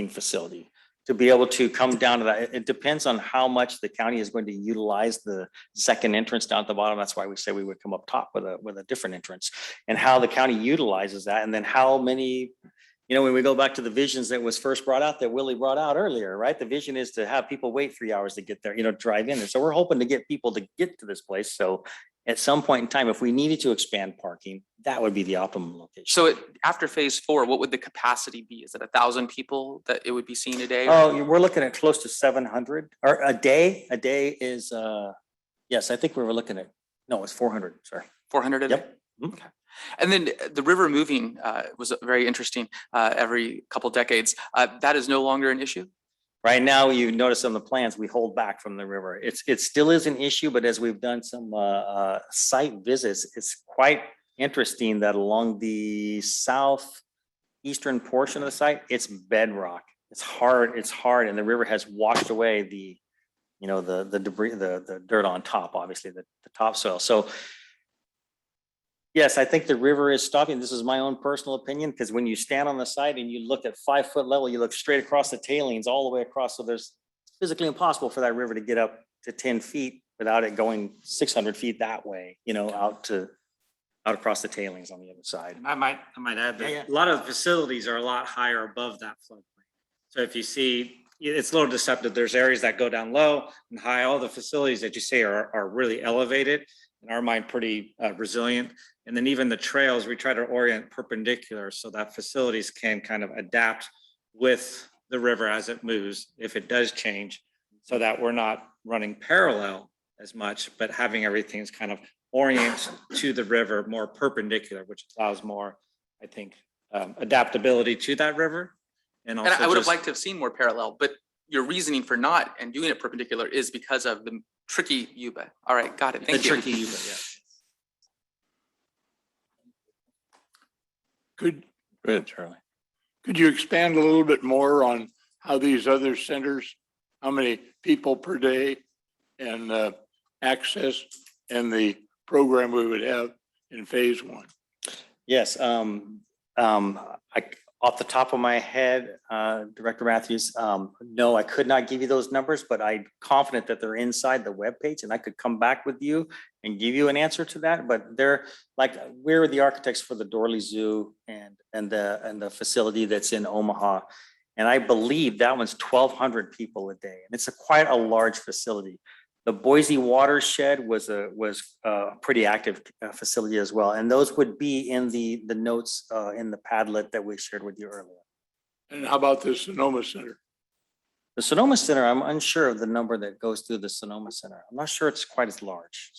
facility. to be able to come down to that. It depends on how much the county is going to utilize the second entrance down at the bottom. That's why we say we would come up top with a different entrance, and how the county utilizes that, and then how many, when we go back to the visions that was first brought out, that Willie brought out earlier, right? The vision is to have people wait 3 hours to get there, drive in. And so we're hoping to get people to get to this place. So at some point in time, if we needed to expand parking, that would be the optimum location. So after phase 4, what would the capacity be? Is it 1,000 people that it would be seen a day? Oh, we're looking at close to 700 or a day. A day is, yes, I think we were looking at, no, it's 400, sorry. 400 a day? Yep. Okay. And then the river moving was very interesting every couple decades. That is no longer an issue? Right now, you notice on the plans, we hold back from the river. It still is an issue, but as we've done some site visits, it's quite interesting that along the southeastern portion of the site, it's bedrock. It's hard, and the river has washed away the debris, the dirt on top, obviously the topsoil. So yes, I think the river is stopping. This is my own personal opinion, because when you stand on the site and you look at 5-foot level, you look straight across the tailings all the way across. So it's physically impossible for that river to get up to 10 feet without it going 600 feet that way, out across the tailings on the other side. I might add that Yeah. a lot of the facilities are a lot higher above that floodplain. So if you see, it's a little deceptive. There's areas that go down low and high. All the facilities that you see are really elevated, in our mind, pretty resilient. And then even the trails, we try to orient perpendicular so that facilities can kind of adapt with the river as it moves, if it does change, so that we're not running parallel as much, but having everything's kind of orient to the river more perpendicular, which allows more, I think, adaptability to that river. And also I would have liked to have seen more parallel, but your reasoning for not and doing it perpendicular is because of the tricky Yuba. All right, got it. Thank you. The tricky Yuba, yeah. Go ahead, Charlie. Could you expand a little bit more on how these other centers, how many people per day and access and the program we would have in phase 1? Yes, off the top of my head, Director Matthews, no, I could not give you those numbers, but I'm confident that they're inside the webpage, and I could come back with you and give you an answer to that. But they're like, we're the architects for the Dorley Zoo and the facility that's in Omaha, and I believe that one's 1,200 people a day, and it's quite a large facility. The Boise watershed was a pretty active facility as well. And those would be in the notes in the Padlet that we shared with you earlier. And how about the Sonoma Center? The Sonoma Center, I'm unsure of the number that goes through the Sonoma Center. I'm not sure it's quite as large.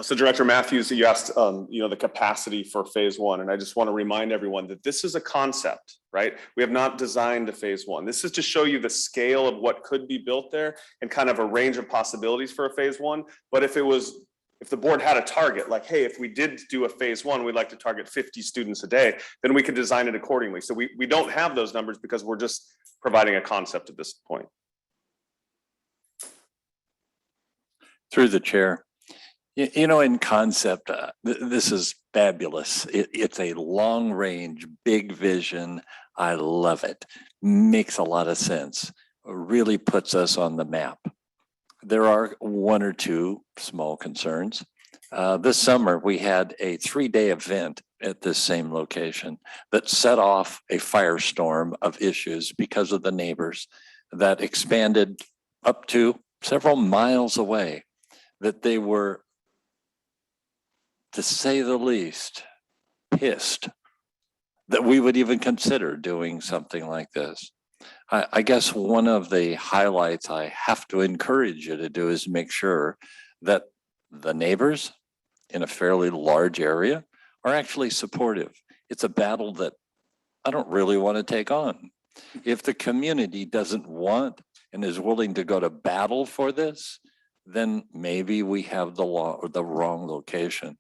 So Director Matthews, you asked, the capacity for phase 1, and I just want to remind everyone that this is a concept, right? We have not designed a phase 1. This is to show you the scale of what could be built there and kind of a range of possibilities for a phase 1. But if the board had a target, like, hey, if we did do a phase 1, we'd like to target 50 students a day, then we could design it accordingly. So we don't have those numbers because we're just providing a concept at this point. Through the chair. In concept, this is fabulous. It's a long range, big vision. I love it. Makes a lot of sense. Really puts us on the map. There are one or two small concerns. This summer, we had a 3-day event at this same location that set off a firestorm of issues because of the neighbors that expanded up to several miles away, that they were, to say the least, pissed that we would even consider doing something like this. I guess one of the highlights I have to encourage you to do is make sure that the neighbors in a fairly large area are actually supportive. It's a battle that I don't really want to take on. If the community doesn't want and is willing to go to battle for this, then maybe we have the wrong location.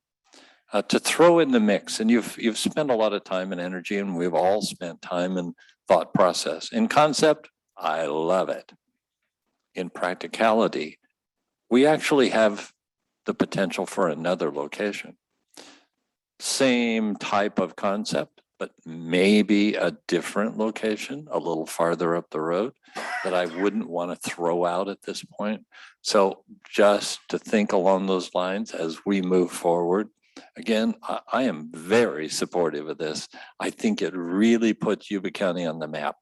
To throw in the mix, and you've spent a lot of time and energy, and we've all spent time and thought process. In concept, I love it. In practicality, we actually have the potential for another location. Same type of concept, but maybe a different location, a little farther up the road that I wouldn't want to throw out at this point. So just to think along those lines as we move forward. Again, I am very supportive of this. I think it really puts Yuba County on the map.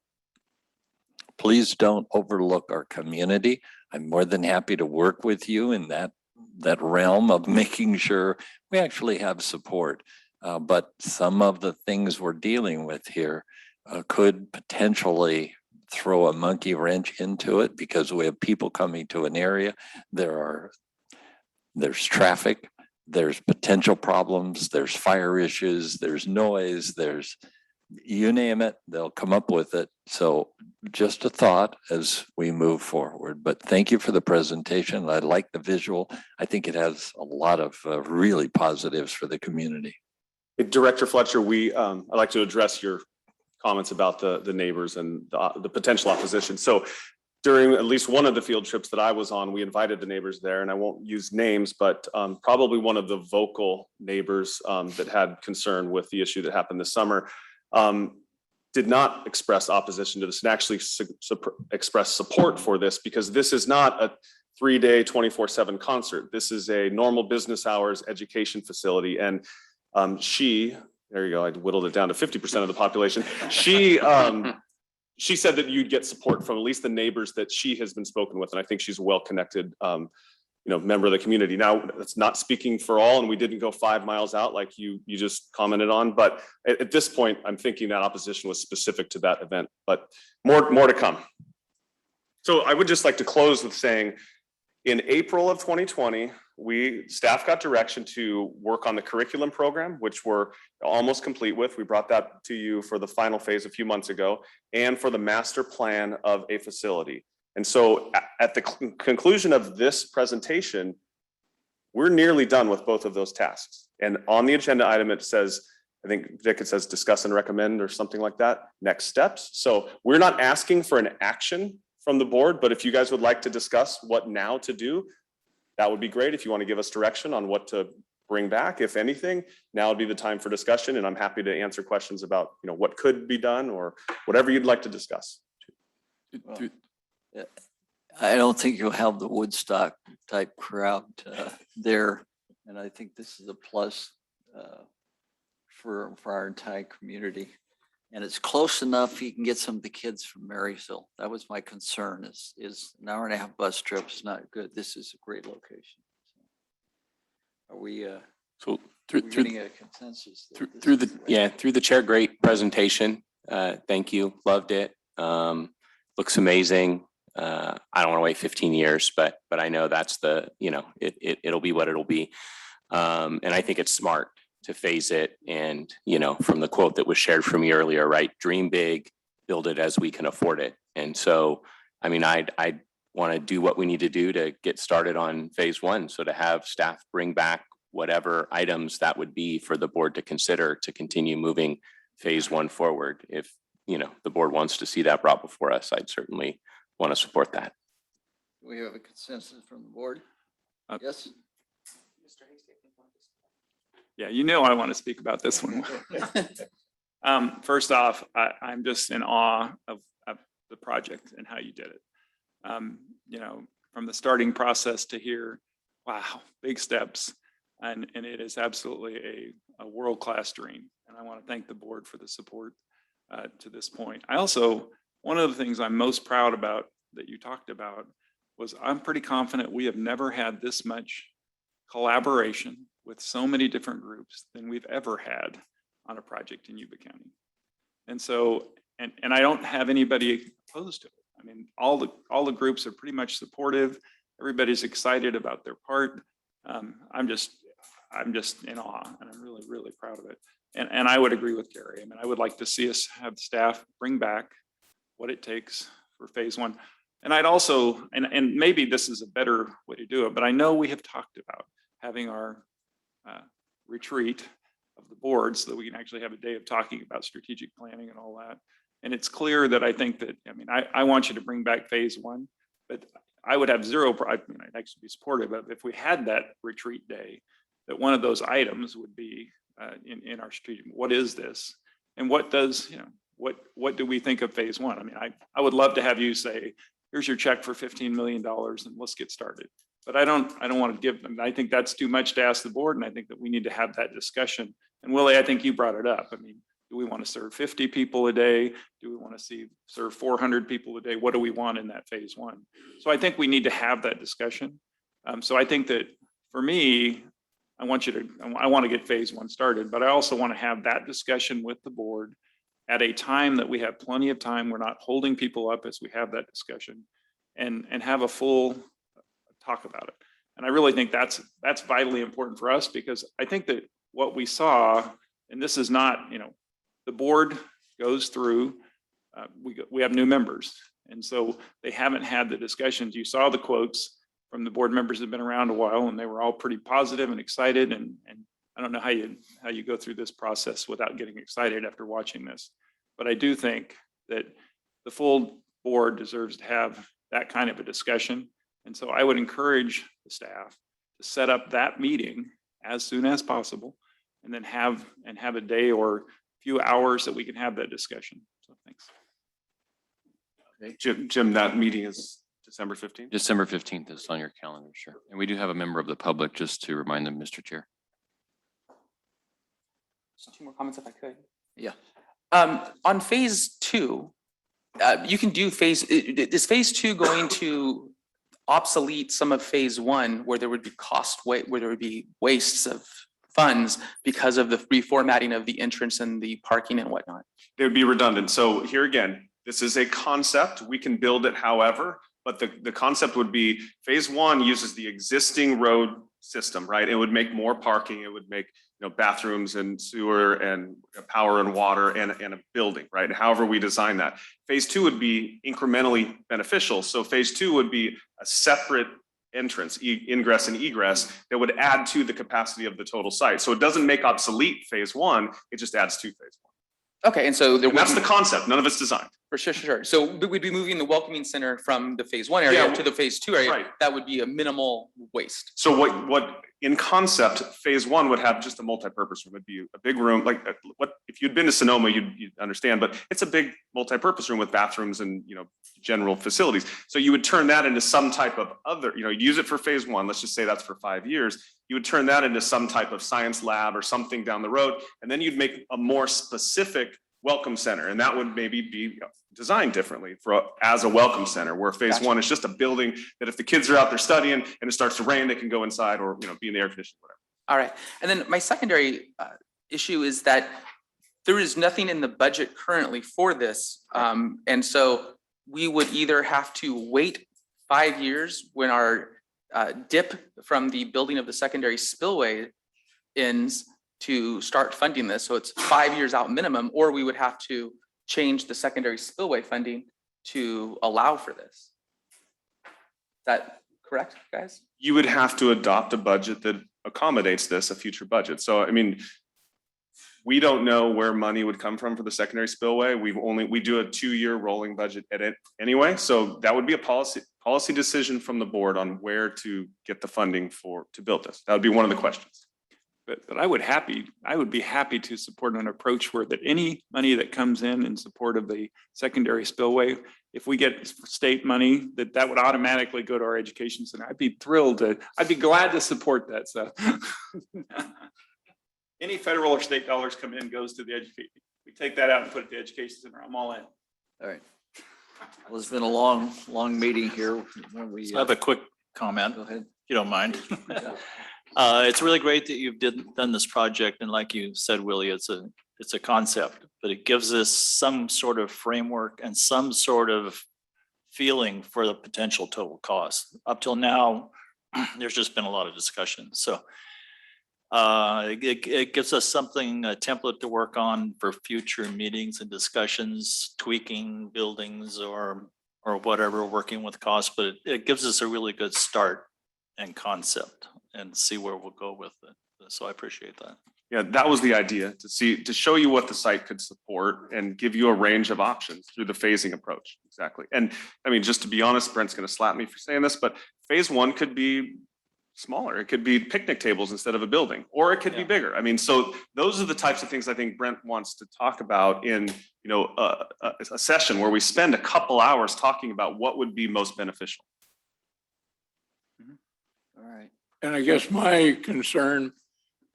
Please don't overlook our community. I'm more than happy to work with you in that realm of making sure we actually have support. But some of the things we're dealing with here could potentially throw a monkey wrench into it because we have people coming to an area. There's traffic, there's potential problems, there's fire issues, there's noise, there's you name it, they'll come up with it. So just a thought as we move forward. But thank you for the presentation. I like the visual. I think it has a lot of really positives for the community. Director Fletcher, I'd like to address your comments about the neighbors and the potential opposition. So during at least one of the field trips that I was on, we invited the neighbors there, and I won't use names, but probably one of the vocal neighbors that had concern with the issue that happened this summer did not express opposition to this and actually express support for this, because this is not a 3-day 24/7 concert. This is a normal business hours education facility. And there you go, I whittled it down to 50% of the population. She said that you'd get support from at least the neighbors that she has been spoken with. And I think she's a well-connected member of the community. Now, that's not speaking for all, and we didn't go 5 miles out like you just commented on. But at this point, I'm thinking that opposition was specific to that event, but more to come. So I would just like to close with saying, in April of 2020, staff got direction to work on the curriculum program, which we're almost complete with. We brought that to you for the final phase a few months ago, and for the master plan of a facility. And so at the conclusion of this presentation, we're nearly done with both of those tasks. And on the agenda item, it says, I think, Vic, it says discuss and recommend or something like that, next steps. So we're not asking for an action from the board, but if you guys would like to discuss what now to do, that would be great. If you want to give us direction on what to bring back, if anything, now would be the time for discussion. And I'm happy to answer questions about, what could be done or whatever you'd like to discuss. Well, I don't think you'll have the Woodstock type crowd there. And I think this is a plus for our entire community. And it's close enough you can get some of the kids from Marysville. That was my concern is an 1.5-hour bus trip is not good. This is a great location. Are we getting a consensus? Through the chair, great presentation. Thank you. Loved it. Looks amazing. I don't want to wait 15 years, but I know that's it'll be what it'll be. And I think it's smart to phase it. And, from the quote that was shared from me earlier, right? Dream big, build it as we can afford it. And so, I want to do what we need to do to get started on phase 1. So to have staff bring back whatever items that would be for the board to consider to continue moving phase 1 forward. If, the board wants to see that brought before us, I'd certainly want to support that. We have a consensus from the board. Yes. Yeah, I want to speak about this one. First off, I'm just in awe of the project and how you did it. From the starting process to here, wow, big steps. And it is absolutely a world-class dream. And I want to thank the board for the support to this point. One of the things I'm most proud about that you talked about was I'm pretty confident we have never had this much collaboration with so many different groups than we've ever had on a project in Yuba County. And so, and I don't have anybody opposed to it. All the groups are pretty much supportive. Everybody's excited about their part. I'm just in awe, and I'm really, really proud of it. And I would agree with Gary. I would like to see us have staff bring back what it takes for phase 1. And I'd also, and maybe this is a better way to do it, but I know we have talked about having our retreat of the board so that we can actually have a day of talking about strategic planning and all that. And it's clear that I think that, I want you to bring back phase 1, but I would have I'd actually be supportive of if we had that retreat day, that one of those items would be in our strategic, what is this? And what does, what do we think of phase one? I mean, I would love to have you say, here's your check for $15 million and let's get started. But I don't want to give them, I think that's too much to ask the board. And I think that we need to have that discussion. And Willie, I think you brought it up. I mean, do we want to serve 50 people a day? Do we want to serve 400 people a day? What do we want in that phase one? So I think we need to have that discussion. So I think that for me, I want to get phase one started, but I also want to have that discussion with the board at a time that we have plenty of time. We're not holding people up as we have that discussion and have a full talk about it. And I really think that's vitally important for us, because I think that what we saw, and this is not, the board goes through, we have new members. And so they haven't had the discussions. You saw the quotes from the board members that have been around a while, and they were all pretty positive and excited. And I don't know how you go through this process without getting excited after watching this. But I do think that the full board deserves to have that kind of a discussion. And so I would encourage the staff to set up that meeting as soon as possible, and then have a day or few hours that we can have that discussion. So thanks. Okay. Jim, that meeting is December 15th? December 15th is on your calendar, sure. And we do have a member of the public, just to remind them, Mr. Chair. Just 2 more comments if I could. Yeah. On phase 2, you can do is phase 2 going to obsolete some of phase 1 where there would be where there would be wastes of funds because of the reformatting of the entrance and the parking and whatnot? They would be redundant. So here again, this is a concept. We can build it however, but the concept would be phase 1 uses the existing road system, right? It would make more parking. It would make bathrooms and sewer and power and water and a building, right? However we design that. Phase 2 would be incrementally beneficial. So phase 2 would be a separate entrance, ingress and egress, that would add to the capacity of the total site. So it doesn't make obsolete phase 1, it just adds to phase 1. Okay, and so that's the concept. None of it's designed. For sure. So we'd be moving the welcoming center from the phase 1 area to the phase 2 area. Right. That would be a minimal waste. So what in concept, phase 1 would have just a multi-purpose room. It'd be a big room, like what if you'd been to Sonoma, you'd understand, but it's a big multi-purpose room with bathrooms and general facilities. So you would turn that into some type of other, use it for phase 1. Let's just say that's for 5 years. You would turn that into some type of science lab or something down the road, and then you'd make a more specific welcome center, and that would maybe be designed differently as a welcome center, where phase 1 is just a building that if the kids are out there studying and it starts to rain, they can go inside or be in the air conditioning, whatever. All right, and then my secondary issue is that there is nothing in the budget currently for this, and so we would either have to wait 5 years when our dip from the building of the secondary spillway ends to start funding this. So it's 5 years out minimum, or we would have to change the secondary spillway funding to allow for this. Is that correct, guys? You would have to adopt a budget that accommodates this, a future budget. So, I mean, we don't know where money would come from for the secondary spillway. We do a 2-year rolling budget edit anyway. So that would be a policy decision from the board on where to get the funding to build this. That would be one of the questions. But I would be happy to support an approach where that any money that comes in support of the secondary spillway, if we get state money, that would automatically go to our education center. I'd be glad to support that. So any federal or state dollars come in goes to the education. We take that out and put it to the education center. I'm all in. All right. Well, it's been a long meeting here. I have a quick comment. Go ahead. If you don't mind. It's really great that you've done this project, and like you said, Willie, it's a concept, but it gives us some sort of framework and some sort of feeling for the potential total cost. Up till now, there's just been a lot of discussion. So it gives us something, a template to work on for future meetings and discussions, tweaking buildings or whatever, working with costs, but it gives us a really good start and concept and see where we'll go with it. So I appreciate that. Yeah, that was the idea, to show you what the site could support and give you a range of options through the phasing approach. Exactly. And I mean, just to be honest, Brent's going to slap me for saying this, but phase 1 could be smaller. It could be picnic tables instead of a building, or it could be bigger. I mean, so those are the types of things I think Brent wants to talk about in, a session where we spend a couple hours talking about what would be most beneficial. All right. And I guess my concern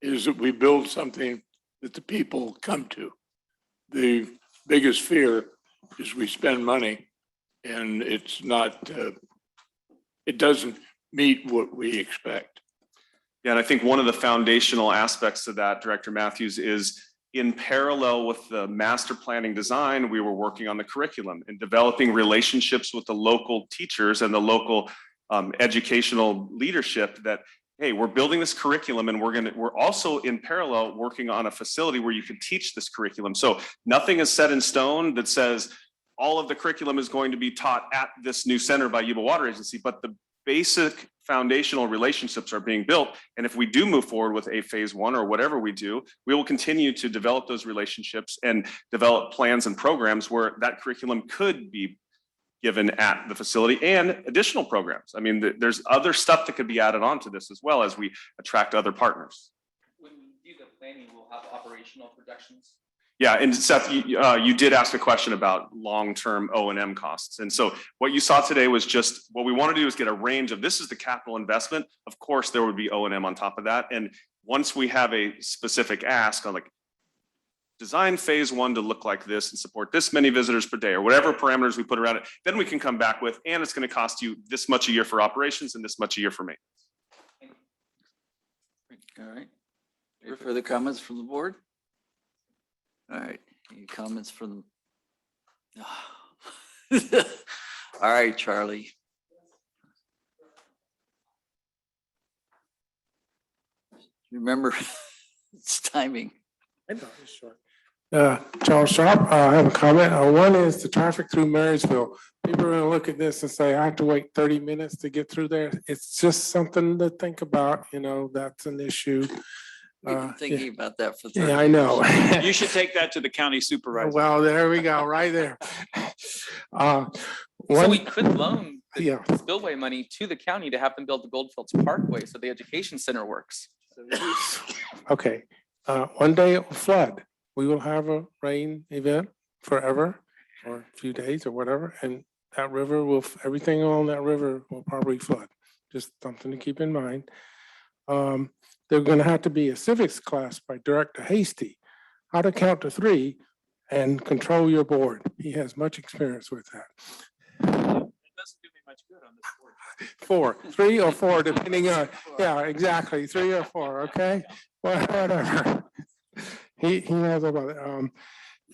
is that we build something that the people come to. The biggest fear is we spend money and it's not, it doesn't meet what we expect. Yeah, and I think one of the foundational aspects of that, Director Matthews, is in parallel with the master planning design, we were working on the curriculum and developing relationships with the local teachers and the local educational leadership that, hey, we're building this curriculum and we're also in parallel working on a facility where you can teach this curriculum. So nothing is set in stone that says all of the curriculum is going to be taught at this new center by Yuba Water Agency, but the basic foundational relationships are being built. And if we do move forward with a phase one or whatever we do, we will continue to develop those relationships and develop plans and programs where that curriculum could be given at the facility and additional programs. I mean, there's other stuff that could be added on to this as well as we attract other partners. When we do the planning, we'll have operational projections. Yeah, and Seth, you did ask a question about long-term O&M costs. And so what you saw today was just, what we want to do is get a range of, this is the capital investment. Of course, there would be O&M on top of that. And once we have a specific ask on like, design phase one to look like this and support this many visitors per day or whatever parameters we put around it, then we can come back with, and it's going to cost you this much a year for operations and this much a year for maintenance. All right. Any further comments from the board? All right. Any comments from the? All right, Charlie. Remember, it's timing. I know, it's short. Charles Sharp, I have a comment. One is the traffic through Marysville. People are gonna look at this and say, I have to wait 30 minutes to get through there. It's just something to think about, that's an issue. We've been thinking about that for 30 Yeah, I know. You should take that to the county supervisor. Well, there we go, right there. So we could loan the Yeah. spillway money to the county to have them build the Goldfields Parkway so the education center works. Okay, one day it will flood. We will have a rain event forever, or a few days or whatever, and that river will, everything along that river will probably flood. Just something to keep in mind. There's gonna have to be a civics class by Director Hasty, how to count to 3 and control your board. He has much experience with that. It doesn't do me much good on this board. 4, 3 or 4, depending on, yeah, exactly, 3 or 4, okay? Whatever. He knows about it.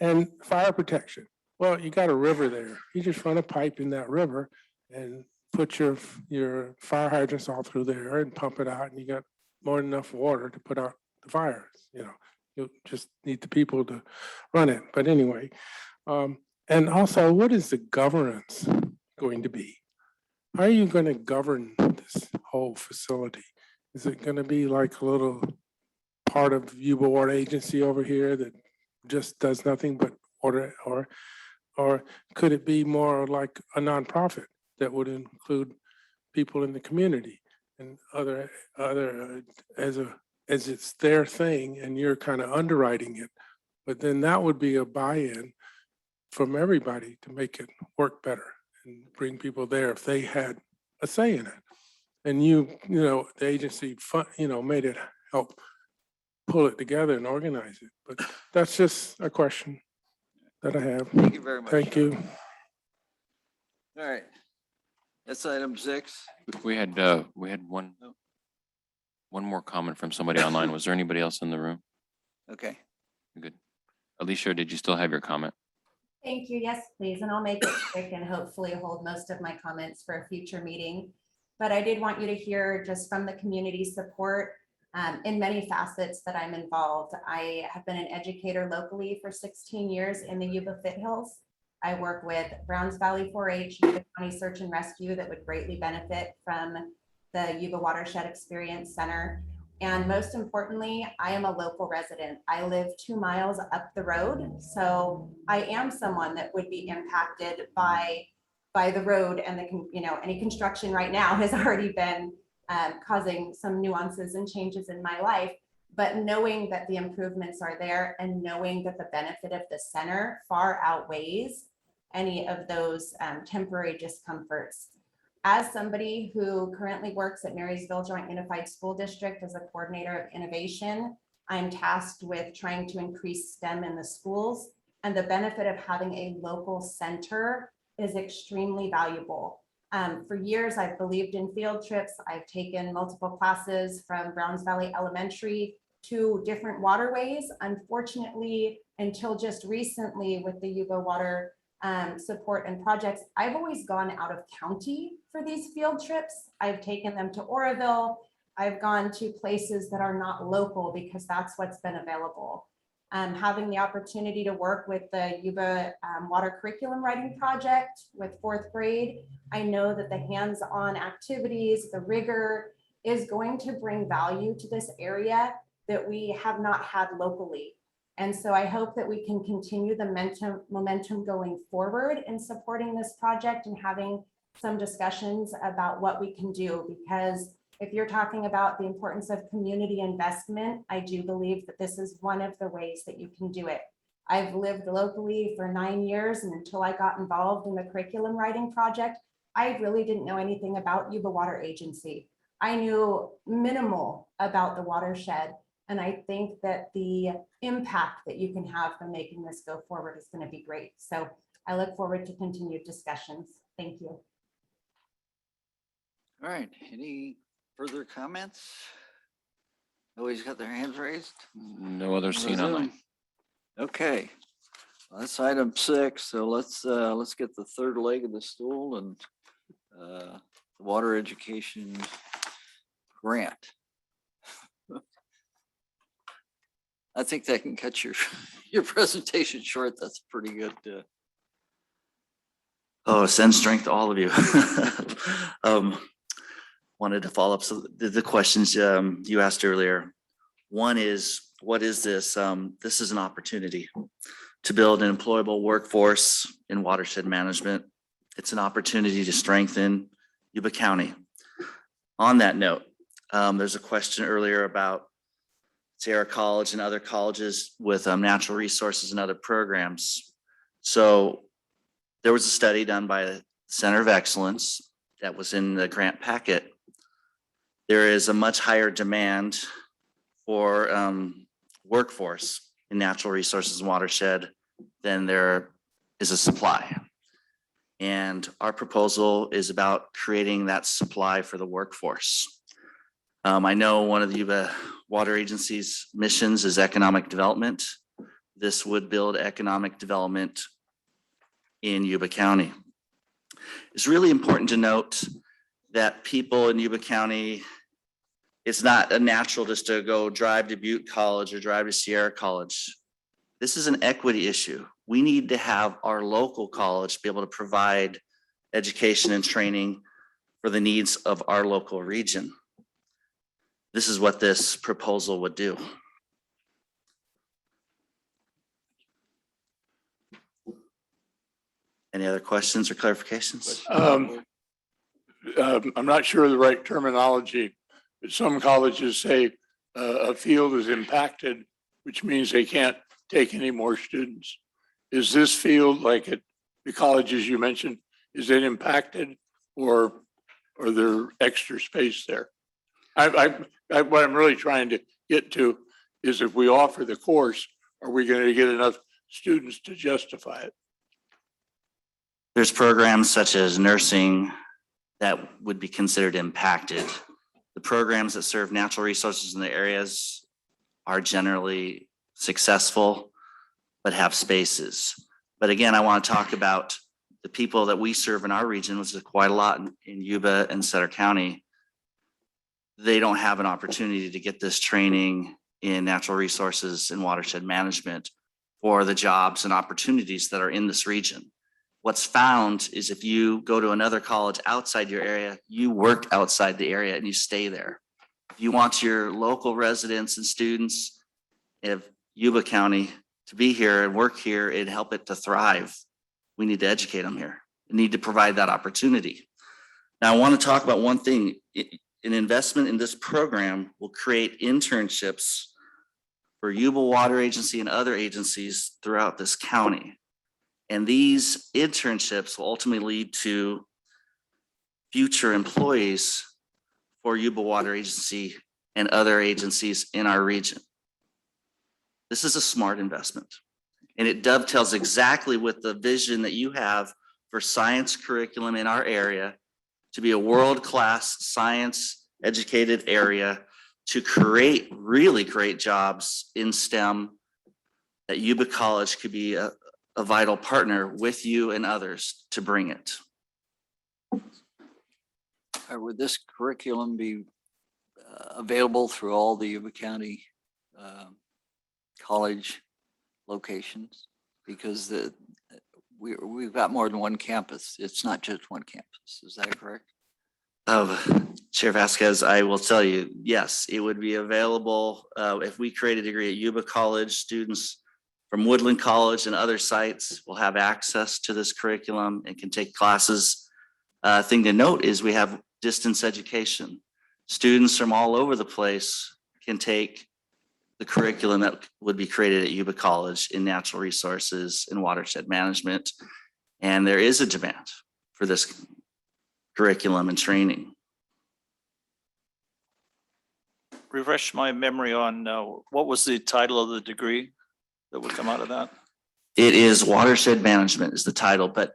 And fire protection. Well, you got a river there. You just run a pipe in that river and put your fire hydrants all through there and pump it out, and you got more than enough water to put out the fires. You just need the people to run it. But anyway, and also, what is the governance going to be? How are you going to govern this whole facility? Is it going to be like a little part of Yuba Water Agency over here that just does nothing but order, or could it be more like a nonprofit that would include people in the community and other as it's their thing and you're kind of underwriting it, but then that would be a buy-in from everybody to make it work better and bring people there if they had a say in it. And the agency made it help pull it together and organize it. But that's just a question that I have. Thank you very much. Thank you. All right. That's item 6. We had one more comment from somebody online. Was there anybody else in the room? Okay. Good. Alicia, did you still have your comment? Thank you. Yes, please. And I'll make it quick and hopefully hold most of my comments for a future meeting. But I did want you to hear just from the community support in many facets that I'm involved. I have been an educator locally for 16 years in the Yuba Foothills. I work with Browns Valley 4-H, Yuba County Search and Rescue that would greatly benefit from the Yuba Watershed Experience Center. And most importantly, I am a local resident. I live 2 miles up the road. So I am someone that would be impacted by the road, and any construction right now has already been causing some nuances and changes in my life. But knowing that the improvements are there and knowing that the benefit of the center far outweighs any of those temporary discomforts. As somebody who currently works at Marysville Joint Unified School District as a coordinator of innovation, I'm tasked with trying to increase STEM in the schools, and the benefit of having a local center is extremely valuable. For years, I've believed in field trips. I've taken multiple classes from Browns Valley Elementary to different waterways. Unfortunately, until just recently with the Yuba water support and projects, I've always gone out of county for these field trips. I've taken them to Oroville. I've gone to places that are not local because that's what's been available. Having the opportunity to work with the Yuba water curriculum writing project with 4th grade, I know that the hands-on activities, the rigor is going to bring value to this area that we have not had locally. And so I hope that we can continue the momentum going forward in supporting this project and having some discussions about what we can do, because if you're talking about the importance of community investment, I do believe that this is one of the ways that you can do it. I've lived locally for 9 years, and until I got involved in the curriculum writing project, I really didn't know anything about Yuba Water Agency. I knew minimal about the watershed, and I think that the impact that you can have from making this go forward is going to be great. So I look forward to continued discussions. Thank you. All right, any further comments? Nobody's got their hands raised? No other seen online. Okay, well, that's item 6. So let's get the third leg of the stool and the water education grant. I think that can cut your presentation short. That's pretty good. Oh, send strength to all of you. Wanted to follow up. So the questions you asked earlier. One is, what is this? This is an opportunity to build an employable workforce in watershed management. It's an opportunity to strengthen Yuba County. On that note, there's a question earlier about Sierra College and other colleges with natural resources and other programs. So there was a study done by the Center of Excellence that was in the grant packet. There is a much higher demand for workforce in natural resources and watershed than there is a supply. And our proposal is about creating that supply for the workforce. I know one of the Yuba Water Agency's missions is economic development. This would build economic development in Yuba County. It's really important to note that people in Yuba County, it's not a natural just to go drive to Butte College or drive to Sierra College. This is an equity issue. We need to have our local college be able to provide education and training for the needs of our local region. This is what this proposal would do. Any other questions or clarifications? I'm not sure of the right terminology, but some colleges say a field is impacted, which means they can't take any more students. Is this field, like at the colleges you mentioned, is it impacted, or are there extra space there? What I'm really trying to get to is, if we offer the course, are we going to get enough students to justify it? There's programs such as nursing that would be considered impacted. The programs that serve natural resources in the areas are generally successful, but have spaces. But again, I want to talk about the people that we serve in our region, which is quite a lot in Yuba and Sutter County. They don't have an opportunity to get this training in natural resources and watershed management for the jobs and opportunities that are in this region. What's found is, if you go to another college outside your area, you work outside the area and you stay there. If you want your local residents and students of Yuba County to be here and work here and help it to thrive, we need to educate them here. We need to provide that opportunity. Now, I want to talk about one thing. an investment in this program will create internships for Yuba Water Agency and other agencies throughout this county. And these internships will ultimately lead to future employees for Yuba Water Agency and other agencies in our region. This is a smart investment, and it dovetails exactly with the vision that you have for science curriculum in our area to be a world-class science educated area to create really great jobs in STEM, that Yuba College could be a vital partner with you and others to bring it. Would this curriculum be available through all the Yuba County college locations? Because we've got more than one campus. It's not just one campus. Is that correct? Chair Vasquez, I will tell you, yes, it would be available. If we create a degree at Yuba College, students from Woodland College and other sites will have access to this curriculum and can take classes. Thing to note is we have distance education. Students from all over the place can take the curriculum that would be created at Yuba College in natural resources and watershed management. And there is a demand for this curriculum and training. Refresh my memory on what was the title of the degree that would come out of that? It is watershed management is the title, but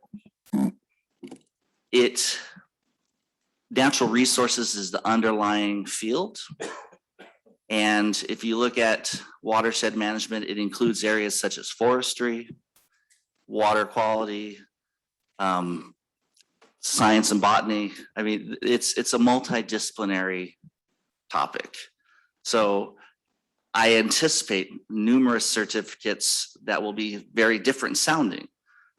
natural resources is the underlying field. And if you look at watershed management, it includes areas such as forestry, water quality, science and botany. I mean, it's a multidisciplinary topic. So I anticipate numerous certificates that will be very different sounding,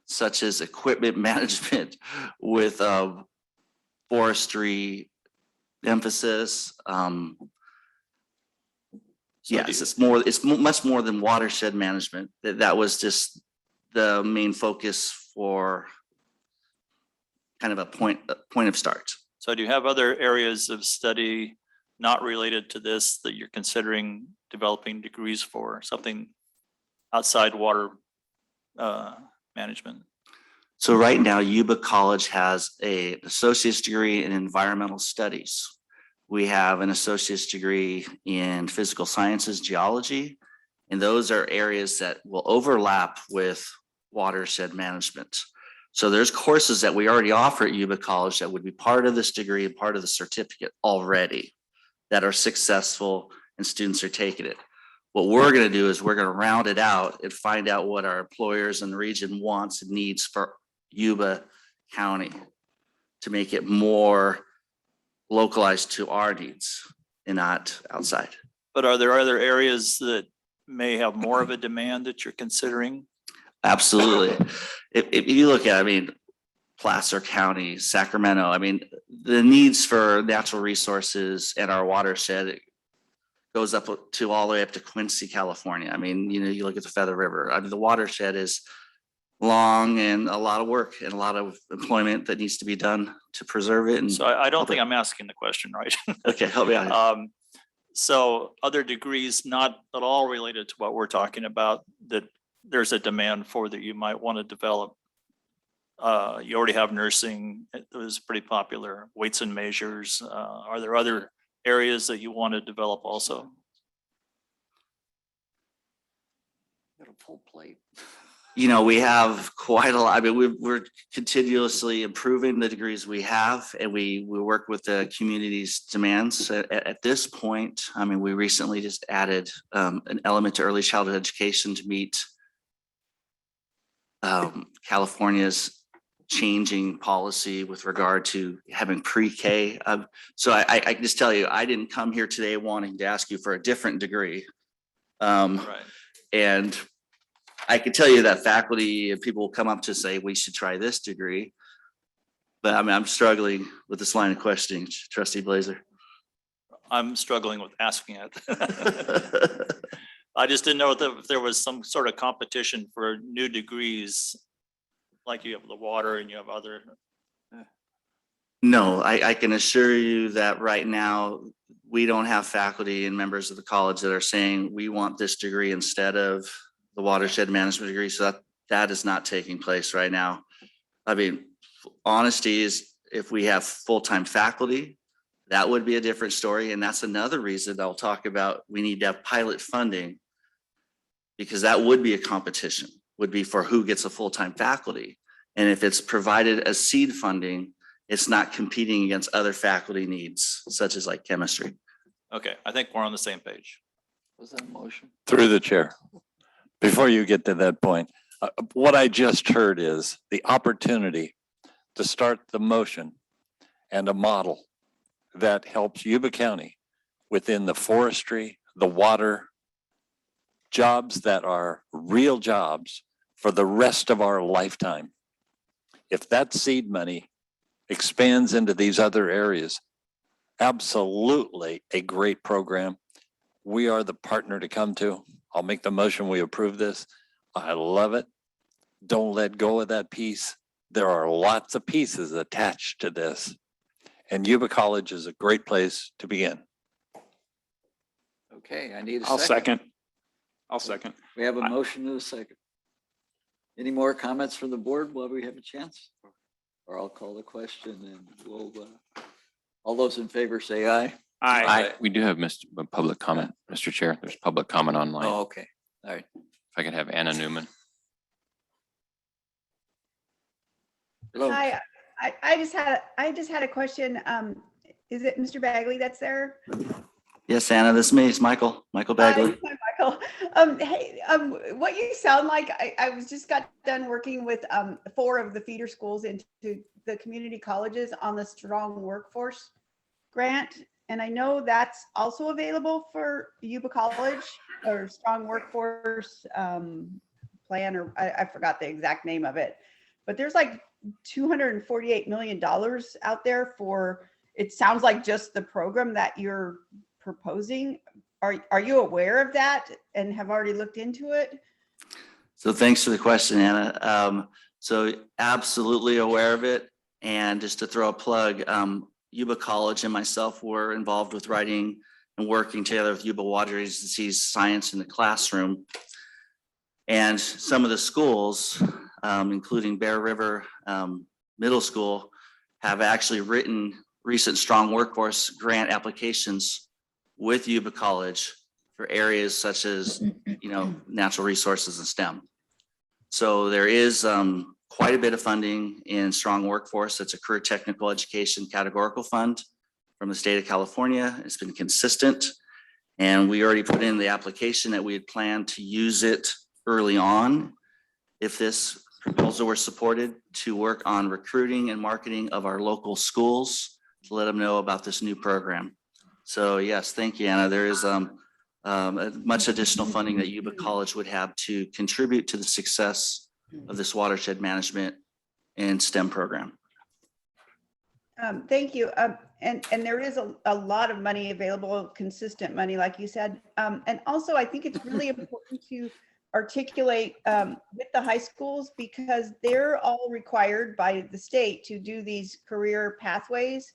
such as equipment management with forestry emphasis. Yes, it's much more than watershed management. That was just the main focus for kind of a point of start. So do you have other areas of study not related to this that you're considering developing degrees for, something outside water management? So right now, Yuba College has an associate's degree in environmental studies. We have an associate's degree in physical sciences, geology, and those are areas that will overlap with watershed management. So there's courses that we already offer at Yuba College that would be part of this degree and part of the certificate already that are successful and students are taking it. What we're going to do is we're going to round it out and find out what our employers in the region wants and needs for Yuba County to make it more localized to our needs and not outside. But are there other areas that may have more of a demand that you're considering? Absolutely. If you look at, I mean, Placer County, Sacramento, I mean, the needs for natural resources and our watershed goes up to all the way up to Quincy, California. I mean, you know, you look at the Feather River. I mean, the watershed is long and a lot of work and a lot of employment that needs to be done to preserve it. And So I don't think I'm asking the question right. okay, help me out. So other degrees not at all related to what we're talking about that there's a demand for that you might want to develop. You already have nursing. It was pretty popular. Weights and measures. Are there other areas that you want to develop also? Got a full plate. You know, we have quite a lot. I mean, we're continuously improving the degrees we have, and we work with the community's demands. At this point, I mean, we recently just added an element to early childhood education to meet California's changing policy with regard to having pre-K. So I can just tell you, I didn't come here today wanting to ask you for a different degree. Right. And I can tell you that faculty and people will come up to say, we should try this degree. But I mean, I'm struggling with this line of questioning, Trustee Blazer. I'm struggling with asking it. I just didn't know if there was some sort of competition for new degrees, like you have the water and you have other. No, I can assure you that right now, we don't have faculty and members of the college that are saying, we want this degree instead of the watershed management degree. So that is not taking place right now. I mean, honesty is, if we have full-time faculty, that would be a different story. And that's another reason I'll talk about, we need to have pilot funding, because that would be a competition, would be for who gets a full-time faculty. And if it's provided as seed funding, it's not competing against other faculty needs, such as like chemistry. Okay, I think we're on the same page. Was that a motion? Through the chair. Before you get to that point, what I just heard is the opportunity to start the motion and a model that helps Yuba County within the forestry, the water, jobs that are real jobs for the rest of our lifetime. If that seed money expands into these other areas, absolutely a great program. We are the partner to come to. I'll make the motion, we approve this. I love it. Don't let go of that piece. There are lots of pieces attached to this. And Yuba College is a great place to begin. Okay, I need a I'll second. second. I'll second. We have a motion and a second. Any more comments from the board while we have a chance? Or I'll call the question and we'll, all those in favor say aye. Aye. We do have public comment, Mr. Chair. There's public comment online. Oh, okay. All right. If I could have Anna Newman. Hello. Hi, I just had a question. Is it Mr. Bagley that's there? Yes, Anna, this is me. It's Michael Bagley. Hi, Michael. Hey, what you sound like, I was just got done working with 4 of the feeder schools into the community colleges on the Strong Workforce Grant. And I know that's also available for Yuba College, or Strong Workforce Plan, or I forgot the exact name of it. But there's like $248 million out there for, it sounds like just the program that you're proposing. Are you aware of that and have already looked into it? So thanks for the question, Anna. So absolutely aware of it. And just to throw a plug, Yuba College and myself were involved with writing and working together with Yuba Water Agency's Science in the Classroom. And some of the schools, including Bear River Middle School, have actually written recent Strong Workforce Grant applications with Yuba College for areas such as, natural resources and STEM. So there is quite a bit of funding in Strong Workforce. It's a career technical education categorical fund from the state of California. It's been consistent. And we already put in the application that we had planned to use it early on, if this proposal were supported, to work on recruiting and marketing of our local schools to let them know about this new program. So yes, thank you, Anna. There is much additional funding that Yuba College would have to contribute to the success of this watershed management and STEM program. Thank you. And there is a lot of money available, consistent money, like you said. And also, I think it's really important to articulate with the high schools, because they're all required by the state to do these career pathways.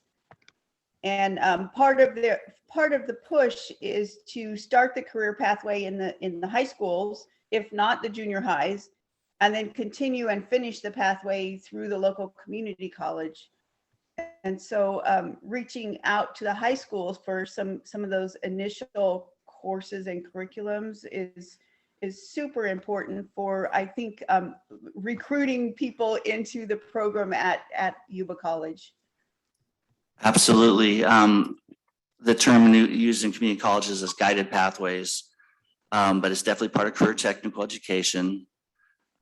And part of the push is to start the career pathway in the high schools, if not the junior highs, and then continue and finish the pathway through the local community college. And so reaching out to the high schools for some of those initial courses and curriculums is super important for, I think, recruiting people into the program at Yuba College. Absolutely. The term used in community colleges is guided pathways, but it's definitely part of career technical education.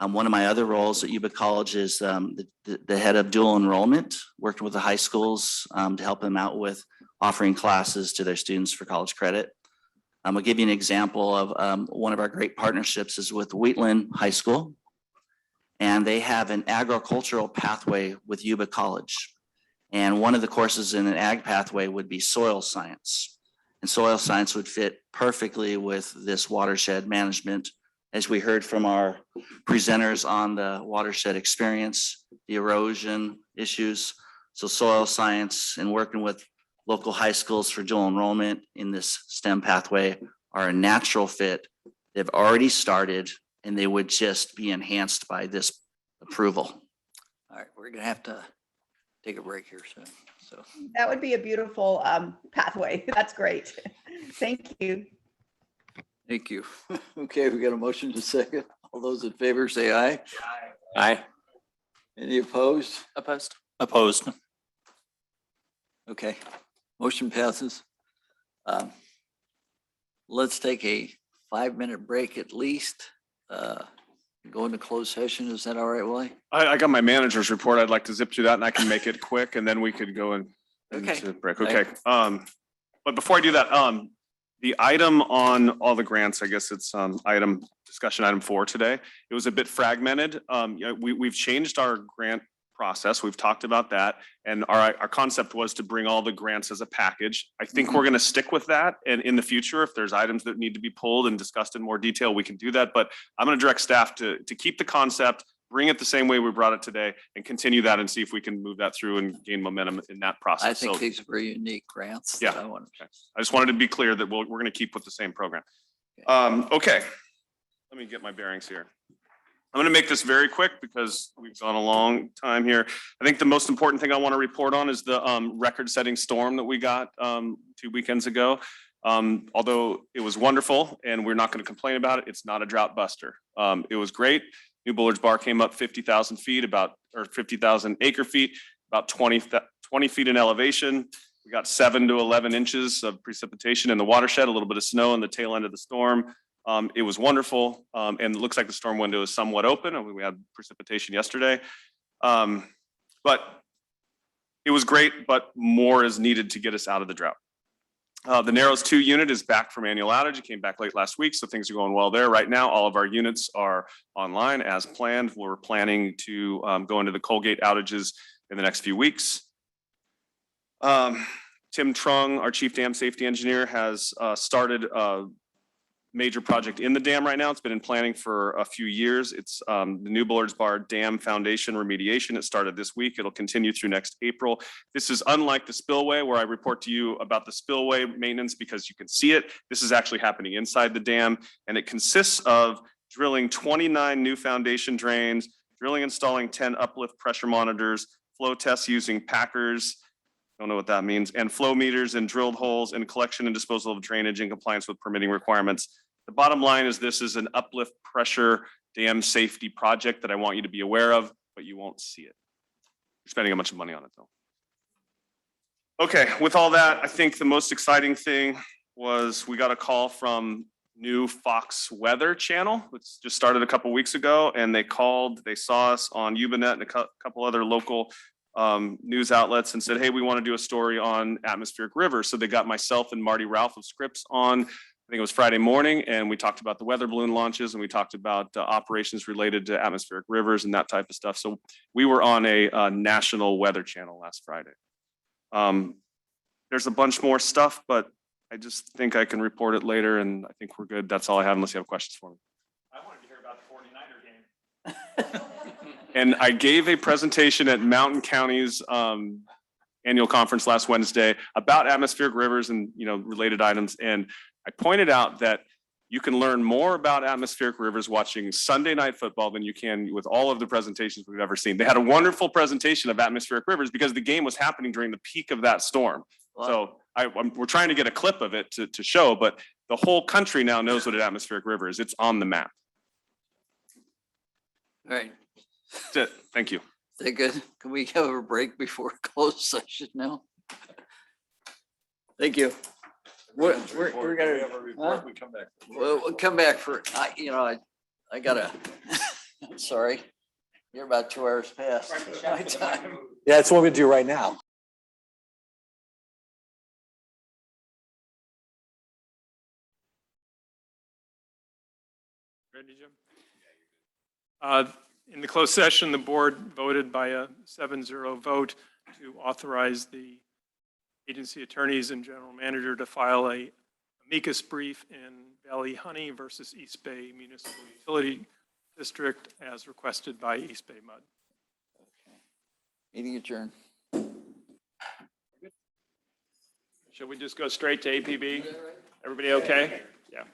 One of my other roles at Yuba College is the head of dual enrollment, working with the high schools to help them out with offering classes to their students for college credit. I'll give you an example of one of our great partnerships is with Wheatland High School, and they have an agricultural pathway with Yuba College. And one of the courses in an ag pathway would be soil science. And soil science would fit perfectly with this watershed management. As we heard from our presenters on the watershed experience, the erosion issues, So soil science and working with local high schools for dual enrollment in this STEM pathway are a natural fit. They've already started and they would just be enhanced by this approval. All right, we're gonna have to take a break here soon, so. That would be a beautiful pathway. That's great. Thank you. Thank you. Okay, we got a motion to second. All those in favor say aye. Aye. Any opposed? Opposed? Opposed. Okay, motion passes. Let's take a 5-minute break at least. Go into closed session. Is that all right, Wally? I got my manager's report. I'd like to zip through that and I can make it quick and then we could go Okay. into break. Okay. But before I do that, the item on all the grants, I guess it's discussion item 4 today. It was a bit fragmented. We've changed our grant process. We've talked about that. And our concept was to bring all the grants as a package. I think we're going to stick with that. And in the future, if there's items that need to be pulled and discussed in more detail, we can do that. But I'm going to direct staff to keep the concept, bring it the same way we brought it today, and continue that and see if we can move that through and gain momentum in that process. I think So, these are very unique grants. yeah. that I want to. I just wanted to be clear that we're going to keep with the same program. Okay, let me get my bearings here. I'm going to make this very quick because we've gone a long time here. I think the most important thing I want to report on is the record-setting storm that we got 2 weekends ago. Although it was wonderful and we're not going to complain about it, it's not a drought buster. It was great. New Bullard's Bar came up 50,000 feet, or 50,000 acre feet, about 20 feet in elevation. We got 7 to 11 inches of precipitation in the watershed, a little bit of snow in the tail end of the storm. It was wonderful. And it looks like the storm window is somewhat open. I mean, we had precipitation yesterday. But it was great, but more is needed to get us out of the drought. The Narrows 2 unit is back from annual outage. It came back late last week, so things are going well there. Right now, all of our units are online as planned. We're planning to go into the Colgate outages in the next few weeks. Tim Trung, our chief dam safety engineer, has started a major project in the dam right now. It's been in planning for a few years. It's the New Bullard's Bar Dam Foundation remediation. It started this week. It'll continue through next April. This is unlike the spillway where I report to you about the spillway maintenance because you can see it. This is actually happening inside the dam, and it consists of drilling 29 new foundation drains, drilling, installing 10 uplift pressure monitors, flow tests using packers, don't know what that means, and flow meters and drilled holes, and collection and disposal of drainage in compliance with permitting requirements. The bottom line is this is an uplift pressure dam safety project that I want you to be aware of, but you won't see it. You're spending a bunch of money on it though. Okay, with all that, I think the most exciting thing was we got a call from new Fox Weather channel, which just started a couple weeks ago, and they saw us on Yuba Net and a couple other local news outlets and said, hey, we want to do a story on atmospheric rivers. So they got myself and Marty Ralph of Scripps on, I think it was Friday morning, and we talked about the weather balloon launches and we talked about operations related to atmospheric rivers and that type of stuff. So we were on a national weather channel last Friday. There's a bunch more stuff, but I just think I can report it later and I think we're good. That's all I have unless you have questions for me. I wanted to hear about the 49er game. And I gave a presentation at Mountain County's annual conference last Wednesday about atmospheric rivers and related items. And I pointed out that you can learn more about atmospheric rivers watching Sunday Night Football than you can with all of the presentations we've ever seen. They had a wonderful presentation of atmospheric rivers because the game was happening during the peak of that storm. Wow. So we're trying to get a clip of it to show, but the whole country now knows what an atmospheric river is. It's on the map. All right. That's it. Thank you. Is that good? Can we have a break before closed session now? Thank you. We're gonna. Huh? We'll come back for. I gotta. I'm sorry. You're about 2 hours past my time. Yeah, that's what we do right now. Ready, Jim? In the closed session, the board voted by a 7-0 vote to authorize the agency attorneys and general manager to file a amicus brief in Valley Honey versus East Bay Municipal Utility District as requested by East Bay Mud. Meeting adjourned. Shall we just go straight to APB? Everybody okay? Yeah.